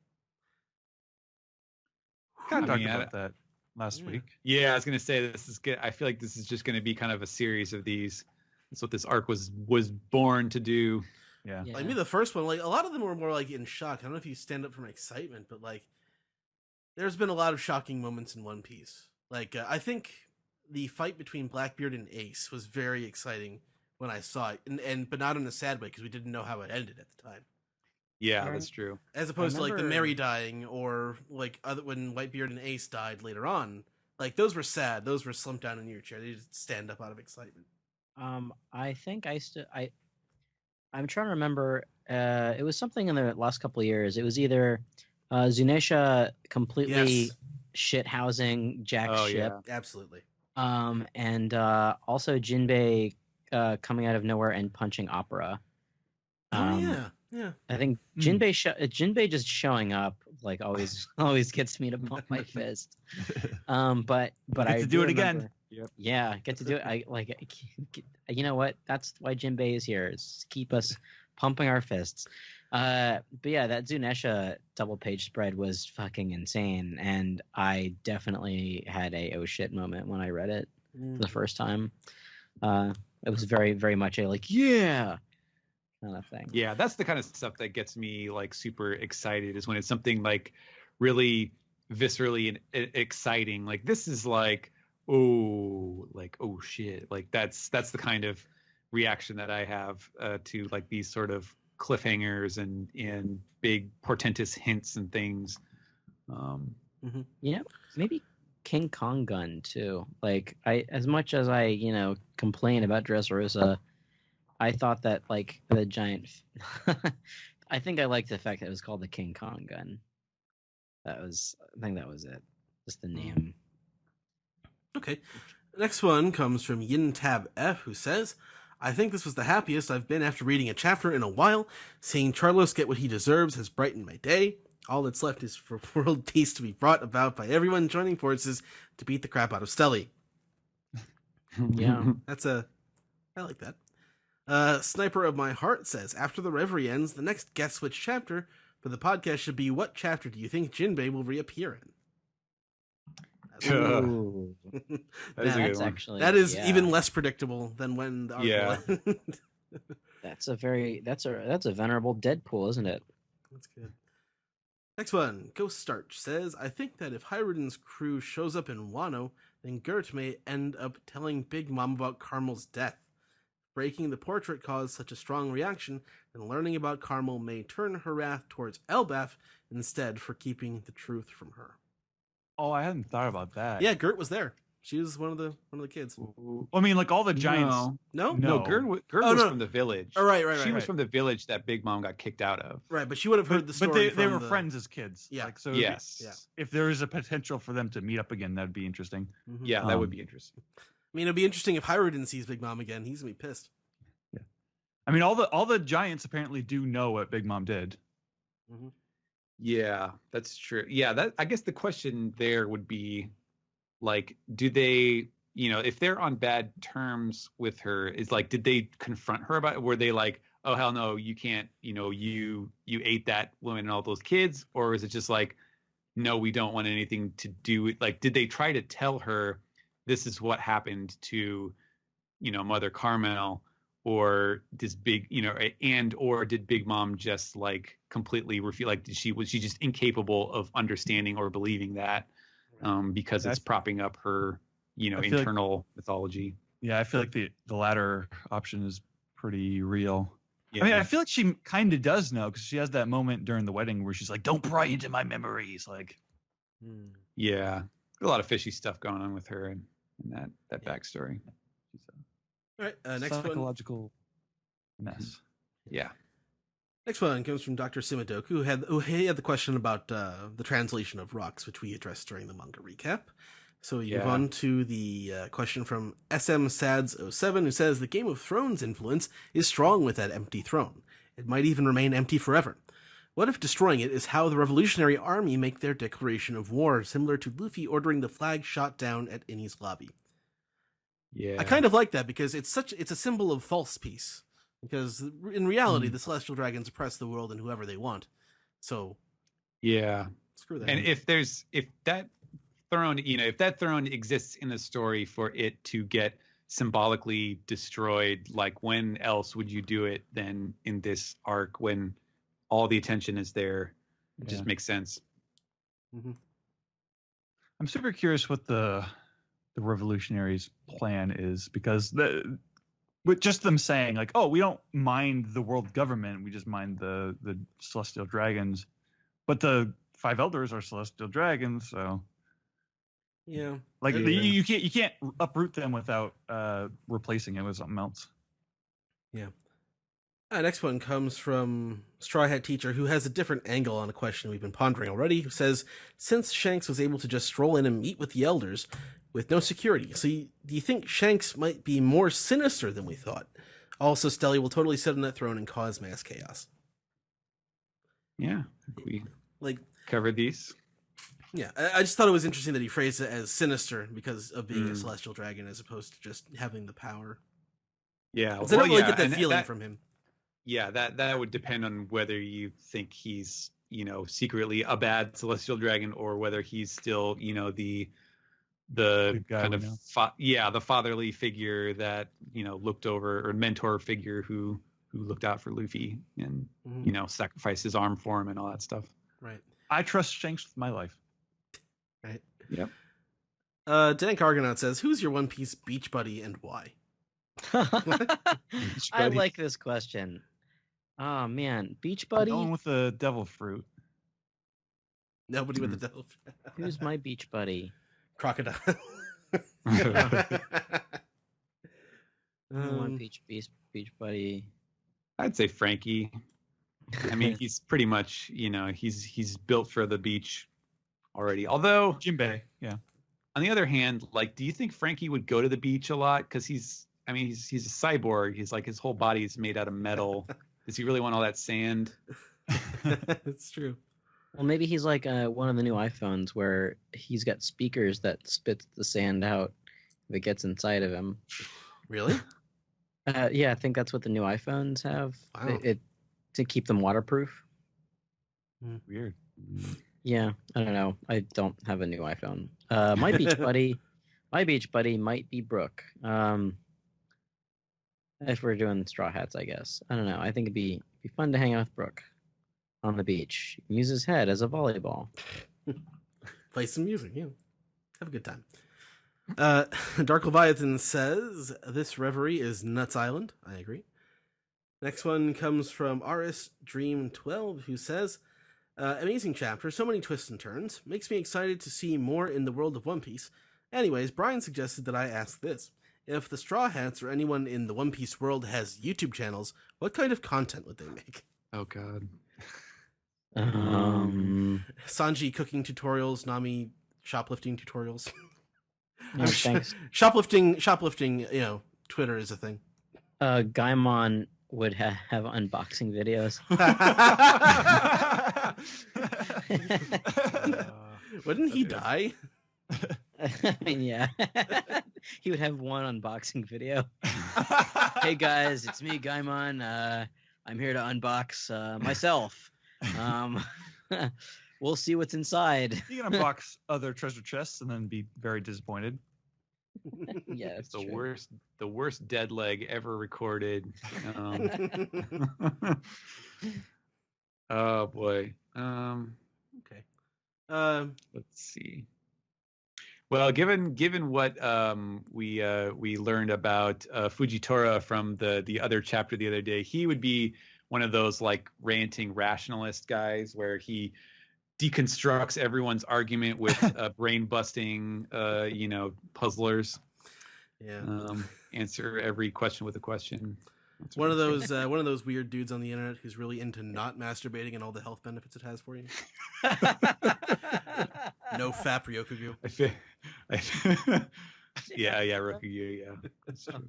Kind of talked about that last week. Yeah, I was gonna say this is good. I feel like this is just gonna be kind of a series of these. That's what this arc was born to do. Yeah. Like me, the first one, like a lot of them were more like in shock. I don't know if you stand up from excitement, but like there's been a lot of shocking moments in One Piece. Like I think the fight between Blackbeard and Ace was very exciting when I saw it, but not in a sad way because we didn't know how it ended at the time. Yeah, that's true. As opposed to like the Mary dying or like when Whitebeard and Ace died later on. Like those were sad. Those were slumped down in your chair. They just stand up out of excitement. I think I'm trying to remember. It was something in the last couple of years. It was either Zunisha completely shit-housing Jack's ship. Yeah. Absolutely. And also Jinbei coming out of nowhere and punching Opera. Yeah. I think Jinbei just showing up like always gets me to pump my fist. But I do it again. Yep. Yeah, get to do it. I like. You know what? That's why Jinbei is here. Is keep us pumping our fists. But yeah, that Zunesha double page spread was fucking insane, and I definitely had a oh shit moment when I read it for the first time. It was very, very much a like kind of thing. Yeah, that's the kind of stuff that gets me like super excited is when it's something like really viscerally and exciting. Like this is like oh shit. Like that's the kind of reaction that I have to like these sort of cliffhangers and big portentous hints and things. Maybe King Kong gun too. Like as much as I complain about Dressrosa, I thought that like the giant. I think I liked the fact that it was called the King Kong gun. I think that was it. Just the name. Okay. Next one comes from Yin Tab F, who says, I think this was the happiest I've been after reading a chapter in a while. Seeing Charlos get what he deserves has brightened my day. All that's left is for world peace to be brought about by everyone joining forces to beat the crap out of Stelly. Yeah. I like that. Sniper of My Heart says, after the Reverie ends, the next Guess Which chapter for the podcast should be, what chapter do you think Jinbei will reappear in? Ooh. That is even less predictable than when the arc will end. That's a venerable Deadpool, isn't it? That's good. Next one, Ghost Starch says, I think that if Hyruden's crew shows up in Wano, then Gert may end up telling Big Mom about Carmel's death. Breaking the portrait caused such a strong reaction, and learning about Carmel may turn her wrath towards Elbaf instead for keeping the truth from her. Oh, I hadn't thought about that. Yeah, Gert was there. She was one of the kids. I mean, like all the giants. No. Gert was from the village. Oh, right. She was from the village that Big Mom got kicked out of. Right, but she would have heard the story. But they were friends as kids. Yeah. Like, so yes. If there is a potential for them to meet up again, that'd be interesting. Mm-hmm. Yeah, that would be interesting. I mean, it'd be interesting if Hyruden sees Big Mom again. He's gonna be pissed. Yeah. I mean, all the giants apparently do know what Big Mom did. Mm-hmm. Yeah, that's true. Yeah, I guess the question there would be, like, do they, if they're on bad terms with her, is like, did they confront her about it? Were they like, oh hell no, you can't, you ate that woman and all those kids, or is it just like, no, we don't want anything to do with, like, did they try to tell her this is what happened to, Mother Carmel? Or does or did Big Mom just like completely refuse? Like, was she just incapable of understanding or believing that, because it's propping up her, internal mythology? Yeah, I feel like the latter option is pretty real. Yeah. I mean, I feel like she kind of does know, because she has that moment during the wedding where she's like, "Don't pry into my memories." Like, yeah, a lot of fishy stuff going on with her and that backstory. All right, next psychological mess. Yeah. Next one comes from Dr. Simadoku, who had the question about the translation of rocks, which we addressed during the manga recap. So we move on to the question from SM Sads07, who says, the Game of Thrones influence is strong with that empty throne. It might even remain empty forever. What if destroying it is how the Revolutionary Army make their declaration of war, similar to Luffy ordering the flag shot down at Enies Lobby? Yeah, I kind of like that, because it's a symbol of false peace. Because in reality, the Celestial Dragons oppress the world and whoever they want. So yeah, screw that. And if that throne exists in a story for it to get symbolically destroyed, like, when else would you do it than in this arc when all the attention is there? It just makes sense. Mm-hmm. I'm super curious what the revolutionaries' plan is, because with just them saying like, oh, we don't mind the world government, we just mind the celestial dragons, but the five elders are celestial dragons, so like you can't uproot them without replacing it with something else. Next one comes from Straw Hat Teacher, who has a different angle on a question we've been pondering already, who says, since Shanks was able to just stroll in and meet with the elders with no security, so do you think Shanks might be more sinister than we thought? Also, Stelly will totally sit on that throne and cause mass chaos. Yeah, we covered these. Yeah, I just thought it was interesting that he phrased it as sinister because of being a celestial dragon, as opposed to just having the power. Yeah, I don't really get that feeling from him. Yeah, that would depend on whether you think he's, secretly a bad celestial dragon, or whether he's still, the kind of the fatherly figure that, looked over, or mentor figure who looked out for Luffy and sacrificed his arm for him and all that stuff. Right. I trust Shanks with my life. Right. Yep. Dank Argonaut says, "Who's your One Piece beach buddy and why?" I like this question. Oh man, Beach Buddy. Going with the devil fruit. Nobody with the devil. Who's my beach buddy? Crocodile. One beach buddy. I'd say Frankie. I mean, he's pretty much, he's built for the beach already. Although Jinbei, yeah. On the other hand, like, do you think Frankie would go to the beach a lot? Because he's a cyborg. He's like, his whole body is made out of metal. Does he really want all that sand? It's true. Well, maybe he's like one of the new iPhones where he's got speakers that spits the sand out if it gets inside of him. Really? Yeah, I think that's what the new iPhones have. Wow. It to keep them waterproof. Weird. Yeah, I don't know. I don't have a new iPhone. My beach buddy might be Brooke. If we're doing straw hats, I guess. I don't know. I think it'd be fun to hang out with Brooke on the beach. Use his head as a volleyball. Play some music, yeah. Have a good time. Dark Leviathan says, "This reverie is Nuts Island." I agree. Next one comes from RS Dream 12, who says, "Amazing chapter, so many twists and turns. Makes me excited to see more in the world of One Piece. Anyways, Brian suggested that I ask this. If the Straw Hats or anyone in the One Piece world has YouTube channels, what kind of content would they make?" Oh, God. Sanji cooking tutorials, Nami shoplifting tutorials. Yeah, thanks. Shoplifting, Twitter is a thing. Gaimon would have unboxing videos. Wouldn't he die? I mean, yeah. He would have one unboxing video. Hey guys, it's me, Gaimon. I'm here to unbox myself. We'll see what's inside. You can unbox other treasure chests and then be very disappointed. Yeah, It's the worst dead leg ever recorded. Oh boy. Okay. Let's see. Well, given what we learned about Fujitora from the other chapter the other day, he would be one of those like ranting rationalist guys where he deconstructs everyone's argument with brain busting, puzzlers. Yeah. Answer every question with a question. One of those weird dudes on the internet who's really into not masturbating and all the health benefits it has for you. No fap Ryokugu. Yeah, Ryokugu, yeah. That's true.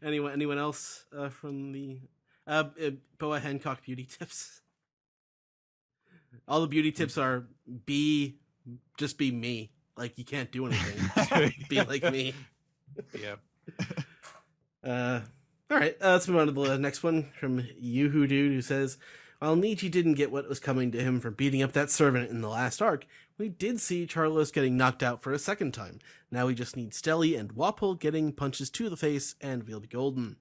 Anyone else from the Boa Hancock beauty tips? All the beauty tips are just be me. Like, you can't do anything. Be like me. Yep. All right, let's move on to the next one from Yuhu Dude, who says, "While Nietzsche didn't get what was coming to him for beating up that servant in the last arc, we did see Charlos getting knocked out for a second time. Now we just need Stelly and Wapol getting punches to the face, and we'll be golden."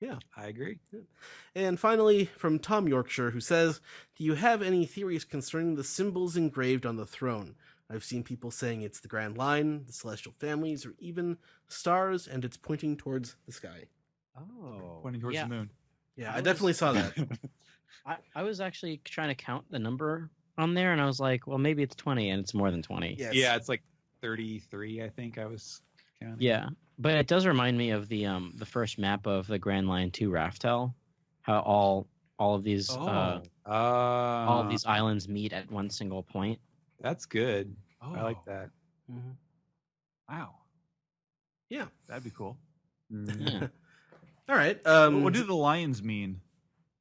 Yeah, I agree. And finally, from Tom Yorkshire, who says, "Do you have any theories concerning the symbols engraved on the throne? I've seen people saying it's the Grand Line, the Celestial Families, or even stars, and it's pointing towards the sky." Oh, Pointing towards the moon. Yeah, I definitely saw that. I was actually trying to count the number on there, and I was like, well, maybe it's 20, and it's more than 20. Yes. Yeah, it's like 33, I think I was counting. Yeah, but it does remind me of the first map of the Grand Line 2 Raftel, how all of these all of these islands meet at one single point. That's good. Oh. I like that. Mm-hmm. Wow. Yeah. That'd be cool. Yeah. All right. What do the lions mean?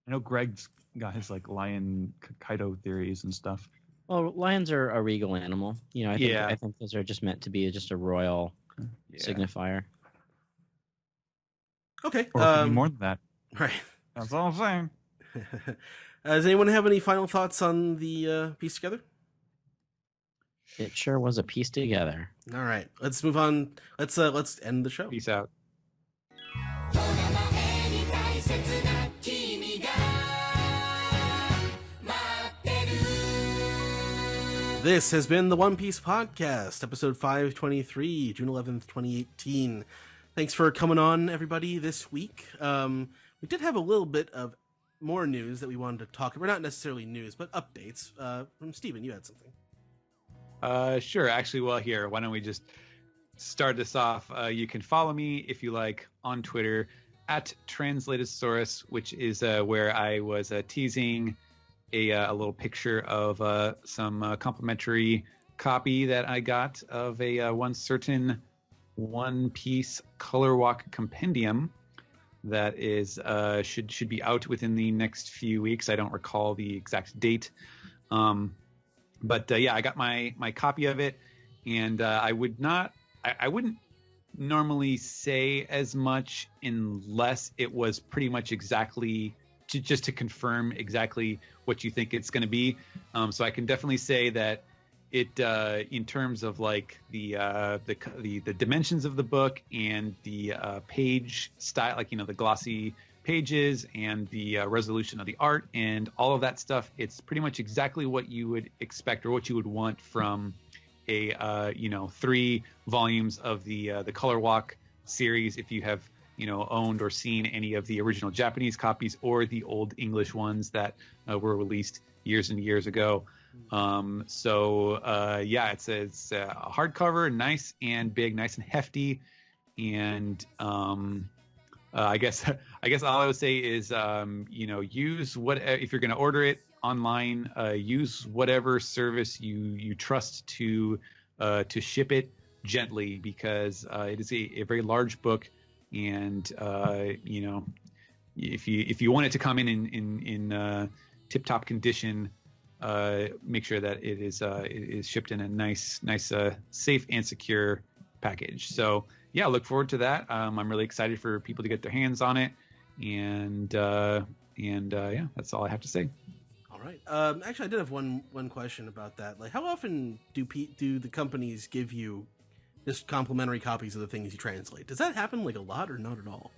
I know Greg's got his like lion Kaido theories and stuff. Well, lions are a regal animal. I think those are just meant to be just a royal signifier. Okay. Or it could be more than that. Right. That's all I'm saying. Does anyone have any final thoughts on the piece together? It sure was a piece together. All right. Let's move on. Let's end the show. Peace out. ドラマへに大切な君 This has been the One Piece Podcast, episode 523, June 11th, 2018. Thanks for coming on, everybody, this week. We did have a little bit of more news that we wanted to talk about. Not necessarily news, but updates. From Steven, you had something. Sure. Actually, well, here, why don't we just start this off? You can follow me, if you like, on Twitter, at Translatosaurus, which is where I was teasing a little picture of some complimentary copy that I got of a one certain One Piece Color Walk compendium that is should be out within the next few weeks. I don't recall the exact date, but yeah, I got my copy of it, and I wouldn't normally say as much unless it was pretty much exactly just to confirm exactly what you think it's going to be. So I can definitely say that it, in terms of like the dimensions of the book and the page style, like, the glossy pages and the resolution of the art and all of that stuff, it's pretty much exactly what you would expect or what you would want from a 3 volumes of the Color Walk series, if you have owned or seen any of the original Japanese copies or the old English ones that were released years and years ago. Yeah, it's a hardcover, nice and big, nice and hefty, and I guess all I would say is use what, if you're going to order it online, use whatever service you trust to ship it gently, because it is a very large book. And if you want it to come in tip-top condition, make sure that it is shipped in a nice, safe and secure package. So yeah, look forward to that. I'm really excited for people to get their hands on it, and yeah, that's all I have to say. All right. Actually, I did have one question about that. Like, how often do the companies give you just complimentary copies of the things you translate? Does that happen like a lot or not at all?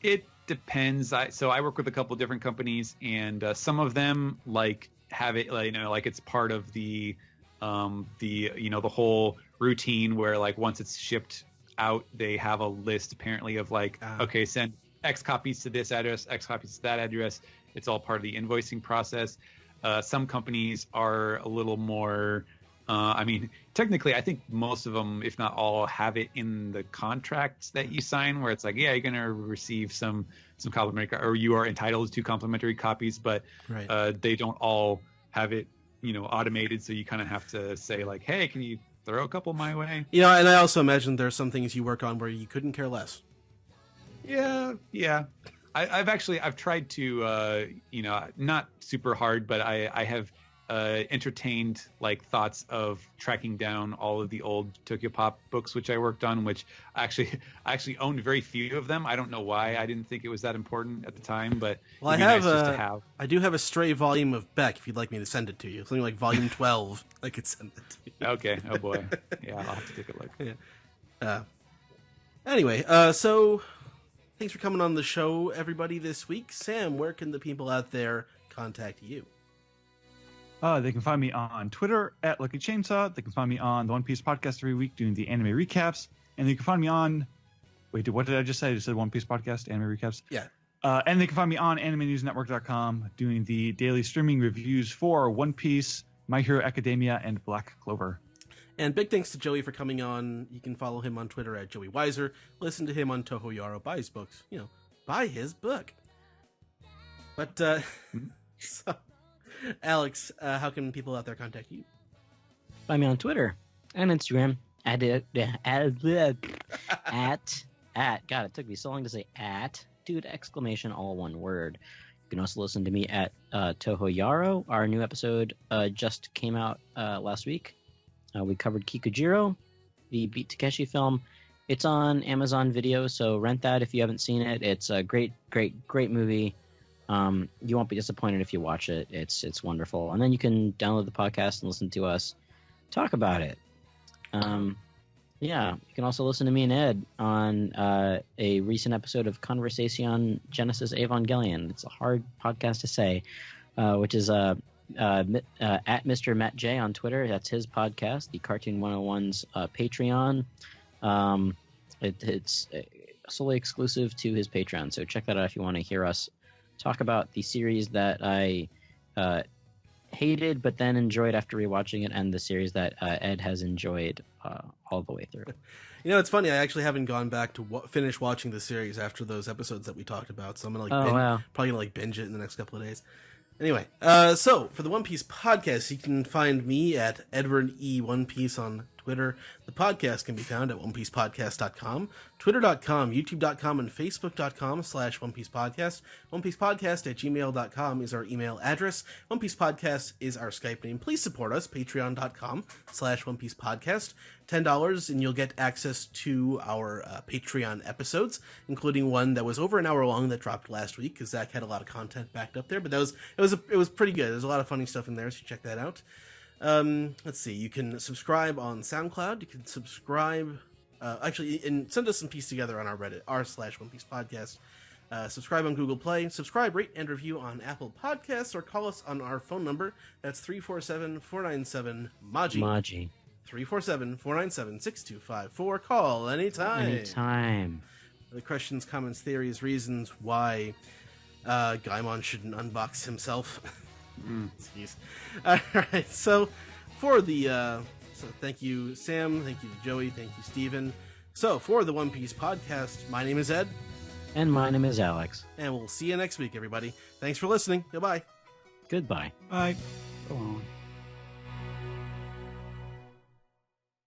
It depends. So I work with a couple different companies, and some of them like have it, like it's part of the the whole routine where, like, once it's shipped out, they have a list apparently of like, okay, send X copies to this address, X copies to that address. It's all part of the invoicing process. Some companies are a little more, technically, I think most of them, if not all, have it in the contracts that you sign, where it's like, yeah, you're going to receive some complimentary, or you are entitled to complimentary copies, but right. They don't all have it, automated. So you kind of have to say, like, hey, can you throw a couple my way? And I also imagine there are some things you work on where you couldn't care less. Yeah. I've tried to, not super hard, but I have entertained like thoughts of tracking down all of the old Tokyo Pop books, which I worked on, which I actually owned very few of them. I don't know why. I didn't think it was that important at the time, but well, I do have a stray volume of Beck if you'd like me to send it to you. Something like volume 12. I could send it to you. Okay. Oh boy. Yeah, I'll have to take a look. Yeah. Anyway, so thanks for coming on the show, everybody, this week. Sam, where can the people out there contact you? They can find me on Twitter at Lucky Chainsaw. They can find me on the One Piece Podcast every week doing the anime recaps. And they can find me on... Wait, what did I just say? I just said One Piece Podcast, anime recaps? Yeah. And they can find me on AnimeNewsNetwork.com doing the daily streaming reviews for One Piece, My Hero Academia, and Black Clover. And big thanks to Joey for coming on. You can follow him on Twitter at Joey Weiser. Listen to him on Toho Yaro. Buy his books. Buy his book. But, so... Alex, how can people out there contact you? Find me on Twitter and Instagram at God, it took me so long to say dude, exclamation, all one word. You can also listen to me at Toho Yaro. Our new episode just came out last week. We covered Kikujiro, the Beat Takeshi film. It's on Amazon Video, so rent that if you haven't seen it. It's a great movie. You won't be disappointed if you watch it. It's wonderful. And then you can download the podcast and listen to us talk about it. Yeah, you can also listen to me and Ed on a recent episode of Conversation Genesis Evangelion. It's a hard podcast to say, which is at Mr. Matt J on Twitter. That's his podcast, the Cartoon 101's Patreon. It's solely exclusive to his Patreon, so check that out if you want to hear us talk about the series that I hated but then enjoyed after rewatching it, and the series that Ed has enjoyed all the way through. You know, it's funny. I actually haven't gone back to finish watching the series after those episodes that we talked about, so I'm gonna probably gonna binge it in the next couple of days. Anyway, so for the One Piece podcast, you can find me at Edward E. One Piece on Twitter. The podcast can be found at onepiecepodcast.com, twitter.com, youtube.com, and facebook.com/onepiecepodcast. onepiecepodcast@gmail.com is our email address. One Piece Podcast is our Skype name. Please support us, patreon.com/onepiecepodcast. $10 and you'll get access to our Patreon episodes, including one that was over an hour long that dropped last week because Zach had a lot of content backed up there, but it was pretty good. There's a lot of funny stuff in there, so check that out. Let's see, you can subscribe on SoundCloud. You can subscribe and send us some piece together on our Reddit, r/One Piece Podcast. Subscribe on Google Play. Subscribe, rate, and review on Apple Podcasts, or call us on our phone number. That's 347-497-MAJI. 347-497-6254. Call anytime. The questions, comments, theories, reasons why Gaimon shouldn't unbox himself. Jeez. All right. So thank you, Sam. Thank you, Joey. Thank you, Steven. So for the One Piece Podcast, my name is Ed. And my name is Alex. And we'll see you next week, everybody. Thanks for listening. Goodbye. Goodbye. Bye. Go on.